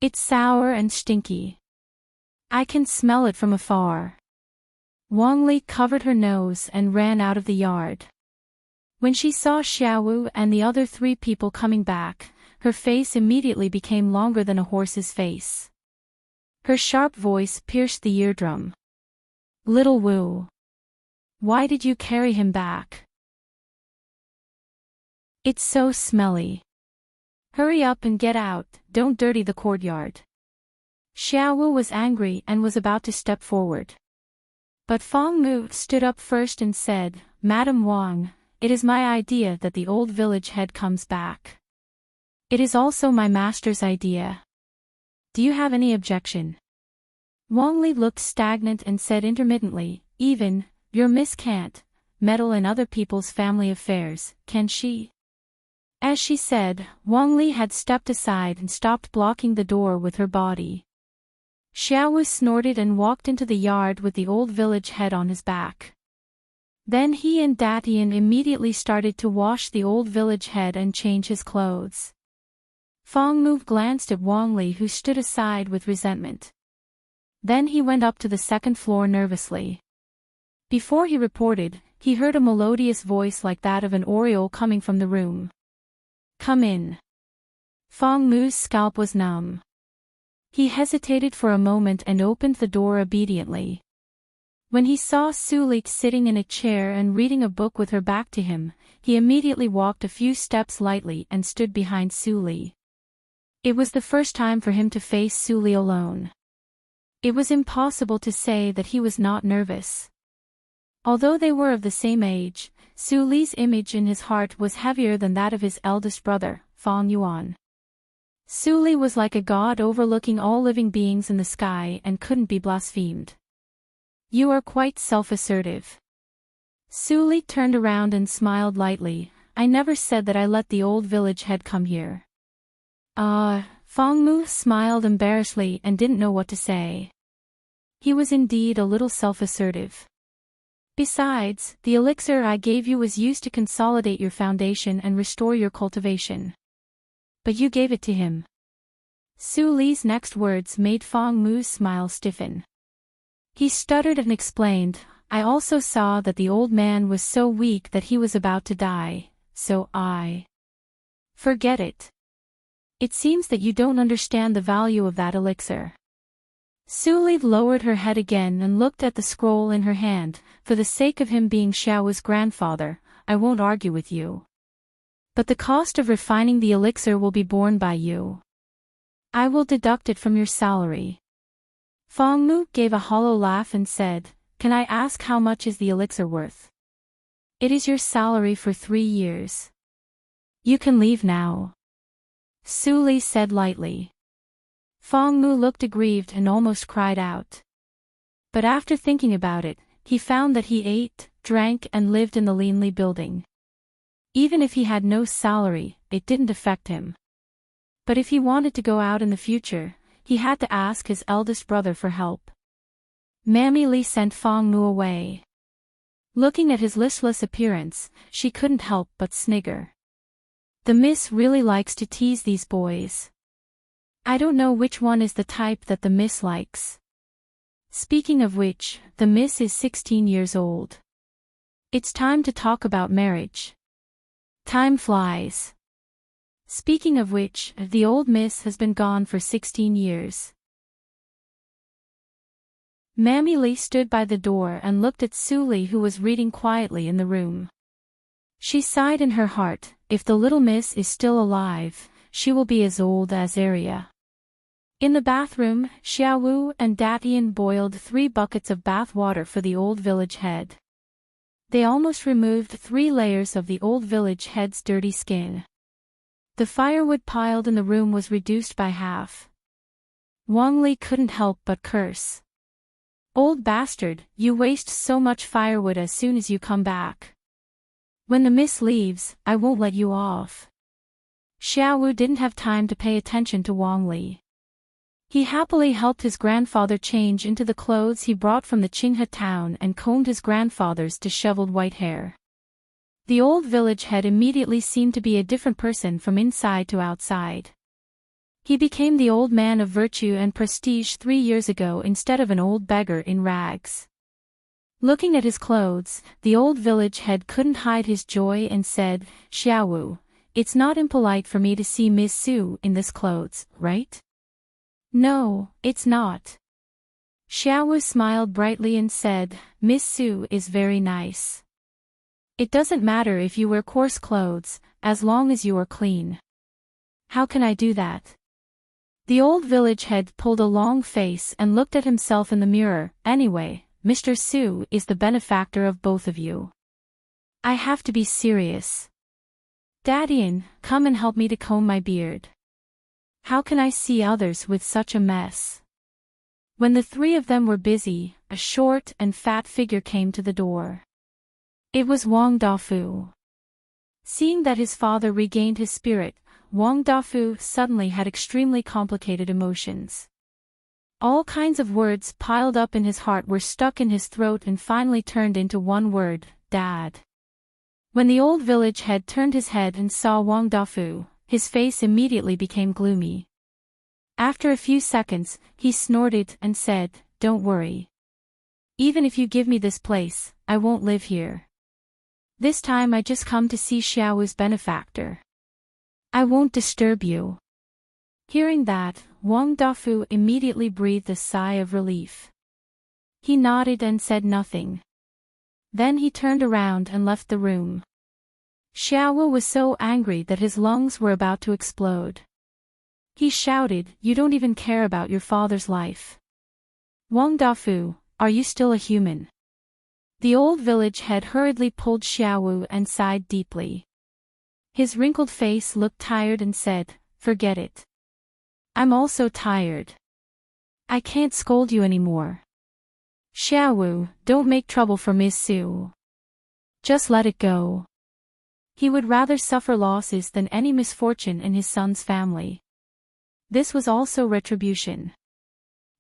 [SPEAKER 1] It's sour and stinky. I can smell it from afar." Wang Li covered her nose and ran out of the yard. When she saw Xiaowu and the other 3 people coming back, her face immediately became longer than a horse's face. Her sharp voice pierced the eardrum. "Little Wu. Why did you carry him back? It's so smelly. Hurry up and get out, don't dirty the courtyard." Xiaowu was angry and was about to step forward. But Feng Mu stood up first and said, "Madam Wang, it is my idea that the old village head comes back. It is also my master's idea. Do you have any objection?" Wang Li looked stagnant and said intermittently, "Even, your miss can't meddle in other people's family affairs, can she?" As she said, Wang Li had stepped aside and stopped blocking the door with her body. Xiaowu snorted and walked into the yard with the old village head on his back. Then he and Datian immediately started to wash the old village head and change his clothes. Fong Mu glanced at Wang Li, who stood aside with resentment. Then he went up to the second floor nervously. Before he reported, he heard a melodious voice like that of an oriole coming from the room. "Come in." Fong Mu's scalp was numb. He hesitated for a moment and opened the door obediently. When he saw Su Li sitting in a chair and reading a book with her back to him, he immediately walked a few steps lightly and stood behind Su Li. It was the first time for him to face Su Li alone. It was impossible to say that he was not nervous. Although they were of the same age, Su Li's image in his heart was heavier than that of his eldest brother, Fong Yuan. Su Li was like a god overlooking all living beings in the sky and couldn't be blasphemed. "You are quite self-assertive." Su Li turned around and smiled lightly. "I never said that I let the old village head come here." Fong Mu smiled embarrassedly and didn't know what to say. He was indeed a little self-assertive. "Besides, the elixir I gave you was used to consolidate your foundation and restore your cultivation. But you gave it to him." Su Li's next words made Fong Mu's smile stiffen. He stuttered and explained, "I also saw that the old man was so weak that he was about to die, so I..." "Forget it. It seems that you don't understand the value of that elixir." Su Li lowered her head again and looked at the scroll in her hand. "For the sake of him being Xiao's grandfather, I won't argue with you. But the cost of refining the elixir will be borne by you. I will deduct it from your salary." Fong Mu gave a hollow laugh and said, "Can I ask how much is the elixir worth?" "It is your salary for 3 years. You can leave now," Su Li said lightly. Fong Mu looked aggrieved and almost cried out. But after thinking about it, he found that he ate, drank and lived in the Linli building. Even if he had no salary, it didn't affect him. But if he wanted to go out in the future, he had to ask his eldest brother for help. Mammy Li sent Fong Mu away. Looking at his listless appearance, she couldn't help but snigger. The miss really likes to tease these boys. I don't know which one is the type that the miss likes. Speaking of which, the miss is 16 years old. It's time to talk about marriage. Time flies. Speaking of which, the old miss has been gone for 16 years. Mammy Li stood by the door and looked at Su Li, who was reading quietly in the room. She sighed in her heart, if the little miss is still alive, she will be as old as Arya. In the bathroom, Xiaowu and Datian boiled 3 buckets of bath water for the old village head. They almost removed 3 layers of the old village head's dirty skin. The firewood piled in the room was reduced by half. Wang Li couldn't help but curse. "Old bastard, you waste so much firewood as soon as you come back. When the miss leaves, I won't let you off." Xiaowu didn't have time to pay attention to Wang Li. He happily helped his grandfather change into the clothes he brought from the Qinghe town and combed his grandfather's disheveled white hair. The old village head immediately seemed to be a different person from inside to outside. He became the old man of virtue and prestige 3 years ago instead of an old beggar in rags. Looking at his clothes, the old village head couldn't hide his joy and said, "Xiaowu, it's not impolite for me to see Miss Su in this clothes, right?" "No, it's not." Xiaowu smiled brightly and said, "Miss Su is very nice. It doesn't matter if you wear coarse clothes, as long as you are clean." "How can I do that?" The old village head pulled a long face and looked at himself in the mirror. "Anyway, Mr. Su is the benefactor of both of you. I have to be serious. Datian, come and help me to comb my beard. How can I see others with such a mess?" When the 3 of them were busy, a short and fat figure came to the door. It was Wang Dafu. Seeing that his father regained his spirit, Wang Dafu suddenly had extremely complicated emotions. All kinds of words piled up in his heart were stuck in his throat and finally turned into one word, Dad. When the old village head turned his head and saw Wang Dafu, his face immediately became gloomy. After a few seconds, he snorted and said, "Don't worry. Even if you give me this place, I won't live here. This time I just come to see Xiaowu's benefactor. I won't disturb you." Hearing that, Wang Dafu immediately breathed a sigh of relief. He nodded and said nothing. Then he turned around and left the room. Xiaowu was so angry that his lungs were about to explode. He shouted, "You don't even care about your father's life. Wang Dafu, are you still a human?" The old village head hurriedly pulled Xiaowu and sighed deeply. His wrinkled face looked tired and said, "Forget it. I'm also tired. I can't scold you anymore. Xiaowu, don't make trouble for Miss Su. Just let it go." He would rather suffer losses than any misfortune in his son's family. This was also retribution.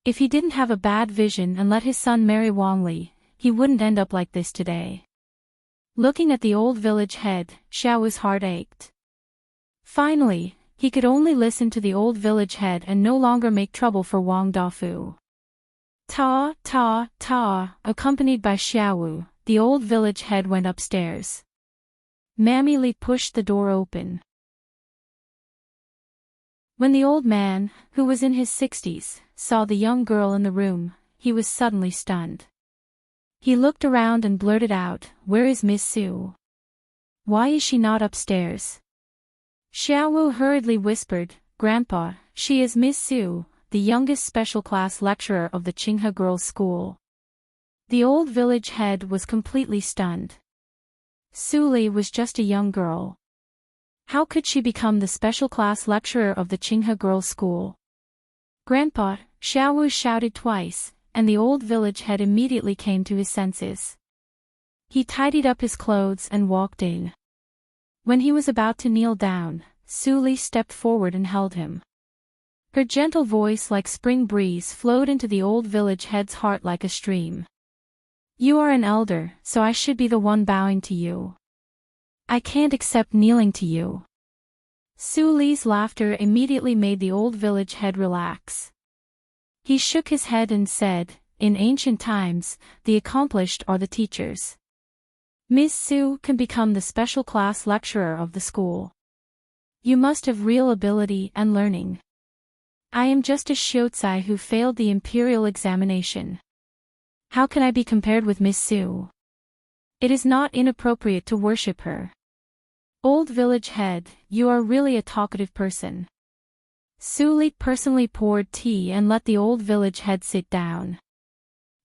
[SPEAKER 1] If he didn't have a bad vision and let his son marry Wang Li, he wouldn't end up like this today. Looking at the old village head, Xiaowu's heart ached. Finally, he could only listen to the old village head and no longer make trouble for Wang Dafu. Ta, ta, ta, accompanied by Xiaowu, the old village head went upstairs. Mammy Li pushed the door open. When the old man, who was in his 60s, saw the young girl in the room, he was suddenly stunned. He looked around and blurted out, "Where is Miss Su? Why is she not upstairs?" Xiaowu hurriedly whispered, "Grandpa, she is Miss Su, the youngest special class lecturer of the Qinghe Girls' School." The old village head was completely stunned. Su Li was just a young girl. How could she become the special class lecturer of the Qinghe Girls' School? "Grandpa," Xiaowu shouted twice, and the old village head immediately came to his senses. He tidied up his clothes and walked in. When he was about to kneel down, Su Li stepped forward and held him. Her gentle voice like spring breeze flowed into the old village head's heart like a stream. "You are an elder, so I should be the one bowing to you. I can't accept kneeling to you." Su Li's laughter immediately made the old village head relax. He shook his head and said, "In ancient times, the accomplished are the teachers. Miss Su can become the special class lecturer of the school. You must have real ability and learning. I am just a Shiozai who failed the imperial examination. How can I be compared with Miss Su? It is not inappropriate to worship her." "Old village head, you are really a talkative person." Su Li personally poured tea and let the old village head sit down.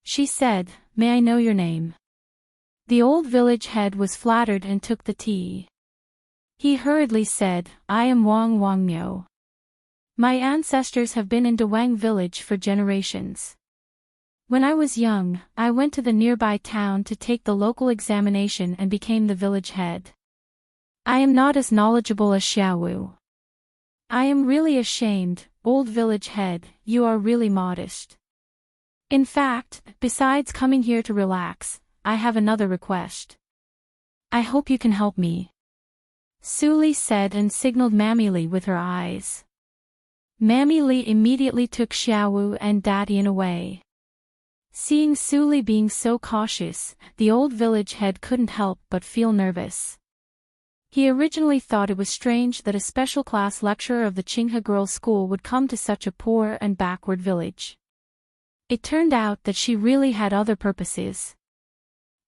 [SPEAKER 1] She said, "May I know your name?" The old village head was flattered and took the tea. He hurriedly said, "I am Wang Wangmyo. My ancestors have been in Dawang village for generations. When I was young, I went to the nearby town to take the local examination and became the village head. I am not as knowledgeable as Xiaowu. I am really ashamed, old village head, you are really modest. In fact, besides coming here to relax, I have another request. I hope you can help me." Su Li said and signaled Mammy Li with her eyes. Mammy Li immediately took Xiaowu and Datian away. Seeing Su Li being so cautious, the old village head couldn't help but feel nervous. He originally thought it was strange that a special class lecturer of the Qinghe Girls' School would come to such a poor and backward village. It turned out that she really had other purposes.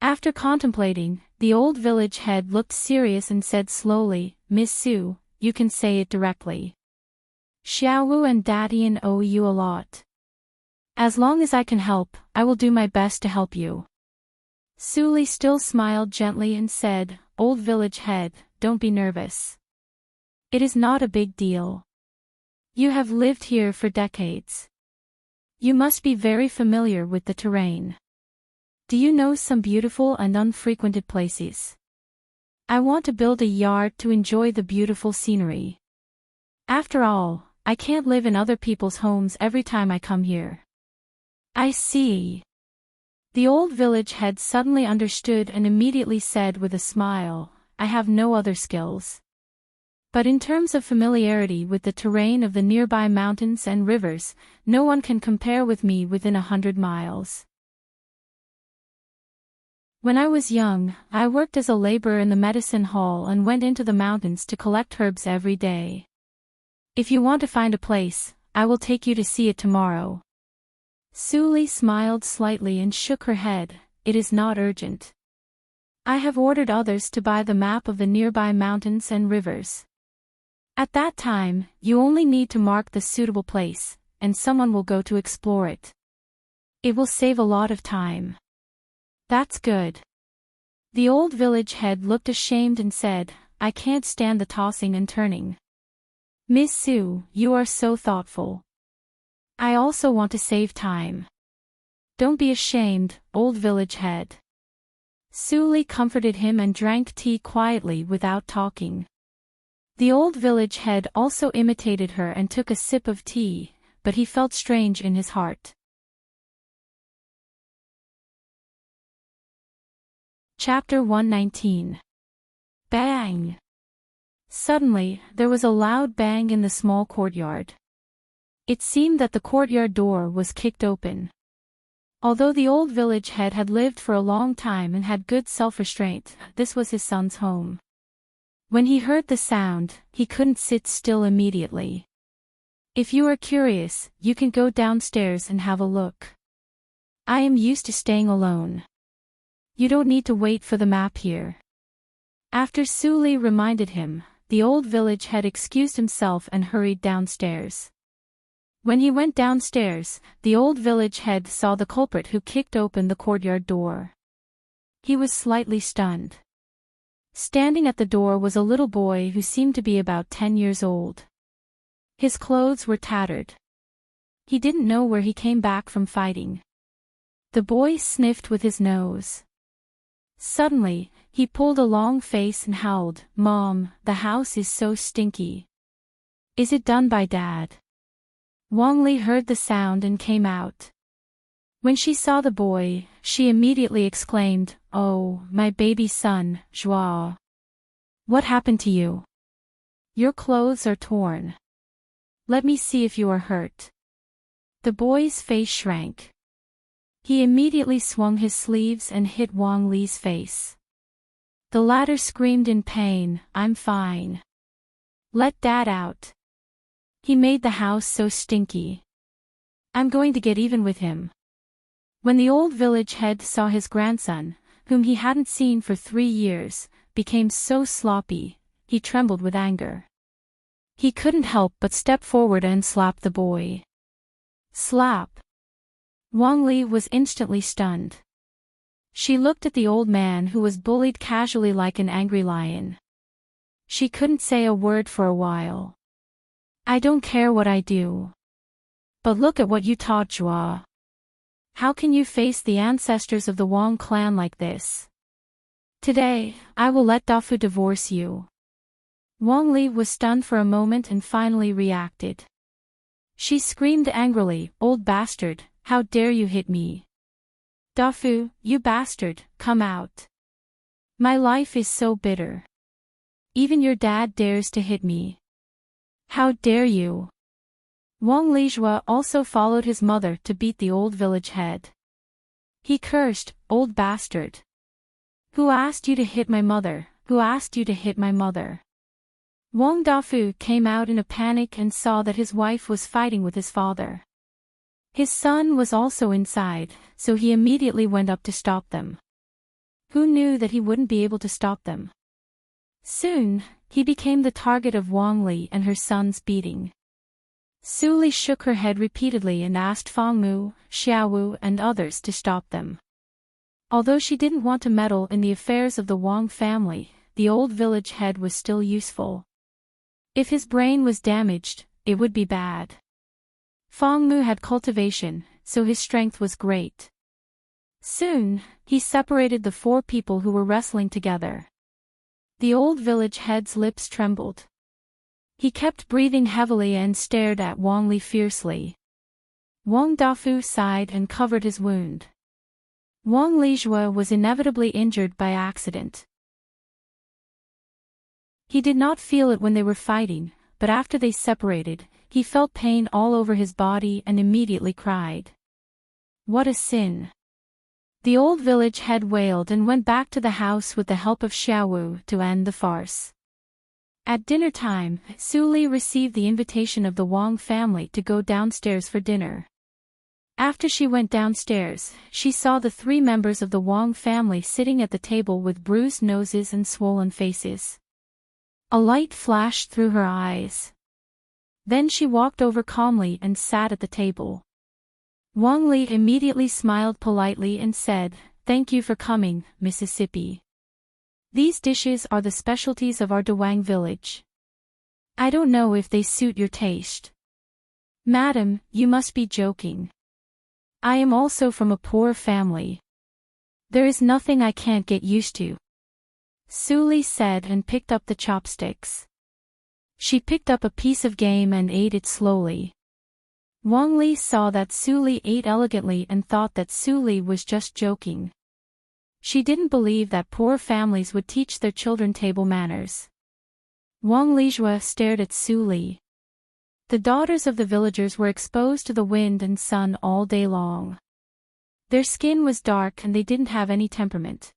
[SPEAKER 1] After contemplating, the old village head looked serious and said slowly, "Miss Su, you can say it directly. Xiaowu and Datian owe you a lot. As long as I can help, I will do my best to help you." Su Li still smiled gently and said, "Old village head, don't be nervous. It is not a big deal. You have lived here for decades. You must be very familiar with the terrain. Do you know some beautiful and unfrequented places? I want to build a yard to enjoy the beautiful scenery. After all, I can't live in other people's homes every time I come here." "I see." The old village head suddenly understood and immediately said with a smile, "I have no other skills. But in terms of familiarity with the terrain of the nearby mountains and rivers, no one can compare with me within 100 miles. When I was young, I worked as a laborer in the medicine hall and went into the mountains to collect herbs every day. If you want to find a place, I will take you to see it tomorrow. Suli smiled slightly and shook her head. It is not urgent. I have ordered others to buy the map of the nearby mountains and rivers. At that time, you only need to mark the suitable place, and someone will go to explore it. It will save a lot of time. That's good. The old village head looked ashamed and said, I can't stand the tossing and turning. Miss Sue, you are so thoughtful. I also want to save time. Don't be ashamed, old village head. Suli comforted him and drank tea quietly without talking. The old village head also imitated her and took a sip of tea, but he felt strange in his heart. Chapter 119. Bang! Suddenly, there was a loud bang in the small courtyard. It seemed that the courtyard door was kicked open. Although the old village head had lived for a long time and had good self-restraint, this was his son's home. When he heard the sound, he couldn't sit still immediately. If you are curious, you can go downstairs and have a look. I am used to staying alone. You don't need to wait for the map here. After Suli reminded him, the old village head excused himself and hurried downstairs. When he went downstairs, the old village head saw the culprit who kicked open the courtyard door. He was slightly stunned. Standing at the door was a little boy who seemed to be about 10 years old. His clothes were tattered. He didn't know where he came back from fighting. The boy sniffed with his nose. Suddenly, he pulled a long face and howled, Mom, the house is so stinky. Is it done by Dad? Wang Li heard the sound and came out. When she saw the boy, she immediately exclaimed, Oh, my baby son, Joao. What happened to you? Your clothes are torn. Let me see if you are hurt. The boy's face shrank. He immediately swung his sleeves and hit Wang Li's face. The latter screamed in pain, I'm fine. Let Dad out. He made the house so stinky. I'm going to get even with him. When the old village head saw his grandson, whom he hadn't seen for 3 years, became so sloppy, he trembled with anger. He couldn't help but step forward and slap the boy. Slap! Wang Li was instantly stunned. She looked at the old man who was bullied casually like an angry lion. She couldn't say a word for a while. I don't care what I do. But look at what you taught Joao. How can you face the ancestors of the Wang clan like this? Today, I will let Dafu divorce you. Wang Li was stunned for a moment and finally reacted. She screamed angrily, Old bastard, how dare you hit me? Dafu, you bastard, come out. My life is so bitter. Even your dad dares to hit me. How dare you? Wang Lijua also followed his mother to beat the old village head. He cursed, Old bastard. Who asked you to hit my mother? Who asked you to hit my mother? Wang Dafu came out in a panic and saw that his wife was fighting with his father. His son was also inside, so he immediately went up to stop them. Who knew that he wouldn't be able to stop them? Soon, he became the target of Wang Li and her son's beating. Suli shook her head repeatedly and asked Fangmu, Xiaowu and others to stop them. Although she didn't want to meddle in the affairs of the Wang family, the old village head was still useful. If his brain was damaged, it would be bad. Fangmu had cultivation, so his strength was great. Soon, he separated the 4 people who were wrestling together. The old village head's lips trembled. He kept breathing heavily and stared at Wang Li fiercely. Wang Dafu sighed and covered his wound. Wang Lijua was inevitably injured by accident. He did not feel it when they were fighting, but after they separated, he felt pain all over his body and immediately cried. What a sin! The old village head wailed and went back to the house with the help of Xiaowu to end the farce. At dinner time, Su Li received the invitation of the Wang family to go downstairs for dinner. After she went downstairs, she saw the 3 members of the Wang family sitting at the table with bruised noses and swollen faces. A light flashed through her eyes. Then she walked over calmly and sat at the table. Wang Li immediately smiled politely and said, "Thank you for coming, Mississippi. These dishes are the specialties of our Dawang village. I don't know if they suit your taste." "Madam, you must be joking. I am also from a poor family. There is nothing I can't get used to," Su Li said and picked up the chopsticks. She picked up a piece of game and ate it slowly. Wang Li saw that Su Li ate elegantly and thought that Su Li was just joking. She didn't believe that poor families would teach their children table manners. Wang Lijue stared at Su Li. The daughters of the villagers were exposed to the wind and sun all day long. Their skin was dark and they didn't have any temperament.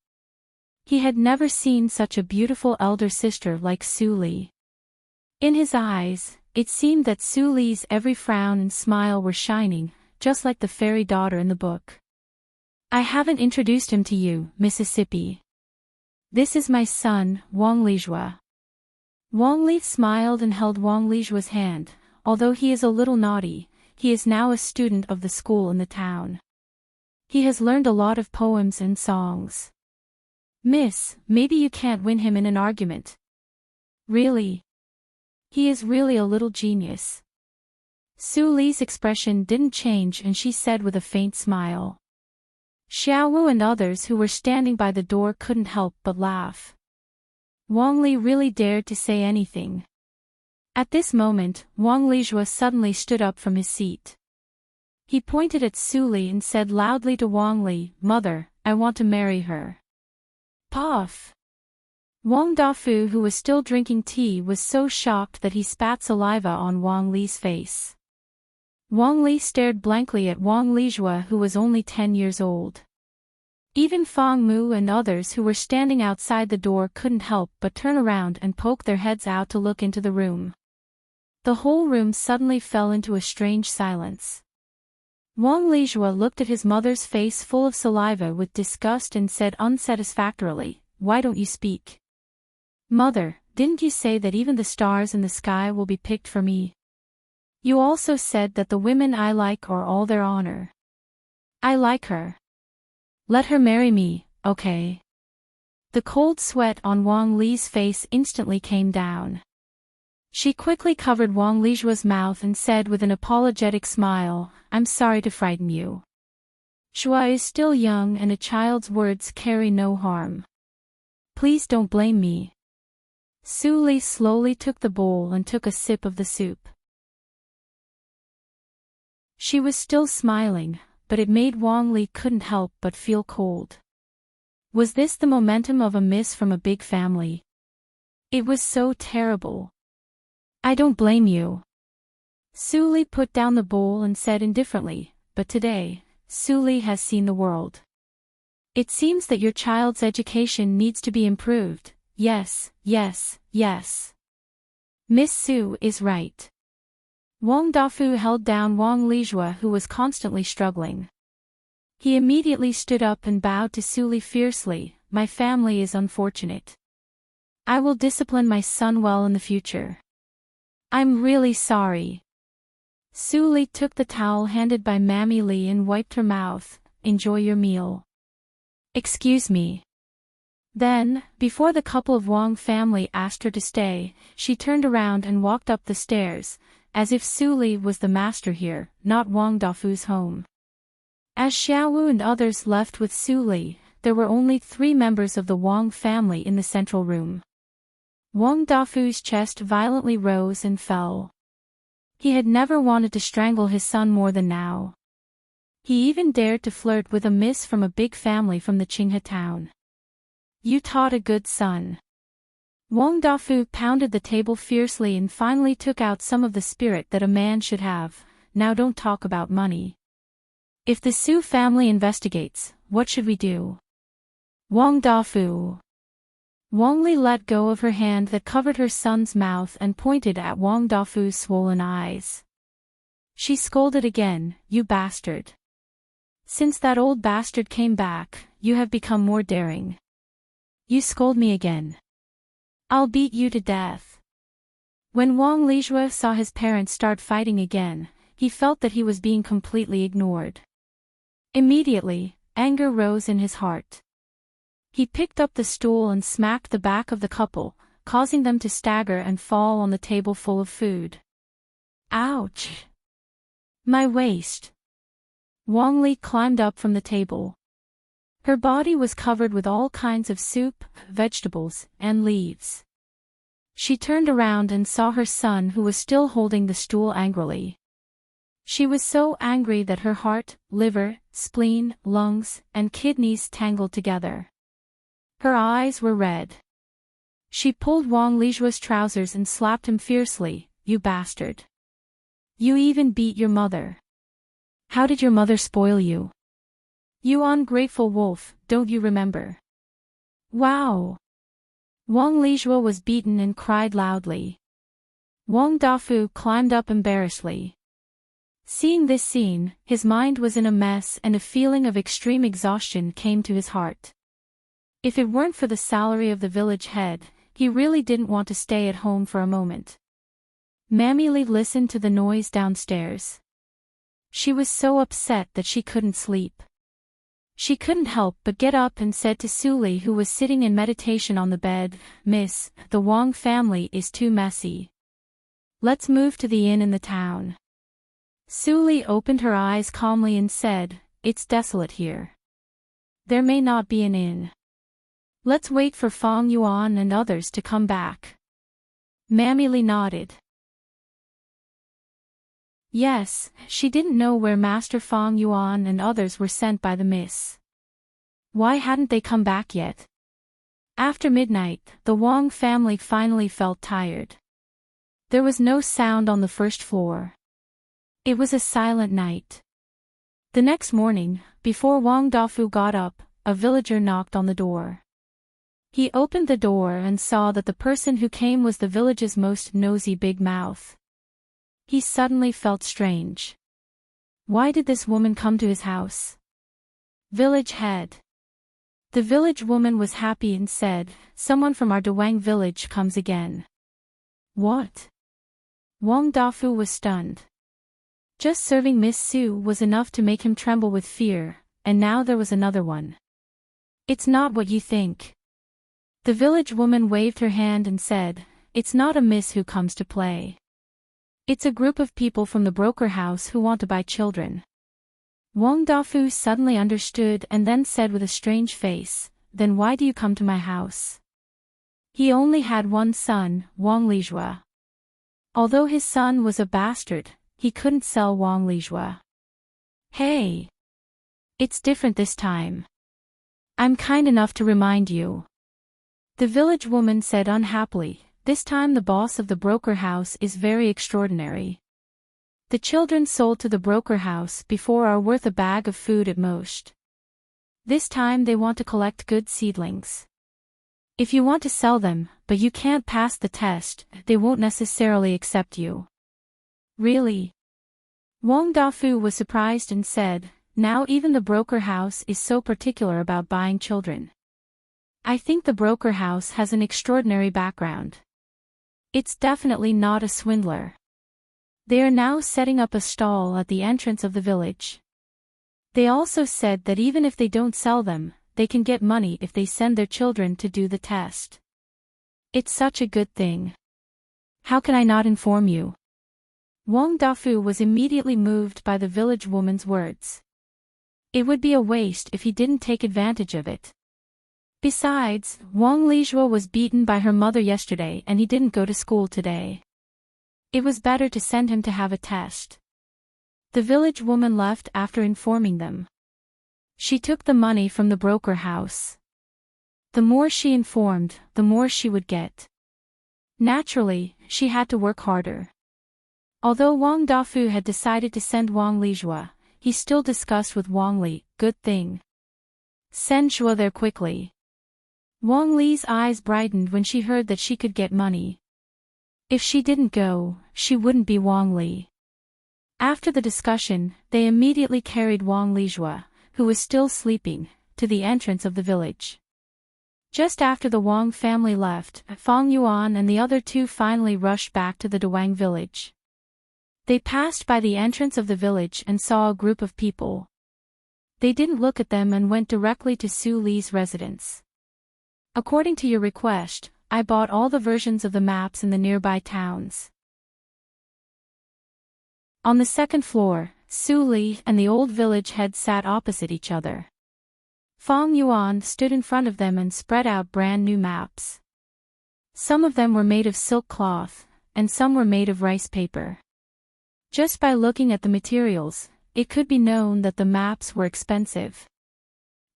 [SPEAKER 1] He had never seen such a beautiful elder sister like Su Li. In his eyes, it seemed that Su Li's every frown and smile were shining, just like the fairy daughter in the book. "I haven't introduced him to you, Mississippi. This is my son, Wang Lijue." Wang Li smiled and held Wang Lijue's hand. Although he is a little naughty, he is now a student of the school in the town. He has learned a lot of poems and songs. "Miss, maybe you can't win him in an argument." "Really? He is really a little genius." Su Li's expression didn't change and she said with a faint smile. Xiaowu and others who were standing by the door couldn't help but laugh. Wang Li really dared to say anything. At this moment, Wang Lijue suddenly stood up from his seat. He pointed at Su Li and said loudly to Wang Li, "Mother, I want to marry her." Puff! Wang Dafu, who was still drinking tea, was so shocked that he spat saliva on Wang Li's face. Wang Li stared blankly at Wang Lijue, who was only 10 years old. Even Fang Mu and others who were standing outside the door couldn't help but turn around and poke their heads out to look into the room. The whole room suddenly fell into a strange silence. Wang Lijue looked at his mother's face full of saliva with disgust and said unsatisfactorily, "Why don't you speak? Mother, didn't you say that even the stars in the sky will be picked for me? You also said that the women I like are all their honor. I like her. Let her marry me, okay?" The cold sweat on Wang Li's face instantly came down. She quickly covered Wang Lijue's mouth and said with an apologetic smile, "I'm sorry to frighten you. Shua is still young and a child's words carry no harm. Please don't blame me." Su Li slowly took the bowl and took a sip of the soup. She was still smiling, but it made Wang Li couldn't help but feel cold. Was this the momentum of a miss from a big family? It was so terrible. "I don't blame you." Su Li put down the bowl and said indifferently, "But today, Su Li has seen the world. It seems that your child's education needs to be improved. Yes, yes, yes. Miss Su is right." Wang Dafu held down Wang Lijue, who was constantly struggling. He immediately stood up and bowed to Su Li fiercely, "My family is unfortunate. I will discipline my son well in the future. I'm really sorry." Su Li took the towel handed by Mammy Li and wiped her mouth. "Enjoy your meal." "Excuse me." Then, before the couple of Wang family asked her to stay, she turned around and walked up the stairs, as if Su Li was the master here, not Wang Dafu's home. As Xiaowu and others left with Su Li, there were only 3 members of the Wang family in the central room. Wang Dafu's chest violently rose and fell. He had never wanted to strangle his son more than now. He even dared to flirt with a miss from a big family from the Qinghe town. "You taught a good son. Wang Dafu pounded the table fiercely and finally took out some of the spirit that a man should have. Now don't talk about money. If the Su family investigates, what should we do? Wang Dafu. Wang Li let go of her hand that covered her son's mouth and pointed at Wang Dafu's swollen eyes. She scolded again, "You bastard. Since that old bastard came back, you have become more daring. You scold me again. I'll beat you to death." When Wang Lijue saw his parents start fighting again, he felt that he was being completely ignored. Immediately, anger rose in his heart. He picked up the stool and smacked the back of the couple, causing them to stagger and fall on the table full of food. Ouch! My waist! Wang Li climbed up from the table. Her body was covered with all kinds of soup, vegetables, and leaves. She turned around and saw her son who was still holding the stool angrily. She was so angry that her heart, liver, spleen, lungs, and kidneys tangled together. Her eyes were red. She pulled Wang Lijue's trousers and slapped him fiercely. "You bastard. You even beat your mother. How did your mother spoil you? You ungrateful wolf, don't you remember?" Wow! Wang Lijue was beaten and cried loudly. Wang Dafu climbed up embarrassedly. Seeing this scene, his mind was in a mess and a feeling of extreme exhaustion came to his heart. If it weren't for the salary of the village head, he really didn't want to stay at home for a moment. Mammy Li listened to the noise downstairs. She was so upset that she couldn't sleep. She couldn't help but get up and said to Su Li, who was sitting in meditation on the bed, "Miss, the Wang family is too messy. Let's move to the inn in the town." Su Li opened her eyes calmly and said, "It's desolate here. There may not be an inn. Let's wait for Fang Yuan and others to come back." Mammy Li nodded. Yes, she didn't know where Master Fang Yuan and others were sent by the miss. Why hadn't they come back yet? After midnight, the Wang family finally felt tired. There was no sound on the first floor. It was a silent night. The next morning, before Wang Dafu got up, a villager knocked on the door. He opened the door and saw that the person who came was the village's most nosy big mouth. He suddenly felt strange. Why did this woman come to his house? Village head. The village woman was happy and said, "Someone from our Dawang village comes again." What? Wang Dafu was stunned. Just serving Miss Su was enough to make him tremble with fear, and now there was another one. "It's not what you think." The village woman waved her hand and said, "It's not a miss who comes to play. It's a group of people from the broker house who want to buy children." Wang Dafu suddenly understood and then said with a strange face, "Then why do you come to my house?" He only had one son, Wang Lijue. Although his son was a bastard, he couldn't sell Wang Lijue. "Hey! It's different this time. I'm kind enough to remind you." The village woman said unhappily, "This time the boss of the broker house is very extraordinary. The children sold to the broker house before are worth a bag of food at most. This time they want to collect good seedlings. If you want to sell them, but you can't pass the test, they won't necessarily accept you." Really? Wang Dafu was surprised and said, "Now even the broker house is so particular about buying children. I think the broker house has an extraordinary background. It's definitely not a swindler. They are now setting up a stall at the entrance of the village. They also said that even if they don't sell them, they can get money if they send their children to do the test. It's such a good thing. How can I not inform you?" Wang Dafu was immediately moved by the village woman's words. It would be a waste if he didn't take advantage of it. Besides, Wang Lijue was beaten by her mother yesterday and he didn't go to school today. It was better to send him to have a test. The village woman left after informing them. She took the money from the broker house. The more she informed, the more she would get. Naturally, she had to work harder. Although Wang Dafu had decided to send Wang Lijua, he still discussed with Wang Li, good thing. Send Shua there quickly. Wang Li's eyes brightened when she heard that she could get money. If she didn't go, she wouldn't be Wang Li. After the discussion, they immediately carried Wang Lijua, who was still sleeping, to the entrance of the village. Just after the Wang family left, Fang Yuan and the other two finally rushed back to the Dawang village. They passed by the entrance of the village and saw a group of people. They didn't look at them and went directly to Su Li's residence. According to your request, I bought all the versions of the maps in the nearby towns. On the second floor, Su Li and the old village head sat opposite each other. Fang Yuan stood in front of them and spread out brand new maps. Some of them were made of silk cloth, and some were made of rice paper. Just by looking at the materials, it could be known that the maps were expensive.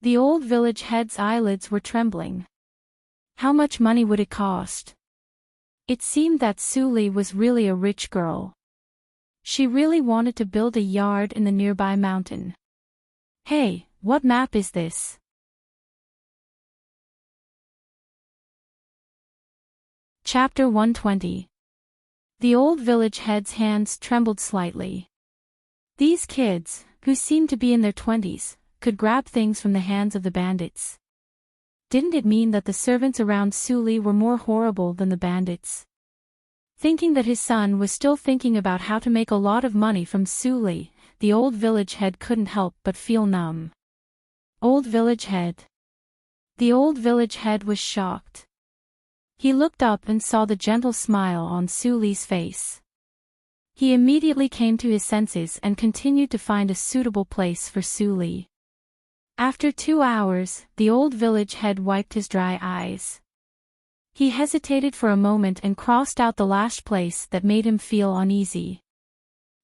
[SPEAKER 1] The old village head's eyelids were trembling. How much money would it cost? It seemed that Su Li was really a rich girl. She really wanted to build a yard in the nearby mountain. Hey, what map is this? Chapter 120. The old village head's hands trembled slightly. These kids, who seemed to be in their 20s, could grab things from the hands of the bandits. Didn't it mean that the servants around Su Li were more horrible than the bandits? Thinking that his son was still thinking about how to make a lot of money from Su Li, the old village head couldn't help but feel numb. Old village head. The old village head was shocked. He looked up and saw the gentle smile on Su Li's face. He immediately came to his senses and continued to find a suitable place for Su Li. After 2 hours, the old village head wiped his dry eyes. He hesitated for a moment and crossed out the last place that made him feel uneasy.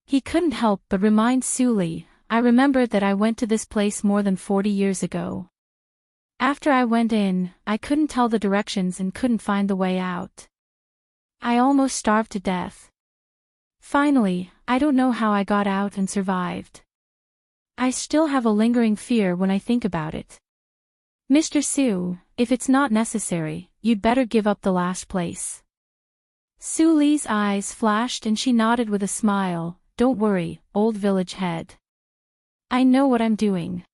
[SPEAKER 1] He couldn't help but remind Su Li, I remember that I went to this place more than 40 years ago. After I went in, I couldn't tell the directions and couldn't find the way out. I almost starved to death. Finally, I don't know how I got out and survived. I still have a lingering fear when I think about it. Mr. Su, if it's not necessary, you'd better give up the last place. Su Li's eyes flashed and she nodded with a smile, don't worry, old village head. I know what I'm doing.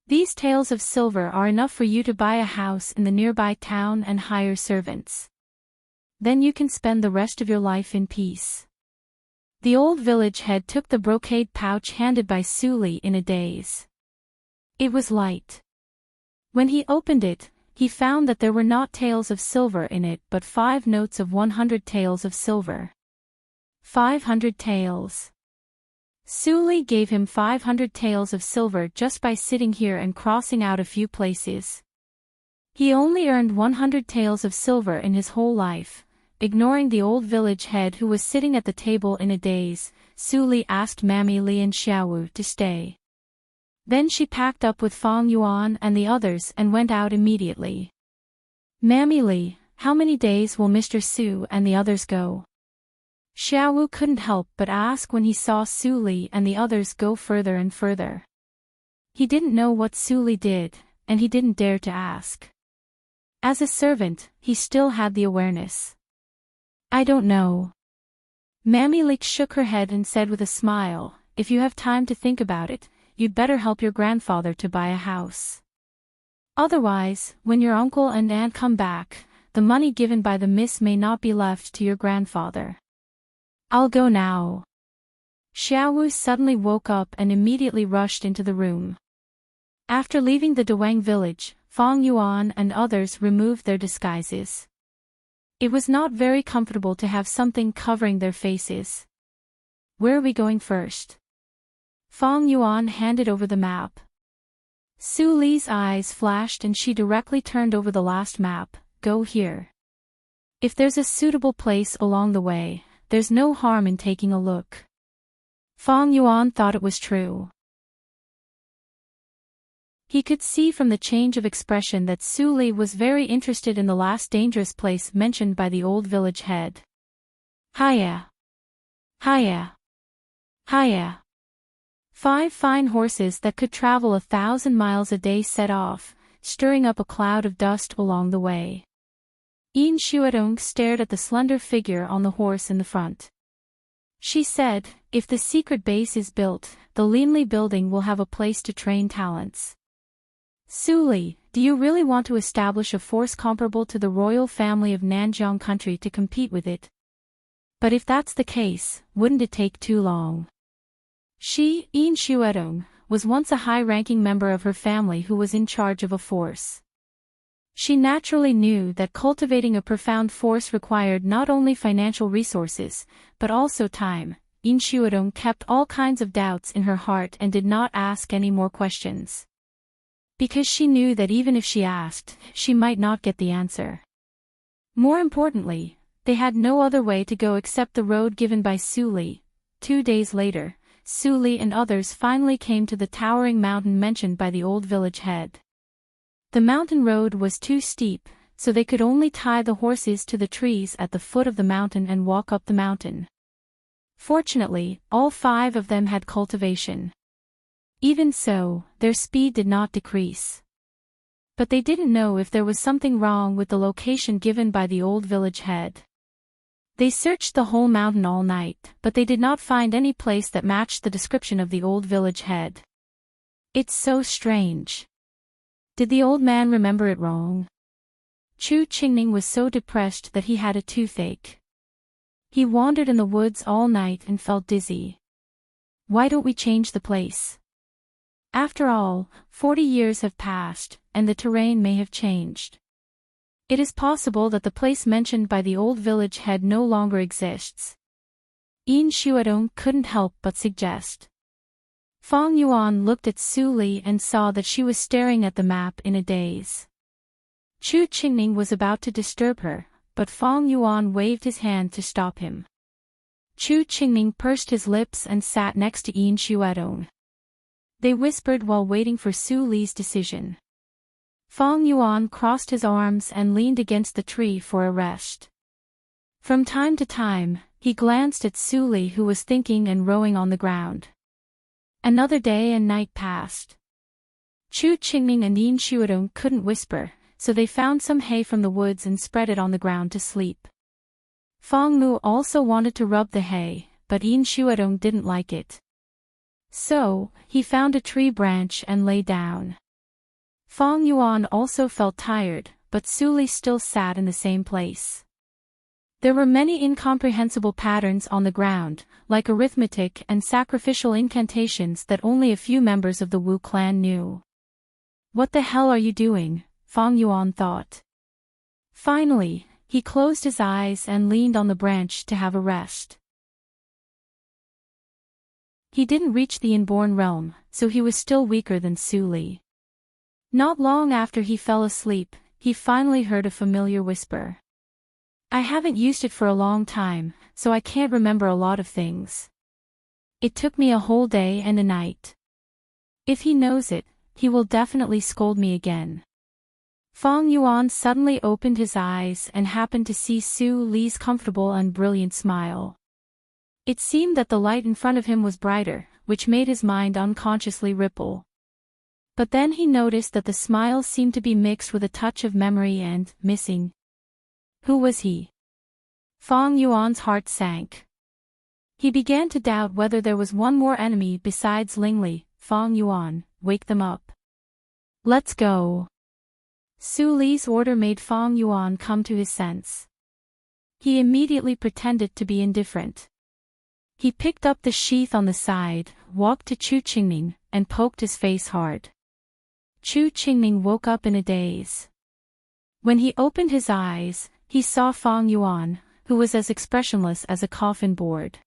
[SPEAKER 1] These taels of silver are enough for you to buy a house in the nearby town and hire servants. Then you can spend the rest of your life in peace. The old village head took the brocade pouch handed by Su Li in a daze. It was light. When he opened it, he found that there were not taels of silver in it but 5 notes of 100 taels of silver. 500 taels. Su Li gave him 500 taels of silver just by sitting here and crossing out a few places. He only earned 100 taels of silver in his whole life. Ignoring the old village head who was sitting at the table in a daze, Su Li asked Mammy Li and Xiaowu to stay. Then she packed up with Fang Yuan and the others and went out immediately. Mammy Li, how many days will Mr. Su and the others go? Xiaowu couldn't help but ask when he saw Su Li and the others go further and further. He didn't know what Su Li did, and he didn't dare to ask. As a servant, he still had the awareness. I don't know. Mammy Li shook her head and said with a smile, if you have time to think about it, you'd better help your grandfather to buy a house. Otherwise, when your uncle and aunt come back, the money given by the miss may not be left to your grandfather. I'll go now. Xiaowu suddenly woke up and immediately rushed into the room. After leaving the Dawang village, Fang Yuan and others removed their disguises. It was not very comfortable to have something covering their faces. Where are we going first? Fang Yuan handed over the map. Su Li's eyes flashed and she directly turned over the last map, go here. If there's a suitable place along the way, there's no harm in taking a look. Fang Yuan thought it was true. He could see from the change of expression that Su Li was very interested in the last dangerous place mentioned by the old village head. Hiya! Hiya! Hiya! 5 fine horses that could travel 1,000 miles a day set off, stirring up a cloud of dust along the way. Enchanting stared at the slender figure on the horse in the front. She said, "If the secret base is built, the Linli building will have a place to train talents. Su Li, do you really want to establish a force comparable to the royal family of Nanjiang country to compete with it? But if that's the case, wouldn't it take too long?" She, Enchanting, was once a high-ranking member of her family who was in charge of a force. She naturally knew that cultivating a profound force required not only financial resources, but also time. Enchanting kept all kinds of doubts in her heart and did not ask any more questions. Because she knew that even if she asked, she might not get the answer. More importantly, they had no other way to go except the road given by Su Li. 2 days later, Su Li and others finally came to the towering mountain mentioned by the old village head. The mountain road was too steep, so they could only tie the horses to the trees at the foot of the mountain and walk up the mountain. Fortunately, all 5 of them had cultivation. Even so, their speed did not decrease. But they didn't know if there was something wrong with the location given by the old village head. They searched the whole mountain all night, but they did not find any place that matched the description of the old village head. "It's so strange. Did the old man remember it wrong?" Chu Qingning was so depressed that he had a toothache. He wandered in the woods all night and felt dizzy. "Why don't we change the place? After all, 40 years have passed, and the terrain may have changed. It is possible that the place mentioned by the old village head no longer exists." Enchanting couldn't help but suggest. Feng Yuan looked at Su Li and saw that she was staring at the map in a daze. Chu Qingning was about to disturb her, but Feng Yuan waved his hand to stop him. Chu Qingning pursed his lips and sat next to Enchanting. They whispered while waiting for Su Li's decision. Feng Yuan crossed his arms and leaned against the tree for a rest. From time to time, he glanced at Su Li, who was thinking and rowing on the ground. Another day and night passed. Chu Qingning and Enchanting couldn't whisper, so they found some hay from the woods and spread it on the ground to sleep. Feng Mu also wanted to rub the hay, but Enchanting didn't like it. So, he found a tree branch and lay down. Feng Yuan also felt tired, but Su Li still sat in the same place. There were many incomprehensible patterns on the ground, like arithmetic and sacrificial incantations that only a few members of the Wu clan knew. "What the hell are you doing?" Feng Yuan thought. Finally, he closed his eyes and leaned on the branch to have a rest. He didn't reach the inborn realm, so he was still weaker than Su Li. Not long after he fell asleep, he finally heard a familiar whisper. "I haven't used it for a long time, so I can't remember a lot of things. It took me a whole day and a night. If he knows it, he will definitely scold me again." Feng Yuan suddenly opened his eyes and happened to see Su Li's comfortable and brilliant smile. It seemed that the light in front of him was brighter, which made his mind unconsciously ripple. But then he noticed that the smile seemed to be mixed with a touch of memory and missing. Who was he? Feng Yuan's heart sank. He began to doubt whether there was one more enemy besides Lingli. "Feng Yuan, wake them up. Let's go." Su Li's order made Feng Yuan come to his sense. He immediately pretended to be indifferent. He picked up the sheath on the side, walked to Chu Qingning, and poked his face hard. Chu Qingning woke up in a daze. When he opened his eyes, he saw Feng Yuan, who was as expressionless as a coffin board.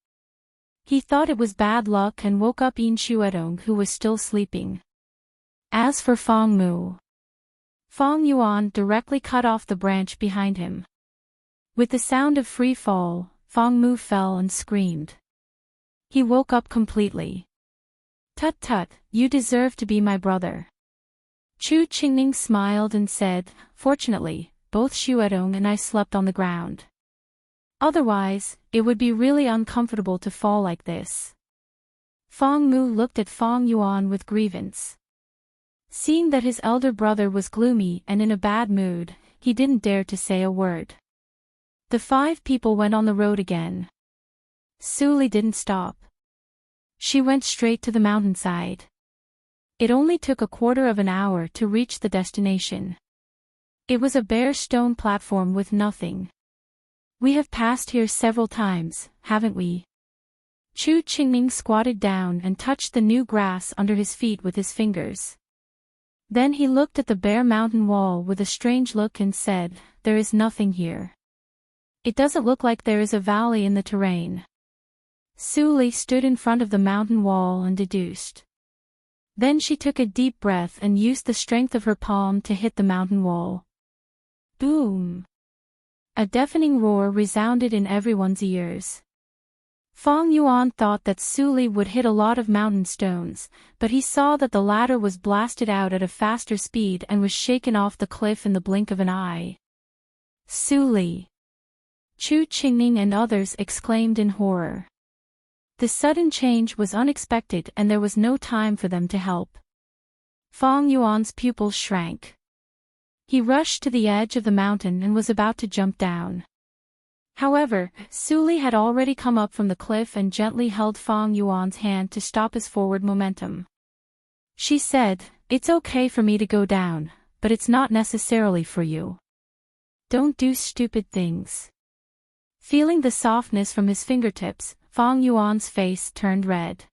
[SPEAKER 1] He thought it was bad luck and woke up Enchanting, who was still sleeping. As for Feng Mu, Feng Yuan directly cut off the branch behind him. With the sound of free fall, Feng Mu fell and screamed. He woke up completely. "Tut tut, you deserve to be my brother. Chu Qingning smiled and said, "Fortunately, both Xuedong and I slept on the ground. Otherwise, it would be really uncomfortable to fall like this." Feng Mu looked at Feng Yuan with grievance. Seeing that his elder brother was gloomy and in a bad mood, he didn't dare to say a word. The 5 people went on the road again. Suli didn't stop. She went straight to the mountainside. It only took a quarter of an hour to reach the destination. It was a bare stone platform with nothing. "We have passed here several times, haven't we?" Chu Qingning squatted down and touched the new grass under his feet with his fingers. Then he looked at the bare mountain wall with a strange look and said, "There is nothing here. It doesn't look like there is a valley in the terrain." Suli stood in front of the mountain wall and deduced. Then she took a deep breath and used the strength of her palm to hit the mountain wall. Boom! A deafening roar resounded in everyone's ears. Feng Yuan thought that Suli would hit a lot of mountain stones, but he saw that the latter was blasted out at a faster speed and was shaken off the cliff in the blink of an eye. "Suli!" Chu Qingning and others exclaimed in horror. The sudden change was unexpected and there was no time for them to help. Feng Yuan's pupils shrank. He rushed to the edge of the mountain and was about to jump down. However, Suli had already come up from the cliff and gently held Feng Yuan's hand to stop his forward momentum. She said, "It's okay for me to go down, but it's not necessarily for you. Don't do stupid things." Feeling the softness from his fingertips, Feng Yuan's face turned red.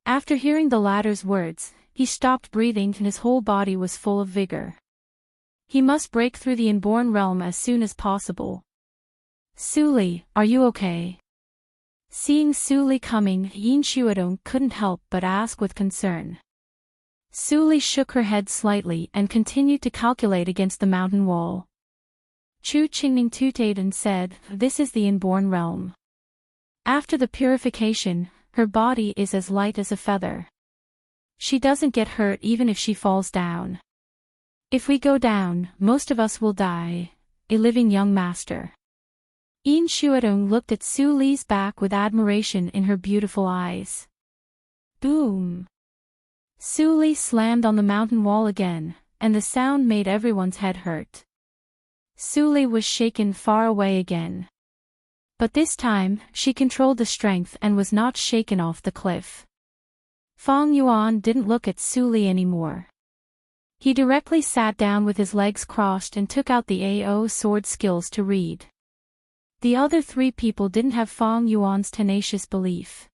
[SPEAKER 1] After hearing the latter's words, he stopped breathing and his whole body was full of vigor. He must break through the inborn realm as soon as possible. "Suli, are you okay?" Seeing Suli coming, Yin Xuedong couldn't help but ask with concern. Suli shook her head slightly and continued to calculate against the mountain wall. Chu Qingning tooted and said, "This is the inborn realm. After the purification, her body is as light as a feather. She doesn't get hurt even if she falls down. If we go down, most of us will die, a living young master." Yin Xuedong looked at Suli's back with admiration in her beautiful eyes. Boom! Suli slammed on the mountain wall again, and the sound made everyone's head hurt. Suli was shaken far away again. But this time, she controlled the strength and was not shaken off the cliff. Feng Yuan didn't look at Suli anymore. He directly sat down with his legs crossed and took out the AO sword skills to read. The other 3 people didn't have Feng Yuan's tenacious belief.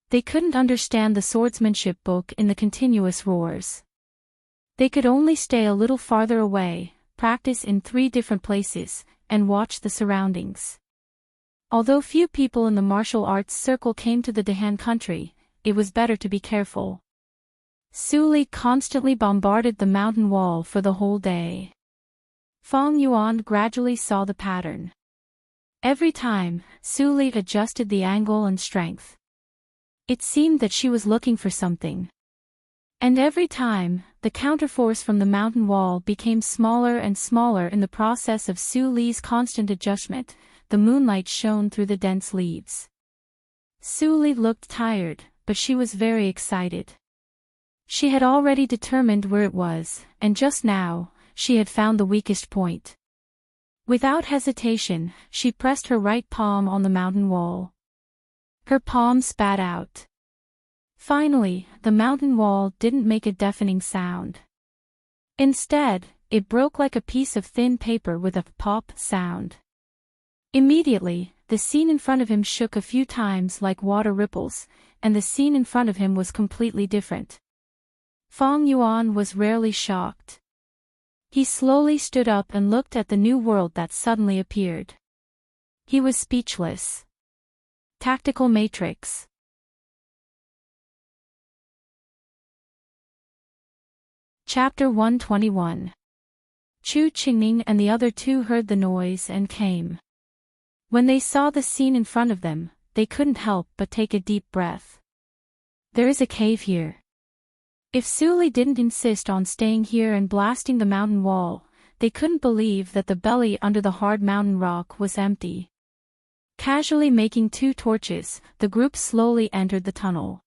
[SPEAKER 1] They couldn't understand the swordsmanship book in the continuous roars. They could only stay a little farther away, practice in 3 different places, and watch the surroundings. Although few people in the martial arts circle came to the Dehan country, it was better to be careful. Suli constantly bombarded the mountain wall for the whole day. Feng Yuan gradually saw the pattern. Every time, Suli adjusted the angle and strength. It seemed that she was looking for something. And every time, the counterforce from the mountain wall became smaller and smaller in the process of Suli's constant adjustment. The moonlight shone through the dense leaves. Suli looked tired, but she was very excited. She had already determined where it was, and just now, she had found the weakest point. Without hesitation, she pressed her right palm on the mountain wall. Her palm spat out. Finally, the mountain wall didn't make a deafening sound. Instead, it broke like a piece of thin paper with a pop sound. Immediately, the scene in front of him shook a few times like water ripples, and the scene in front of him was completely different. Feng Yuan was rarely shocked. He slowly stood up and looked at the new world that suddenly appeared. He was speechless. Tactical Matrix. Chapter 121. Chu Qingning and the other 2 heard the noise and came. When they saw the scene in front of them, they couldn't help but take a deep breath. There is a cave here. If Suli didn't insist on staying here and blasting the mountain wall, they couldn't believe that the belly under the hard mountain rock was empty. Casually making 2 torches, the group slowly entered the tunnel.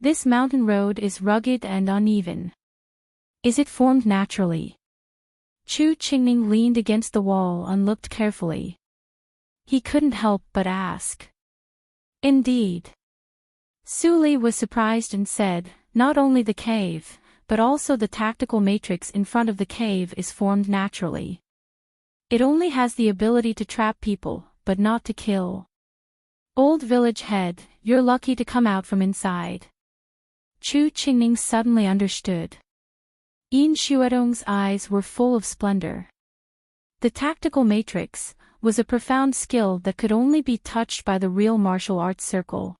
[SPEAKER 1] This mountain road is rugged and uneven. Is it formed naturally? Chu Qingning leaned against the wall and looked carefully. He couldn't help but ask. Indeed. Suli was surprised and said, not only the cave, but also the tactical matrix in front of the cave is formed naturally. It only has the ability to trap people, but not to kill. Old village head, you're lucky to come out from inside. Chu Qingning suddenly understood. Yin Xuedong's eyes were full of splendor. The tactical matrix was a profound skill that could only be touched by the real martial arts circle.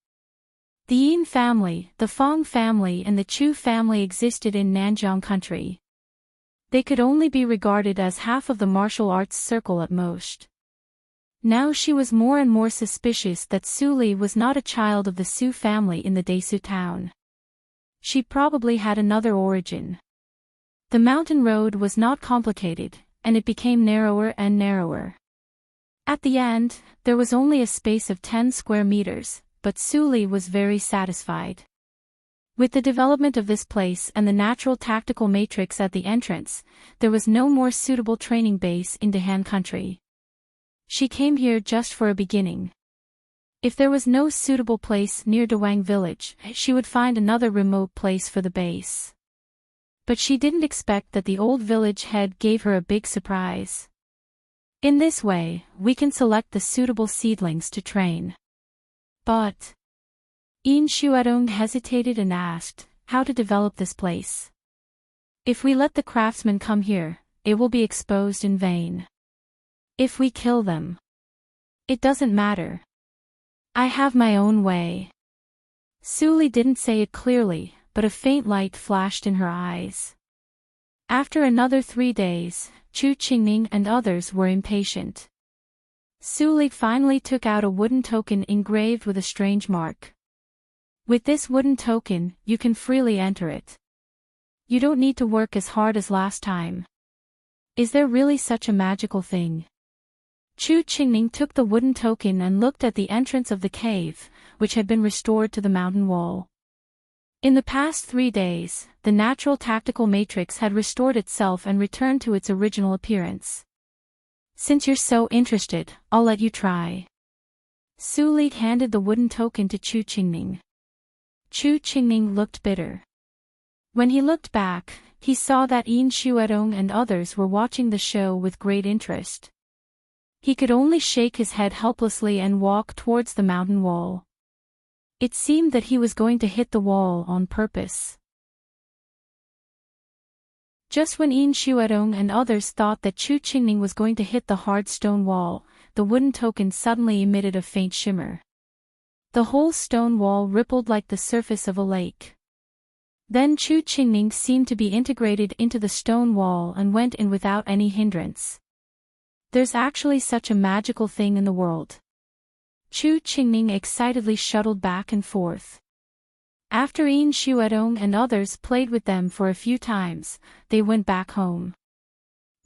[SPEAKER 1] The Yin family, the Fong family and the Chu family existed in Nanjiang country. They could only be regarded as half of the martial arts circle at most. Now she was more and more suspicious that Suli was not a child of the Su family in the Desu town. She probably had another origin. The mountain road was not complicated, and it became narrower and narrower. At the end, there was only a space of 10 square meters, but Suli was very satisfied. With the development of this place and the natural tactical matrix at the entrance, there was no more suitable training base in Dehan country. She came here just for a beginning. If there was no suitable place near Dawang village, she would find another remote place for the base. But she didn't expect that the old village head gave her a big surprise. In this way, we can select the suitable seedlings to train. But Yin Xuedong hesitated and asked, how to develop this place? If we let the craftsmen come here, it will be exposed in vain. If we kill them, it doesn't matter. I have my own way. Suli didn't say it clearly, but a faint light flashed in her eyes. After another 3 days, Chu Qingning and others were impatient. Suli finally took out a wooden token engraved with a strange mark. With this wooden token, you can freely enter it. You don't need to work as hard as last time. Is there really such a magical thing? Chu Qingning took the wooden token and looked at the entrance of the cave, which had been restored to the mountain wall. In the past 3 days, the natural tactical matrix had restored itself and returned to its original appearance. Since you're so interested, I'll let you try. Suli handed the wooden token to Chu Qingning. Chu Qingning looked bitter. When he looked back, he saw that Yin Xuedong and others were watching the show with great interest. He could only shake his head helplessly and walk towards the mountain wall. It seemed that he was going to hit the wall on purpose. Just when Yin Xuedong and others thought that Chu Qingning was going to hit the hard stone wall, the wooden token suddenly emitted a faint shimmer. The whole stone wall rippled like the surface of a lake. Then Chu Qingning seemed to be integrated into the stone wall and went in without any hindrance. There's actually such a magical thing in the world. Chu Qingning excitedly shuttled back and forth. After Yin Xuedong and others played with them for a few times, they went back home.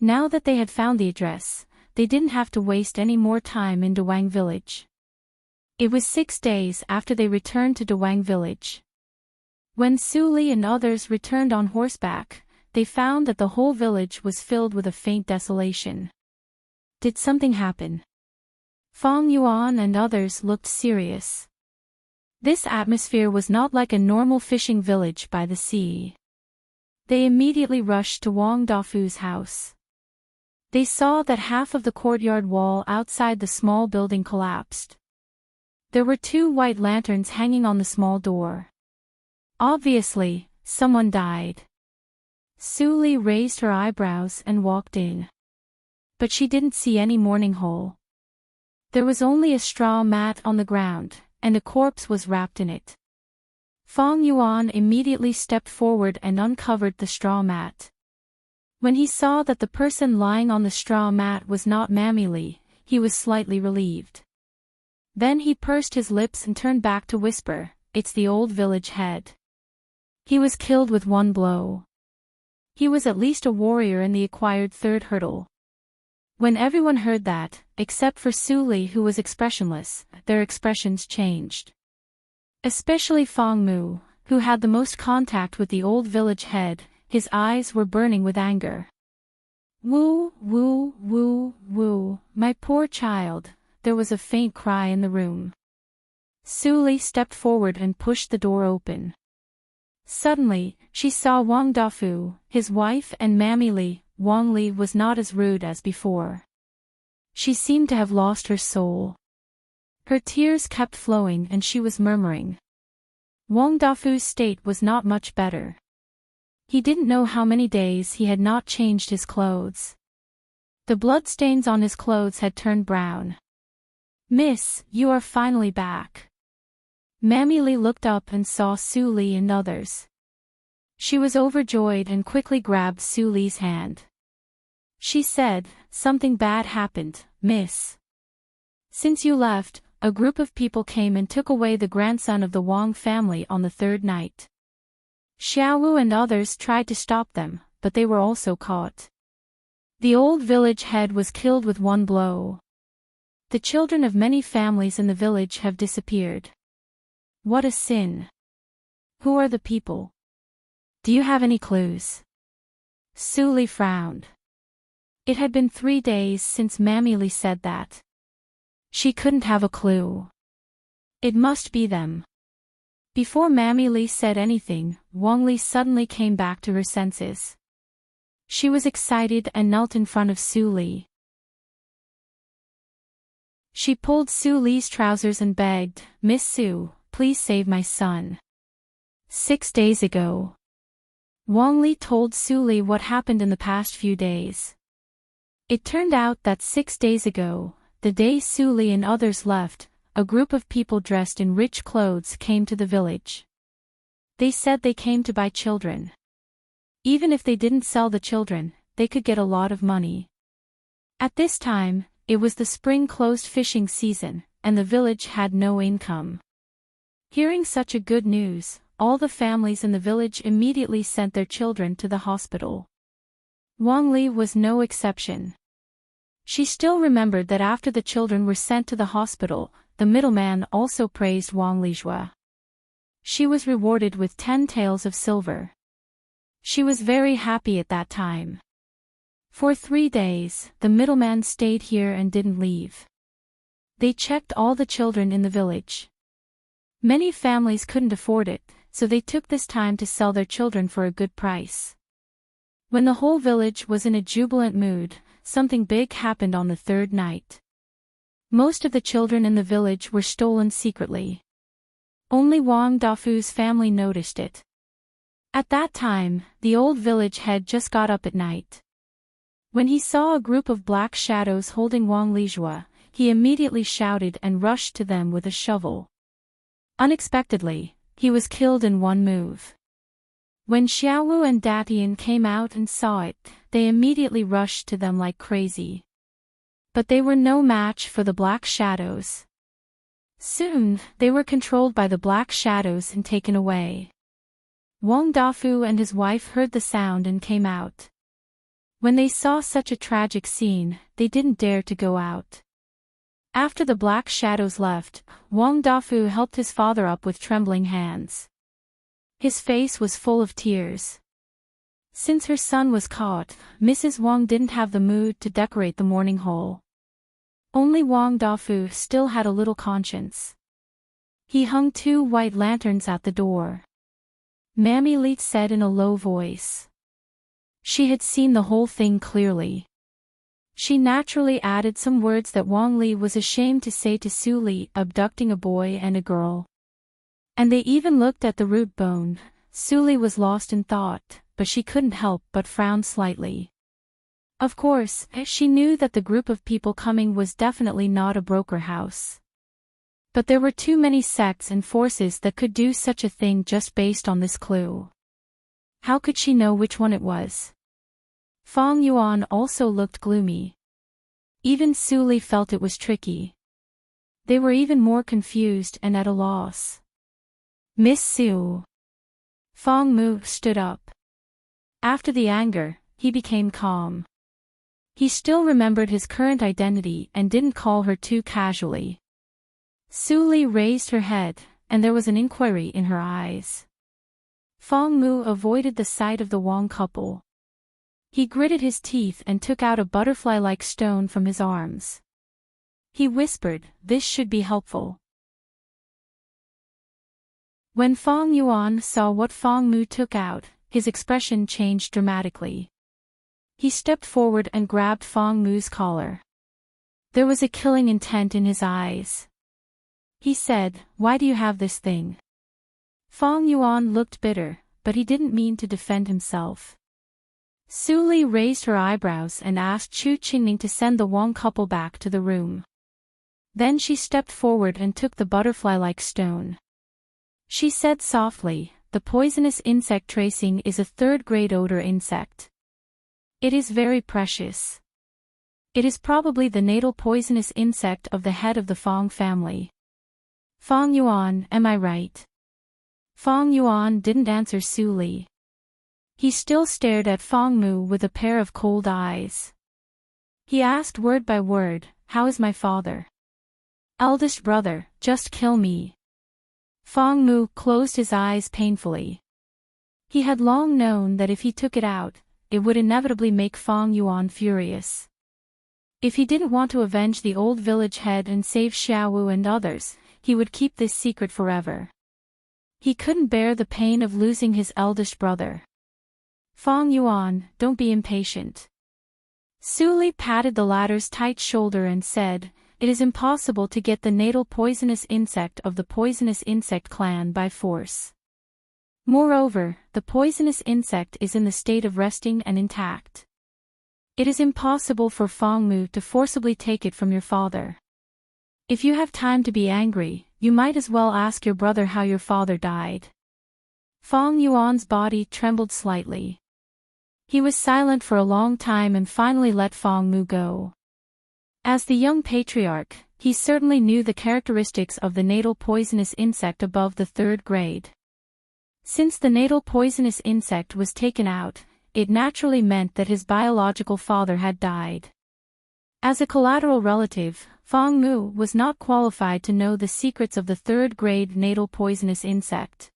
[SPEAKER 1] Now that they had found the address, they didn't have to waste any more time in Dawang village. It was 6 days after they returned to Dawang village. When Suli and others returned on horseback, they found that the whole village was filled with a faint desolation. Did something happen? Fong Yuan and others looked serious. This atmosphere was not like a normal fishing village by the sea. They immediately rushed to Wang Dafu's house. They saw that half of the courtyard wall outside the small building collapsed. There were 2 white lanterns hanging on the small door. Obviously, someone died. Suli raised her eyebrows and walked in. But she didn't see any mourning hole. There was only a straw mat on the ground, and a corpse was wrapped in it. Fong Yuan immediately stepped forward and uncovered the straw mat. When he saw that the person lying on the straw mat was not Mammy Li, he was slightly relieved. Then he pursed his lips and turned back to whisper, it's the old village head. He was killed with one blow. He was at least a warrior in the acquired third hurdle. When everyone heard that, except for Suli who was expressionless, their expressions changed. Especially Fong Mu, who had the most contact with the old village head, his eyes were burning with anger. Woo, woo, woo, woo, my poor child, there was a faint cry in the room. Suli stepped forward and pushed the door open. Suddenly, she saw Wang Dafu, his wife and Mammy Li. Wang Li was not as rude as before. She seemed to have lost her soul. Her tears kept flowing and she was murmuring. Wang Dafu's state was not much better. He didn't know how many days he had not changed his clothes. The bloodstains on his clothes had turned brown. Miss, you are finally back. Mammy Li looked up and saw Su Li and others. She was overjoyed and quickly grabbed Su Li's hand. She said, something bad happened, miss. Since you left, a group of people came and took away the grandson of the Wang family on the third night. Xiaowu and others tried to stop them, but they were also caught. The old village head was killed with one blow. The children of many families in the village have disappeared. What a sin. Who are the people? Do you have any clues? Su Li frowned. It had been 3 days since Mammy Li said that. She couldn't have a clue. It must be them. Before Mammy Li said anything, Wang Li suddenly came back to her senses. She was excited and knelt in front of Su Li. She pulled Su Li's trousers and begged, Miss Su, please save my son. 6 days ago. Wang Li told Su Li what happened in the past few days. It turned out that 6 days ago, the day Su Li and others left, a group of people dressed in rich clothes came to the village. They said they came to buy children. Even if they didn't sell the children, they could get a lot of money. At this time, it was the spring closed fishing season, and the village had no income. Hearing such a good news, all the families in the village immediately sent their children to the hospital. Wang Li was no exception. She still remembered that after the children were sent to the hospital, the middleman also praised Wang Lijua. She was rewarded with 10 taels of silver. She was very happy at that time. For 3 days, the middleman stayed here and didn't leave. They checked all the children in the village. Many families couldn't afford it, so they took this time to sell their children for a good price. When the whole village was in a jubilant mood, something big happened on the third night. Most of the children in the village were stolen secretly. Only Wang Dafu's family noticed it. At that time, the old village head just got up at night. When he saw a group of black shadows holding Wang Lijua, he immediately shouted and rushed to them with a shovel. Unexpectedly, he was killed in one move. When Xiaowu and Datian came out and saw it, they immediately rushed to them like crazy. But they were no match for the black shadows. Soon, they were controlled by the black shadows and taken away. Wang Dafu and his wife heard the sound and came out. When they saw such a tragic scene, they didn't dare to go out. After the black shadows left, Wang Dafu helped his father up with trembling hands. His face was full of tears. Since her son was caught, Mrs. Wang didn't have the mood to decorate the mourning hall. Only Wang Dafu still had a little conscience. He hung 2 white lanterns at the door. Mammy Li said in a low voice. She had seen the whole thing clearly. She naturally added some words that Wang Li was ashamed to say to Su Li, abducting a boy and a girl. And they even looked at the root bone. Su Li was lost in thought, but she couldn't help but frown slightly. Of course, she knew that the group of people coming was definitely not a broker house. But there were too many sects and forces that could do such a thing just based on this clue. How could she know which one it was? Fong Yuan also looked gloomy. Even Su Li felt it was tricky. They were even more confused and at a loss. Miss Sue. Fong Mu stood up. After the anger, he became calm. He still remembered his current identity and didn't call her too casually. Su Li raised her head, and there was an inquiry in her eyes. Fong Mu avoided the sight of the Wong couple. He gritted his teeth and took out a butterfly-like stone from his arms. He whispered, "This should be helpful." When Fong Yuan saw what Fong Mu took out, his expression changed dramatically. He stepped forward and grabbed Fong Mu's collar. There was a killing intent in his eyes. He said, "Why do you have this thing?" Fong Yuan looked bitter, but he didn't mean to defend himself. Su Li raised her eyebrows and asked Chu Qingning to send the Wong couple back to the room. Then she stepped forward and took the butterfly-like stone. She said softly, "The poisonous insect tracing is a third-grade odor insect. It is very precious. It is probably the natal poisonous insect of the head of the Fong family. Fong Yuan, am I right?" Fong Yuan didn't answer Su Li. He still stared at Fong Mu with a pair of cold eyes. He asked word by word, "How is my father?" "Eldest brother, just kill me." Fong Mu closed his eyes painfully. He had long known that if he took it out, it would inevitably make Fong Yuan furious. If he didn't want to avenge the old village head and save Xiaowu and others, he would keep this secret forever. He couldn't bear the pain of losing his eldest brother. "Fong Yuan, don't be impatient." Su Li patted the latter's tight shoulder and said, "It is impossible to get the natal poisonous insect of the poisonous insect clan by force. Moreover, the poisonous insect is in the state of resting and intact. It is impossible for Fong Mu to forcibly take it from your father. If you have time to be angry, you might as well ask your brother how your father died." Fong Yuan's body trembled slightly. He was silent for a long time and finally let Fong Mu go. As the young patriarch, he certainly knew the characteristics of the natal poisonous insect above the third grade. Since the natal poisonous insect was taken out, it naturally meant that his biological father had died. As a collateral relative, Fong Mu was not qualified to know the secrets of the third-grade natal poisonous insect.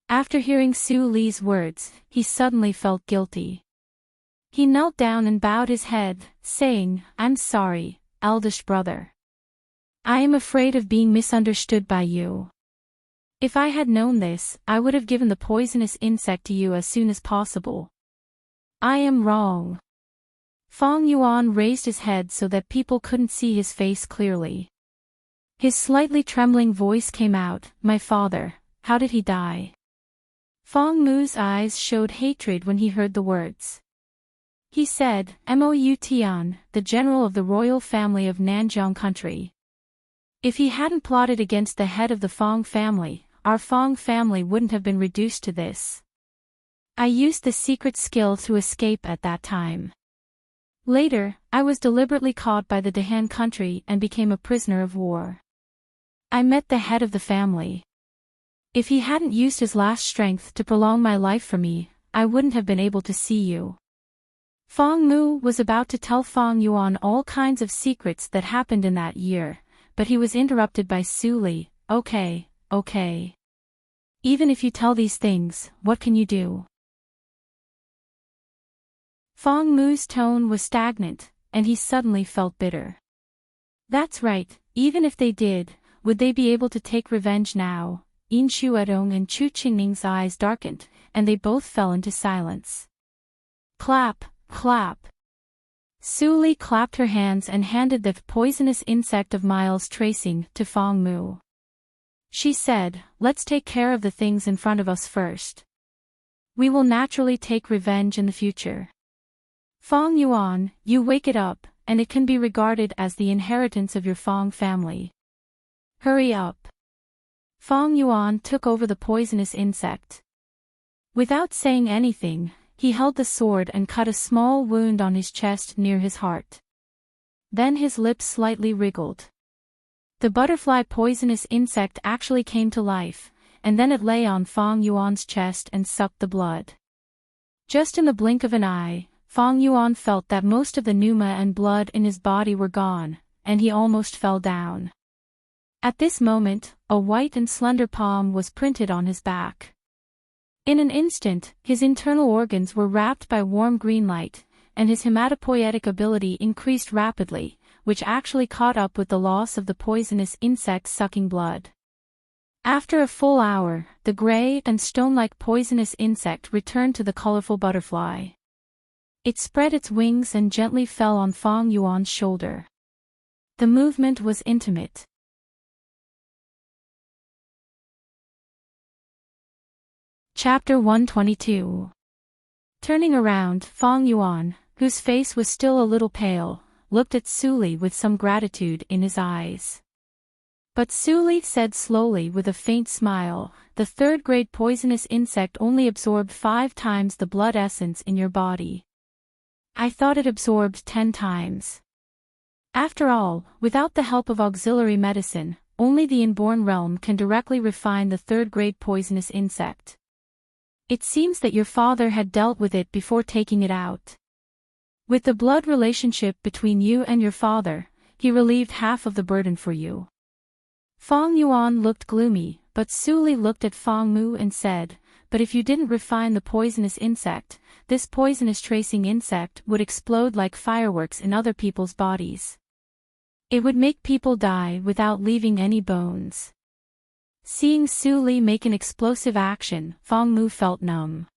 [SPEAKER 1] After hearing Su Li's words, he suddenly felt guilty. He knelt down and bowed his head, saying, "I'm sorry, eldest brother. I am afraid of being misunderstood by you. If I had known this, I would have given the poisonous insect to you as soon as possible. I am wrong." Fong Yuan raised his head so that people couldn't see his face clearly. His slightly trembling voice came out, "My father, how did he die?" Fong Mu's eyes showed hatred when he heard the words. He said, "Mou Tian, the general of the royal family of Nanjiang country. If he hadn't plotted against the head of the Fong family, our Fong family wouldn't have been reduced to this. I used the secret skill to escape at that time. Later, I was deliberately caught by the Dahan country and became a prisoner of war. I met the head of the family. If he hadn't used his last strength to prolong my life for me, I wouldn't have been able to see you." Fong Mu was about to tell Fong Yuan all kinds of secrets that happened in that year, but he was interrupted by Su Li. Okay. Even if you tell these things, what can you do?" Fong Mu's tone was stagnant, and he suddenly felt bitter. That's right, even if they did, would they be able to take revenge now? Yin Shuedong and Chu Qingning's eyes darkened, and they both fell into silence. Clap, clap. Su Li clapped her hands and handed the poisonous insect of Miles tracing to Fong Mu. She said, "Let's take care of the things in front of us first. We will naturally take revenge in the future. Fong Yuan, you wake it up, and it can be regarded as the inheritance of your Fong family. Hurry up." Fong Yuan took over the poisonous insect. Without saying anything, he held the sword and cut a small wound on his chest near his heart. Then his lips slightly wriggled. The butterfly poisonous insect actually came to life, and then it lay on Fang Yuan's chest and sucked the blood. Just in the blink of an eye, Fang Yuan felt that most of the pneuma and blood in his body were gone, and he almost fell down. At this moment, a white and slender palm was printed on his back. In an instant, his internal organs were wrapped by warm green light, and his hematopoietic ability increased rapidly, which actually caught up with the loss of the poisonous insect sucking blood. After a full hour, the gray and stone-like poisonous insect returned to the colorful butterfly. It spread its wings and gently fell on Fang Yuan's shoulder. The movement was intimate. Chapter 122. Turning around, Fang Yuan, whose face was still a little pale, looked at Suli with some gratitude in his eyes. But Suli said slowly with a faint smile, "The third-grade poisonous insect only absorbed 5 times the blood essence in your body. I thought it absorbed 10 times. After all, without the help of auxiliary medicine, only the inborn realm can directly refine the third-grade poisonous insect. It seems that your father had dealt with it before taking it out. With the blood relationship between you and your father, he relieved half of the burden for you." Fang Yuan looked gloomy, but Suli looked at Fang Mu and said, "But if you didn't refine the poisonous insect, this poisonous tracing insect would explode like fireworks in other people's bodies. It would make people die without leaving any bones." Seeing Suli make an explosive action, Fang Mu felt numb.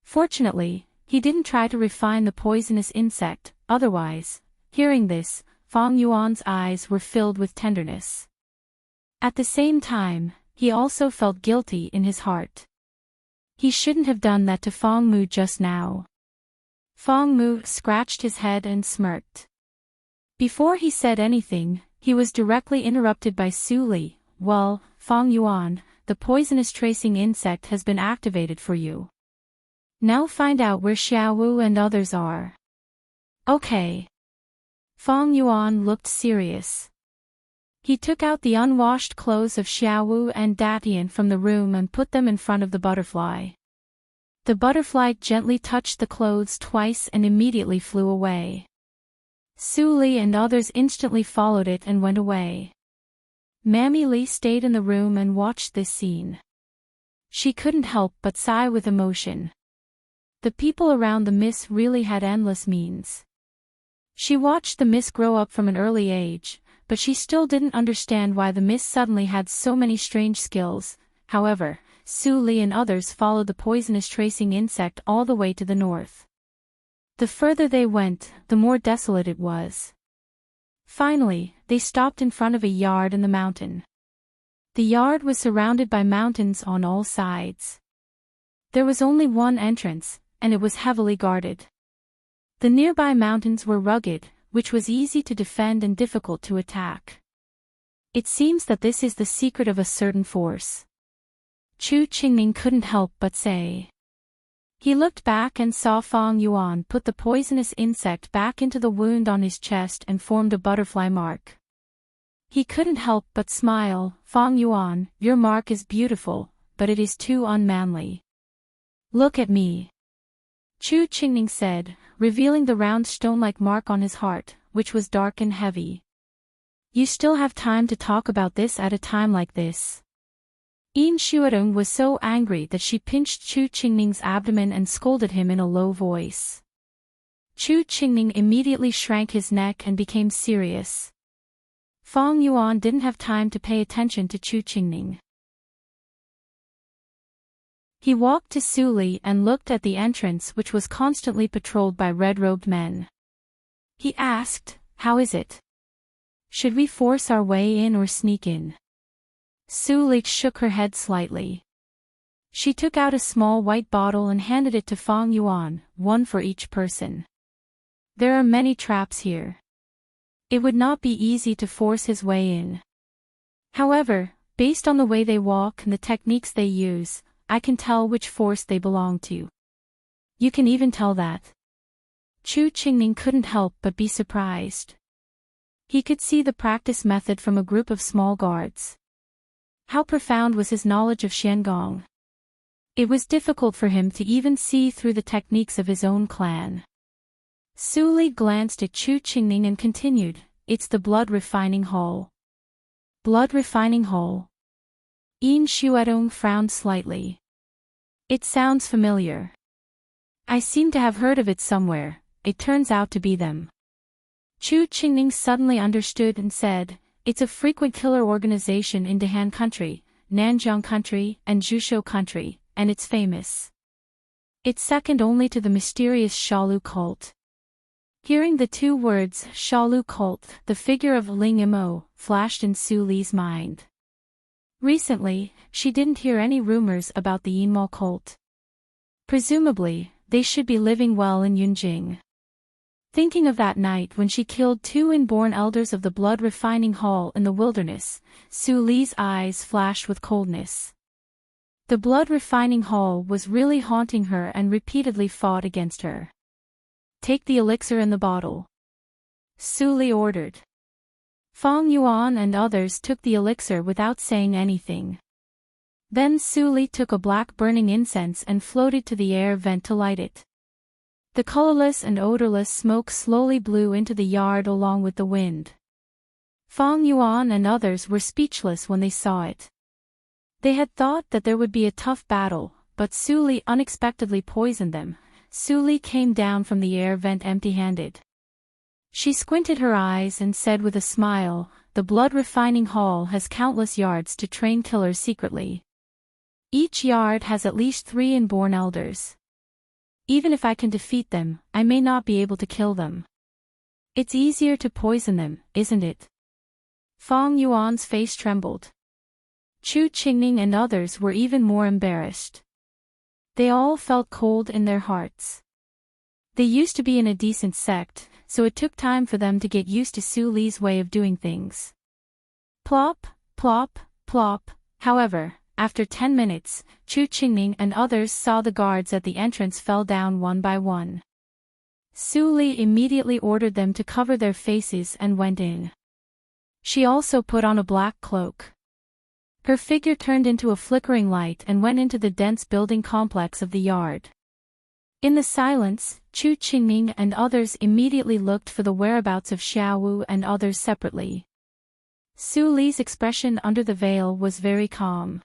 [SPEAKER 1] Fortunately, he didn't try to refine the poisonous insect, otherwise, hearing this, Fang Yuan's eyes were filled with tenderness. At the same time, he also felt guilty in his heart. He shouldn't have done that to Fang Mu just now. Fang Mu scratched his head and smirked. Before he said anything, he was directly interrupted by Suli. "Well, Fang Yuan, the poisonous tracing insect has been activated for you. Now find out where Xiaowu and others are." "Okay." Fang Yuan looked serious. He took out the unwashed clothes of Xiaowu and Datian from the room and put them in front of the butterfly. The butterfly gently touched the clothes twice and immediately flew away. Suli and others instantly followed it and went away. Mammy Li stayed in the room and watched this scene. She couldn't help but sigh with emotion. The people around the miss really had endless means. She watched the miss grow up from an early age, but she still didn't understand why the miss suddenly had so many strange skills. However, Suli and others followed the poisonous tracing insect all the way to the north. The further they went, the more desolate it was. Finally, they stopped in front of a yard in the mountain. The yard was surrounded by mountains on all sides. There was only one entrance, and it was heavily guarded. The nearby mountains were rugged, which was easy to defend and difficult to attack. It seems that this is the secret of a certain force. Chu Qingning couldn't help but say. He looked back and saw Fang Yuan put the poisonous insect back into the wound on his chest and formed a butterfly mark. He couldn't help but smile. "Fang Yuan, your mark is beautiful, but it is too unmanly. Look at me," Chu Qingning said, revealing the round stone-like mark on his heart, which was dark and heavy. "You still have time to talk about this at a time like this." Yin Shuarong was so angry that she pinched Chu Qingning's abdomen and scolded him in a low voice. Chu Qingning immediately shrank his neck and became serious. Fang Yuan didn't have time to pay attention to Chu Qingning. He walked to Suli and looked at the entrance, which was constantly patrolled by red-robed men. He asked, "How is it? Should we force our way in or sneak in?" Suli shook her head slightly. She took out a small white bottle and handed it to Fang Yuan, one for each person. "There are many traps here. It would not be easy to force his way in. However, based on the way they walk and the techniques they use, I can tell which force they belong to." "You can even tell that?" Chu Qingning couldn't help but be surprised. He could see the practice method from a group of small guards. How profound was his knowledge of Xiangong? It was difficult for him to even see through the techniques of his own clan. Su Li glanced at Chu Qingning and continued, "It's the blood refining hole." Blood refining hole? Yin Xuedong frowned slightly. It sounds familiar. I seem to have heard of it somewhere. It turns out to be them. Chu Qingning suddenly understood and said, "It's a frequent killer organization in Dehan country, Nanjiang country, and Zhushou country, and it's famous. It's second only to the mysterious Shalu cult." Hearing the two words, Shalu cult, the figure of Ling Imo flashed in Su Li's mind. Recently, she didn't hear any rumors about the Yinmo cult. Presumably, they should be living well in Yunjing. Thinking of that night when she killed two inborn elders of the blood refining hall in the wilderness, Su Li's eyes flashed with coldness. The blood refining hall was really haunting her and repeatedly fought against her. "Take the elixir in the bottle," Su Li ordered. Fong Yuan and others took the elixir without saying anything. Then Su Li took a black burning incense and floated to the air vent to light it. The colorless and odorless smoke slowly blew into the yard along with the wind. Fong Yuan and others were speechless when they saw it. They had thought that there would be a tough battle, but Su Li unexpectedly poisoned them. Su Li came down from the air vent empty-handed. She squinted her eyes and said with a smile, "The blood refining hall has countless yards to train killers secretly. Each yard has at least 3 inborn elders. Even if I can defeat them, I may not be able to kill them. It's easier to poison them, isn't it?" Fong Yuan's face trembled. Chu Qingning and others were even more embarrassed. They all felt cold in their hearts. They used to be in a decent sect, so it took time for them to get used to Su Li's way of doing things. Plop, plop, plop. However, after 10 minutes, Chu Qingning and others saw the guards at the entrance fell down one by one. Su Li immediately ordered them to cover their faces and went in. She also put on a black cloak. Her figure turned into a flickering light and went into the dense building complex of the yard. In the silence, Chu Qingning and others immediately looked for the whereabouts of Xiaowu and others separately. Su Li's expression under the veil was very calm.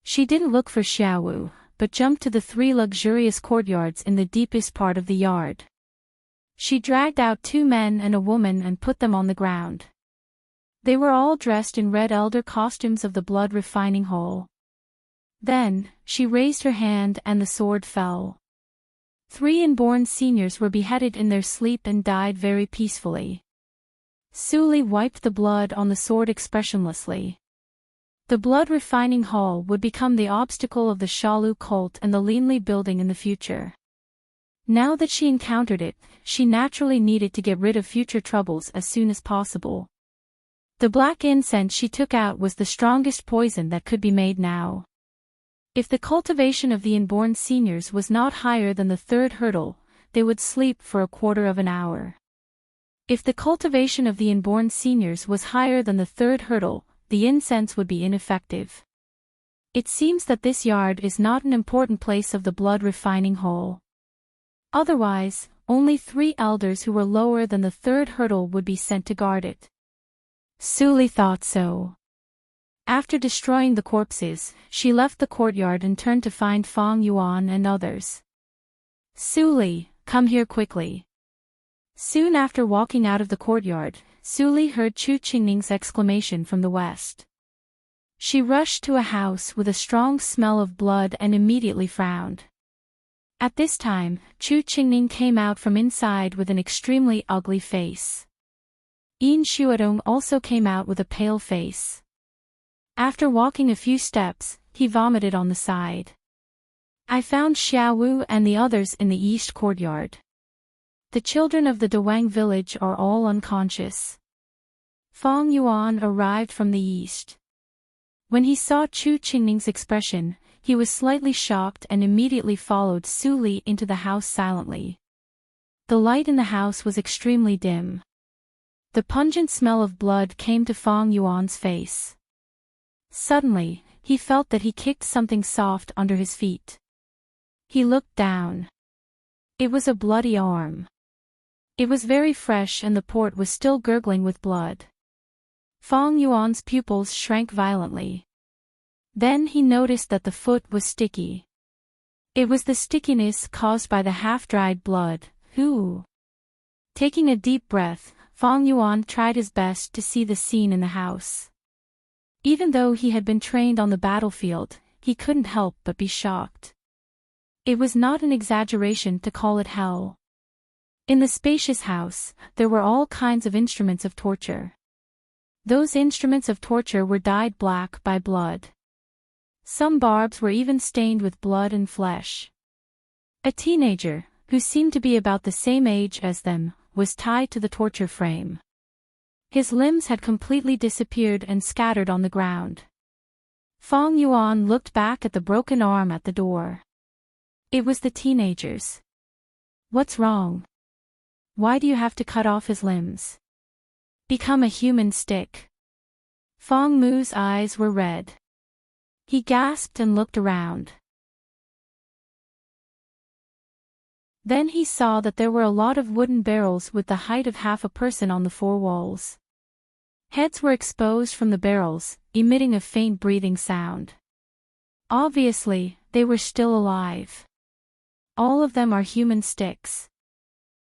[SPEAKER 1] She didn't look for Xiaowu, but jumped to the 3 luxurious courtyards in the deepest part of the yard. She dragged out 2 men and a woman and put them on the ground. They were all dressed in red elder costumes of the blood refining hole. Then, she raised her hand and the sword fell. 3 inborn seniors were beheaded in their sleep and died very peacefully. Su Li wiped the blood on the sword expressionlessly. The blood refining hall would become the obstacle of the Shalu cult and the Linli building in the future. Now that she encountered it, she naturally needed to get rid of future troubles as soon as possible. The black incense she took out was the strongest poison that could be made now. If the cultivation of the inborn seniors was not higher than the 3rd hurdle, they would sleep for a quarter of an hour. If the cultivation of the inborn seniors was higher than the 3rd hurdle, the incense would be ineffective. It seems that this yard is not an important place of the blood refining hole. Otherwise, only 3 elders who were lower than the 3rd hurdle would be sent to guard it. Su Li thought so. After destroying the corpses, she left the courtyard and turned to find Fong Yuan and others. "Su Li, come here quickly." Soon after walking out of the courtyard, Su Li heard Chu Qingning's exclamation from the west. She rushed to a house with a strong smell of blood and immediately frowned. At this time, Chu Qingning came out from inside with an extremely ugly face. Yin Xuedong also came out with a pale face. After walking a few steps, he vomited on the side. I found Xiaowu and the others in the east courtyard. The children of the Dawang village are all unconscious. Fong Yuan arrived from the east. When he saw Chu Qingning's expression, he was slightly shocked and immediately followed Su Li into the house silently. The light in the house was extremely dim. The pungent smell of blood came to Fong Yuan's face. Suddenly, he felt that he kicked something soft under his feet. He looked down. It was a bloody arm. It was very fresh and the port was still gurgling with blood. Fong Yuan's pupils shrank violently. Then he noticed that the foot was sticky. It was the stickiness caused by the half-dried blood. Ooh. Taking a deep breath, Fong Yuan tried his best to see the scene in the house. Even though he had been trained on the battlefield, he couldn't help but be shocked. It was not an exaggeration to call it hell. In the spacious house, there were all kinds of instruments of torture. Those instruments of torture were dyed black by blood. Some barbs were even stained with blood and flesh. A teenager, who seemed to be about the same age as them, was tied to the torture frame. His limbs had completely disappeared and scattered on the ground. Fong Yuan looked back at the broken arm at the door. It was the teenager's. What's wrong? Why do you have to cut off his limbs? Become a human stick. Fong Mu's eyes were red. He gasped and looked around. Then he saw that there were a lot of wooden barrels with the height of half a person on the four walls. Heads were exposed from the barrels, emitting a faint breathing sound. Obviously, they were still alive. All of them are human sticks.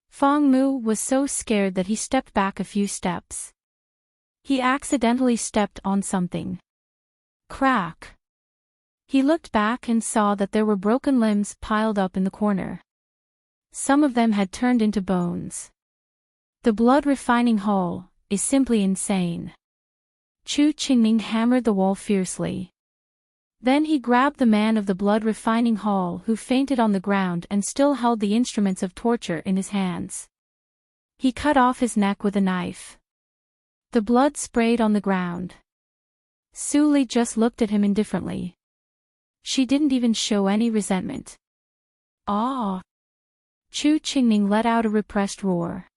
[SPEAKER 1] Fong Mu was so scared that he stepped back a few steps. He accidentally stepped on something. Crack! He looked back and saw that there were broken limbs piled up in the corner. Some of them had turned into bones. The blood refining hall is simply insane. Chu Qingming hammered the wall fiercely. Then he grabbed the man of the blood refining hall who fainted on the ground and still held the instruments of torture in his hands. He cut off his neck with a knife. The blood sprayed on the ground. Su Li just looked at him indifferently. She didn't even show any resentment. Ah! Chu Qingming let out a repressed roar.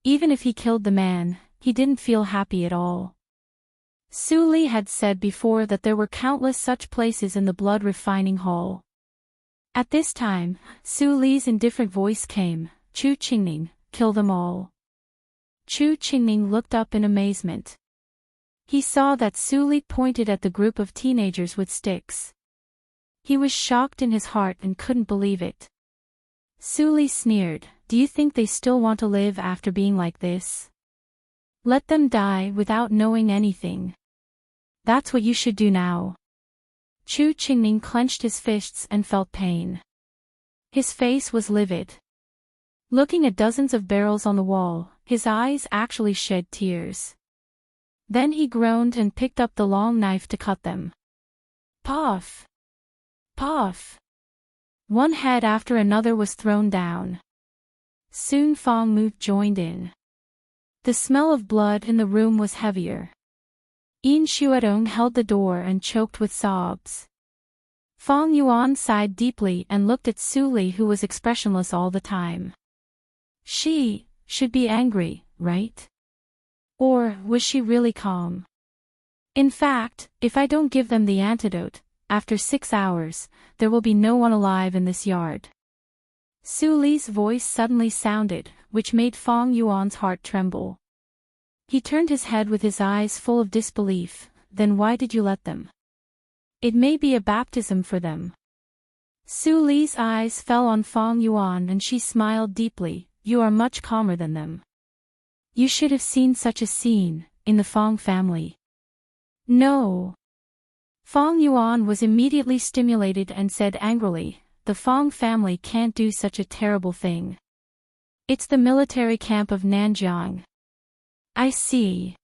[SPEAKER 1] Even if he killed the man, he didn't feel happy at all. Su Li had said before that there were countless such places in the blood refining hall. At this time, Su Li's indifferent voice came, Chu Qingming, kill them all. Chu Qingming looked up in amazement. He saw that Su Li pointed at the group of teenagers with sticks. He was shocked in his heart and couldn't believe it. Su Li sneered, do you think they still want to live after being like this? Let them die without knowing anything. That's what you should do now. Chu Qingming clenched his fists and felt pain. His face was livid. Looking at dozens of barrels on the wall, his eyes actually shed tears. Then he groaned and picked up the long knife to cut them. Puff! Puff! One head after another was thrown down. Soon Fong Mu joined in. The smell of blood in the room was heavier. Yin Xuedong held the door and choked with sobs. Fong Yuan sighed deeply and looked at Su Li, who was expressionless all the time. She should be angry, right? Or was she really calm? In fact, if I don't give them the antidote, after 6 hours, there will be no one alive in this yard. Su Li's voice suddenly sounded, which made Fong Yuan's heart tremble. He turned his head with his eyes full of disbelief. Then why did you let them? It may be a baptism for them. Su Li's eyes fell on Fong Yuan and she smiled deeply. You are much calmer than them. You should have seen such a scene, in the Fong family. No. Fong Yuan was immediately stimulated and said angrily, the Fong family can't do such a terrible thing. It's the military camp of Nanjiang. I see.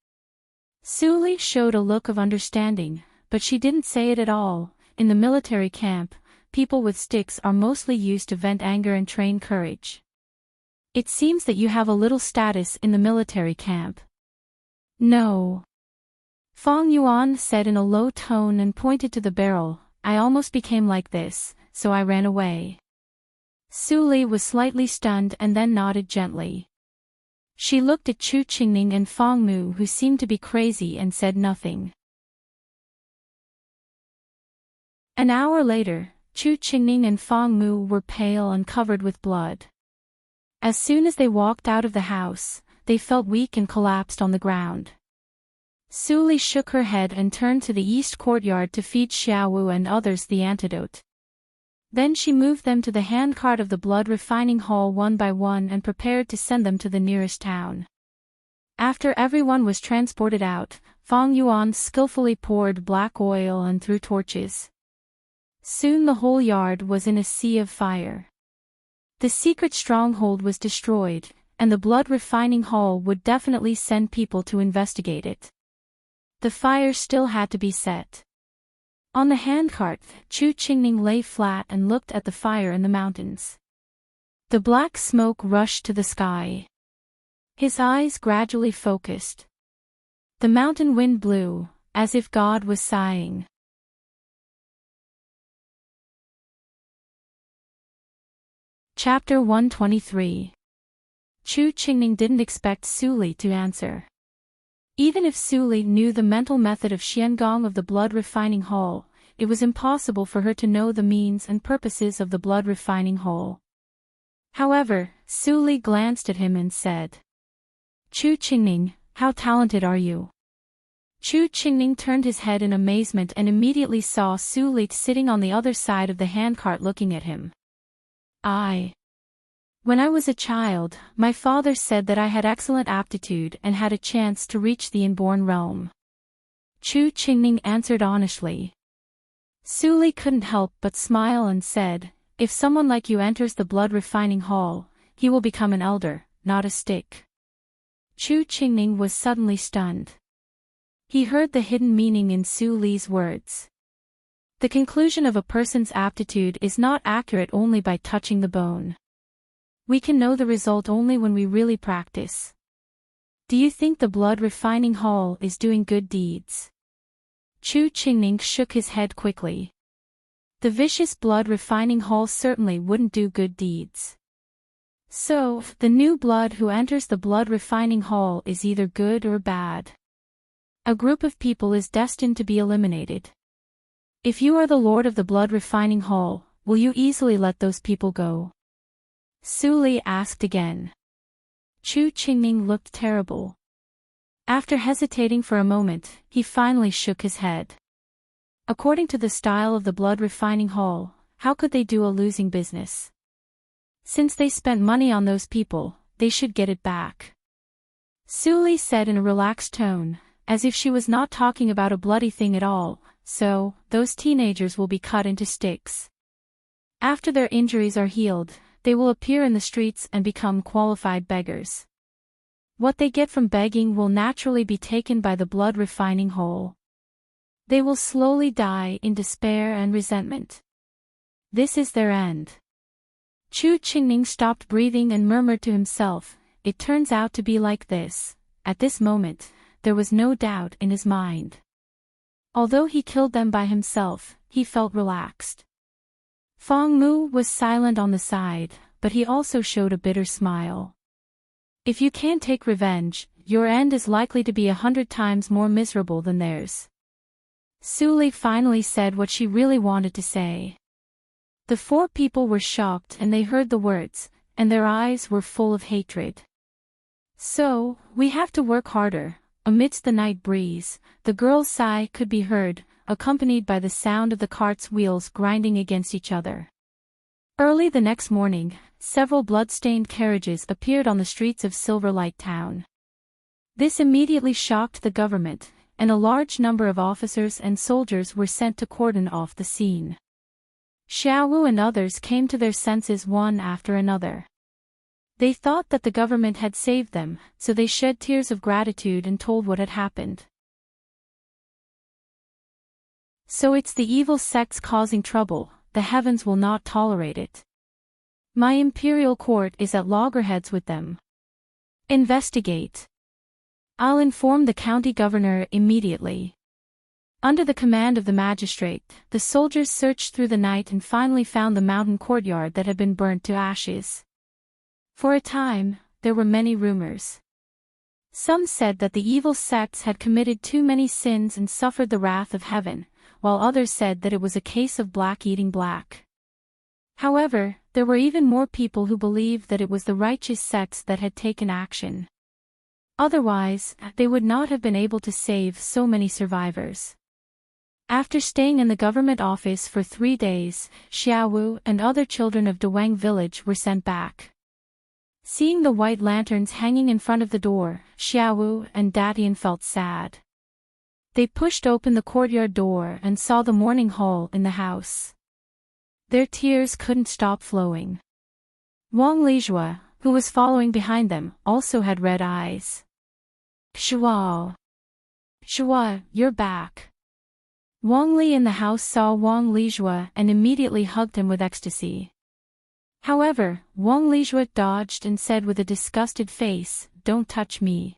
[SPEAKER 1] Su Li showed a look of understanding, but she didn't say it at all. In the military camp, people with sticks are mostly used to vent anger and train courage. It seems that you have a little status in the military camp. No. Fong Yuan said in a low tone and pointed to the barrel. I almost became like this, so I ran away. Su Li was slightly stunned and then nodded gently. She looked at Chu Qingning and Fang Mu, who seemed to be crazy, and said nothing. An hour later, Chu Qingning and Fang Mu were pale and covered with blood. As soon as they walked out of the house, they felt weak and collapsed on the ground. Su Li shook her head and turned to the east courtyard to feed Xiaowu and others the antidote. Then she moved them to the handcart of the blood refining hall one by one and prepared to send them to the nearest town. After everyone was transported out, Fang Yuan skillfully poured black oil and threw torches. Soon the whole yard was in a sea of fire. The secret stronghold was destroyed, and the blood refining hall would definitely send people to investigate it. The fire still had to be set. On the handcart, Chu Qingning lay flat and looked at the fire in the mountains. The black smoke rushed to the sky. His eyes gradually focused. The mountain wind blew, as if God was sighing. Chapter 123. Chu Qingning didn't expect Su Li to answer. Even if Su Li knew the mental method of Xiangong of the blood refining hall, it was impossible for her to know the means and purposes of the blood refining hall. However, Su Li glanced at him and said, "Chu Qingning, how talented are you?" Chu Qingning turned his head in amazement and immediately saw Su Li sitting on the other side of the handcart looking at him. When I was a child, my father said that I had excellent aptitude and had a chance to reach the inborn realm. Chu Qingning answered honestly. Su Li couldn't help but smile and said, "If someone like you enters the blood refining hall, he will become an elder, not a stick." Chu Qingning was suddenly stunned. He heard the hidden meaning in Su Li's words. The conclusion of a person's aptitude is not accurate only by touching the bone. We can know the result only when we really practice. Do you think the blood refining hall is doing good deeds? Chu Qingning shook his head quickly. The vicious blood refining hall certainly wouldn't do good deeds. So, the new blood who enters the blood refining hall is either good or bad. A group of people is destined to be eliminated. If you are the lord of the blood refining hall, will you easily let those people go? Su Li asked again. Chu Qingning looked terrible. After hesitating for a moment, he finally shook his head. According to the style of the blood refining hall, how could they do a losing business? Since they spent money on those people, they should get it back. Su Li said in a relaxed tone, as if she was not talking about a bloody thing at all, "So, those teenagers will be cut into sticks. After their injuries are healed, they will appear in the streets and become qualified beggars. What they get from begging will naturally be taken by the blood refining hall. They will slowly die in despair and resentment. This is their end." Chu Qingning stopped breathing and murmured to himself, "It turns out to be like this." At this moment, there was no doubt in his mind. Although he killed them by himself, he felt relaxed. Fang Mu was silent on the side, but he also showed a bitter smile. If you can't take revenge, your end is likely to be 100 times more miserable than theirs. Su Li finally said what she really wanted to say. The four people were shocked and they heard the words, and their eyes were full of hatred. "So, we have to work harder." Amidst the night breeze, the girl's sigh could be heard, accompanied by the sound of the cart's wheels grinding against each other. Early the next morning, several blood-stained carriages appeared on the streets of Silver Light Town. This immediately shocked the government, and a large number of officers and soldiers were sent to cordon off the scene. Xiaowu and others came to their senses one after another. They thought that the government had saved them, so they shed tears of gratitude and told what had happened. "So it's the evil sects causing trouble, the heavens will not tolerate it. My imperial court is at loggerheads with them. Investigate. I'll inform the county governor immediately." Under the command of the magistrate, the soldiers searched through the night and finally found the mountain courtyard that had been burnt to ashes. For a time, there were many rumors. Some said that the evil sects had committed too many sins and suffered the wrath of heaven, while others said that it was a case of black eating black. However, there were even more people who believed that it was the righteous sects that had taken action. Otherwise, they would not have been able to save so many survivors. After staying in the government office for 3 days, Xiaowu and other children of Dawang village were sent back. Seeing the white lanterns hanging in front of the door, Xiaowu and Datian felt sad. They pushed open the courtyard door and saw the morning hall in the house. Their tears couldn't stop flowing. Wang Lijue, who was following behind them, also had red eyes. Shua, you're back. Wang Li in the house saw Wang Lijue and immediately hugged him with ecstasy. However, Wang Lijue dodged and said with a disgusted face, "Don't touch me.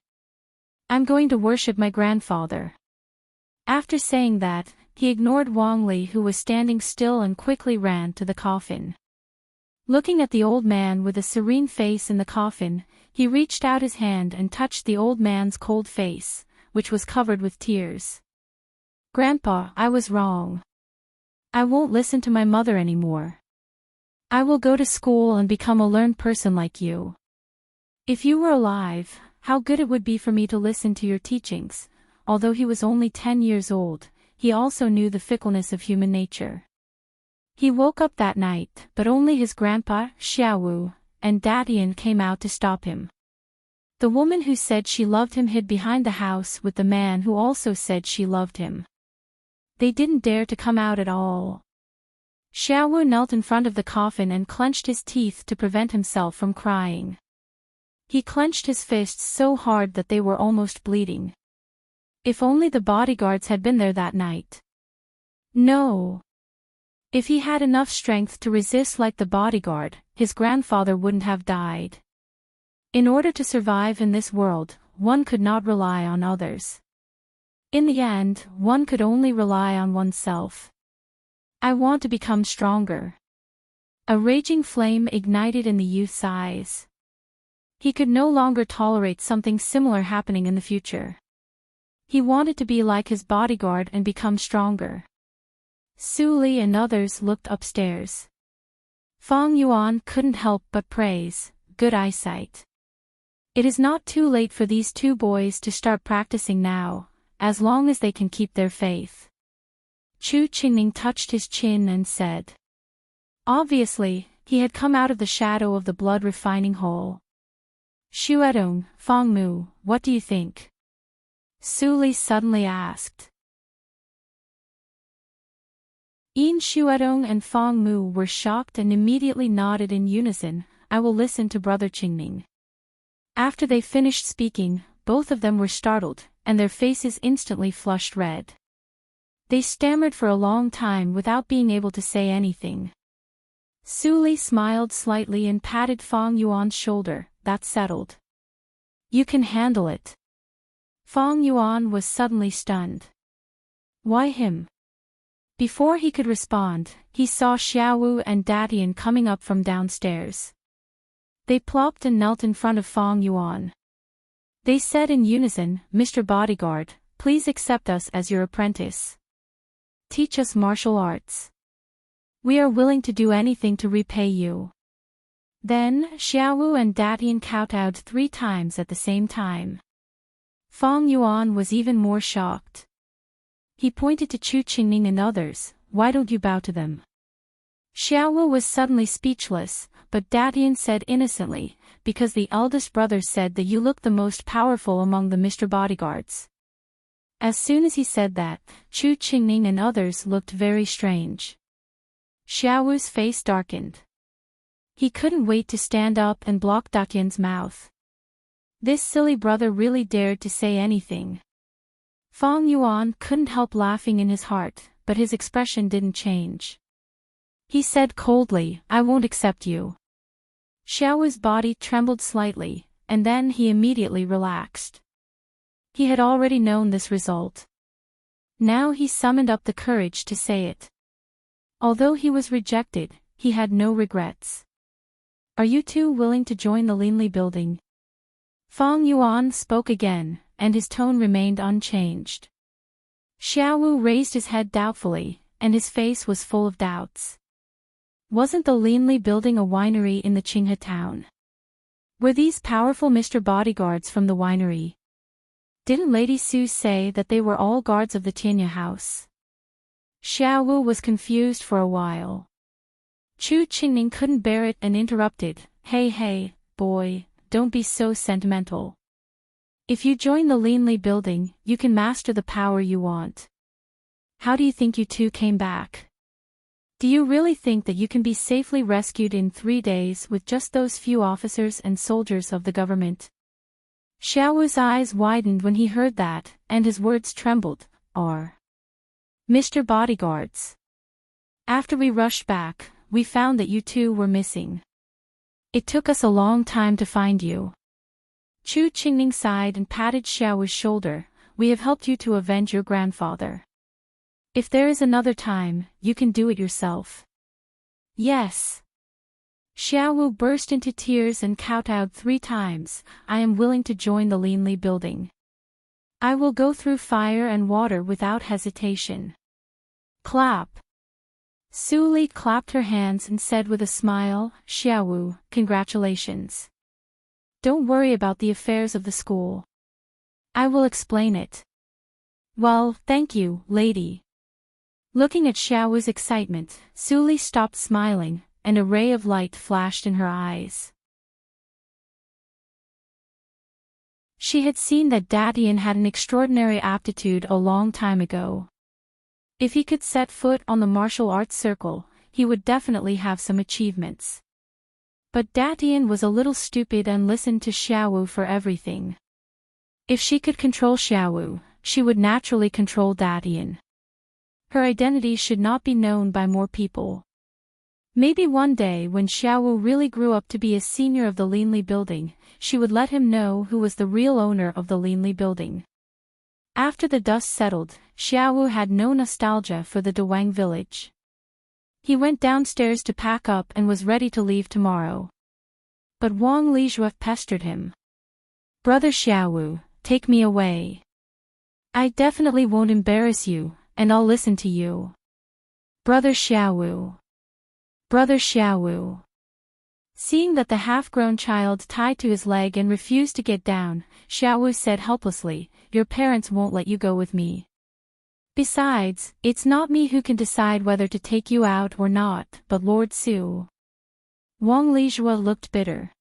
[SPEAKER 1] I'm going to worship my grandfather." After saying that, he ignored Wang Li, who was standing still, and quickly ran to the coffin. Looking at the old man with a serene face in the coffin, he reached out his hand and touched the old man's cold face, which was covered with tears. "Grandpa, I was wrong. I won't listen to my mother anymore. I will go to school and become a learned person like you. If you were alive, how good it would be for me to listen to your teachings." Although he was only 10 years old, he also knew the fickleness of human nature. He woke up that night, but only his grandpa, Xiaowu, and Datian came out to stop him. The woman who said she loved him hid behind the house with the man who also said she loved him. They didn't dare to come out at all. Xiaowu knelt in front of the coffin and clenched his teeth to prevent himself from crying. He clenched his fists so hard that they were almost bleeding. If only the bodyguards had been there that night. No. If he had enough strength to resist like the bodyguard, his grandfather wouldn't have died. In order to survive in this world, one could not rely on others. In the end, one could only rely on oneself. "I want to become stronger." A raging flame ignited in the youth's eyes. He could no longer tolerate something similar happening in the future. He wanted to be like his bodyguard and become stronger. Su Li and others looked upstairs. Fang Yuan couldn't help but praise, "Good eyesight." It is not too late for these two boys to start practicing now, as long as they can keep their faith. Chu Qingning touched his chin and said. Obviously, he had come out of the shadow of the blood refining hole. "Xuedong, Fang Mu, what do you think?" Su Li suddenly asked. Yin Xuedong and Fang Mu were shocked and immediately nodded in unison, "I will listen to Brother Qingning." After they finished speaking, both of them were startled, and their faces instantly flushed red. They stammered for a long time without being able to say anything. Su Li smiled slightly and patted Fang Yuan's shoulder, "That's settled. You can handle it." Fang Yuan was suddenly stunned. Why him? Before he could respond, he saw Xiaowu and Datian coming up from downstairs. They plopped and knelt in front of Fang Yuan. They said in unison, "Mr. Bodyguard, please accept us as your apprentice. Teach us martial arts. We are willing to do anything to repay you." Then, Xiaowu and Datian kowtowed 3 times at the same time. Fang Yuan was even more shocked. He pointed to Chu Qingning and others, "Why don't you bow to them?" Xiaowu was suddenly speechless, but Datian said innocently, "Because the eldest brother said that you look the most powerful among the Mr. Bodyguards." As soon as he said that, Chu Qingning and others looked very strange. Xiaowu's face darkened. He couldn't wait to stand up and block Datian's mouth. This silly brother really dared to say anything. Fang Yuan couldn't help laughing in his heart, but his expression didn't change. He said coldly, "I won't accept you." Xiaowu's body trembled slightly, and then he immediately relaxed. He had already known this result. Now he summoned up the courage to say it. Although he was rejected, he had no regrets. "Are you two willing to join the Linli building?" Feng Yuan spoke again, and his tone remained unchanged. Xiaowu raised his head doubtfully, and his face was full of doubts. Wasn't the Linli building a winery in the Qinghe town? Were these powerful Mr. Bodyguards from the winery? Didn't Lady Su say that they were all guards of the Tianya house? Xiaowu was confused for a while. Chu Qingning couldn't bear it and interrupted, Hey, boy, don't be so sentimental. If you join the Linli building, you can master the power you want. How do you think you two came back? Do you really think that you can be safely rescued in 3 days with just those few officers and soldiers of the government? Xiaowu's eyes widened when he heard that, and his words trembled, Mr. Bodyguards. After we rushed back, we found that you two were missing. It took us a long time to find you. Chu Qingning sighed and patted Xiaowu's shoulder. We have helped you to avenge your grandfather. If there is another time, you can do it yourself. Yes. Xiaowu burst into tears and kowtowed 3 times, I am willing to join the Linli building. I will go through fire and water without hesitation. Clap. Su Li clapped her hands and said with a smile, Xiaowu, congratulations. Don't worry about the affairs of the school. I will explain it. Well, thank you, lady. Looking at Xiaowu's excitement, Su Li stopped smiling, and a ray of light flashed in her eyes. She had seen that Datian had an extraordinary aptitude a long time ago. If he could set foot on the martial arts circle, he would definitely have some achievements. But Datian was a little stupid and listened to Xiaowu for everything. If she could control Xiaowu, she would naturally control Datian. Her identity should not be known by more people. Maybe one day when Xiaowu really grew up to be a senior of the Linli building, she would let him know who was the real owner of the Linli building. After the dust settled, Xiaowu had no nostalgia for the Dawang village. He went downstairs to pack up and was ready to leave tomorrow. But Wang Lijue pestered him. Brother Xiaowu, take me away. I definitely won't embarrass you, and I'll listen to you. Brother Xiaowu. Brother Xiaowu. Seeing that the half-grown child tied to his leg and refused to get down, Xiaowu said helplessly, Your parents won't let you go with me. Besides, it's not me who can decide whether to take you out or not, but Lord Su. Wang Lijue looked bitter.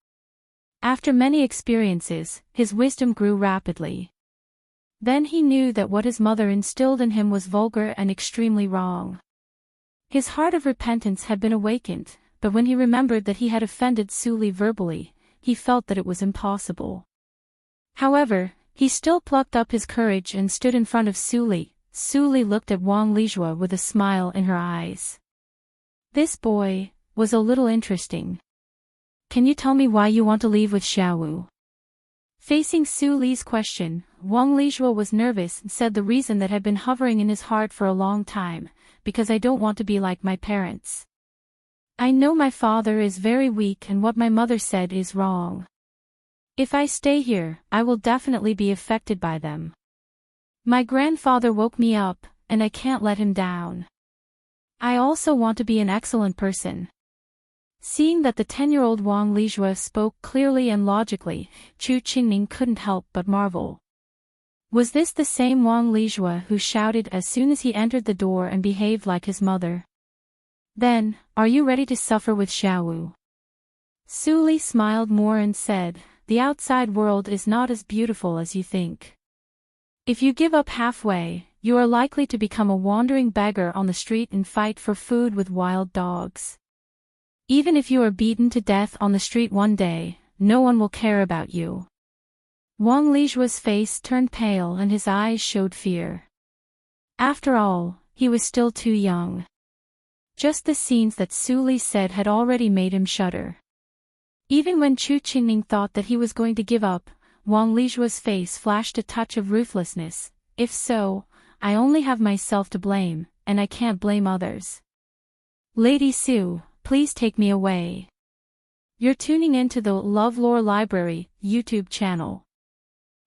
[SPEAKER 1] After many experiences, his wisdom grew rapidly. Then he knew that what his mother instilled in him was vulgar and extremely wrong. His heart of repentance had been awakened, but when he remembered that he had offended Su Li verbally, he felt that it was impossible. However, he still plucked up his courage and stood in front of Su Li. Su Li looked at Wang Lijue with a smile in her eyes. This boy was a little interesting. Can you tell me why you want to leave with Xiaowu? Facing Su Li's question, Wang Lijue was nervous and said the reason that had been hovering in his heart for a long time, because I don't want to be like my parents. I know my father is very weak and what my mother said is wrong. If I stay here, I will definitely be affected by them. My grandfather woke me up, and I can't let him down. I also want to be an excellent person. Seeing that the 10-year-old Wang Lijue spoke clearly and logically, Chu Qingning couldn't help but marvel. Was this the same Wang Lijue who shouted as soon as he entered the door and behaved like his mother? Then, are you ready to suffer with Xiaowu? Su Li smiled more and said, The outside world is not as beautiful as you think. If you give up halfway, you are likely to become a wandering beggar on the street and fight for food with wild dogs. Even if you are beaten to death on the street one day, no one will care about you. Wang Lijue's face turned pale and his eyes showed fear. After all, he was still too young. Just the scenes that Su Li said had already made him shudder. Even when Chu Qingning thought that he was going to give up, Wang Lijue's face flashed a touch of ruthlessness. If so, I only have myself to blame, and I can't blame others. Lady Su, please take me away. You're tuning in to the LoveLore Library YouTube channel.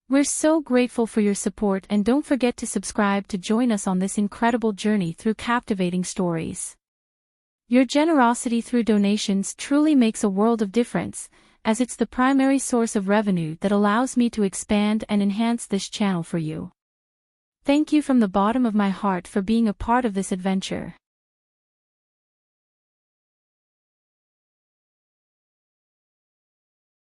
[SPEAKER 1] We're so grateful for your support, and don't forget to subscribe to join us on this incredible journey through captivating stories. Your generosity through donations truly makes a world of difference, as it's the primary source of revenue that allows me to expand and enhance this channel for you. Thank you from the bottom of my heart for being a part of this adventure.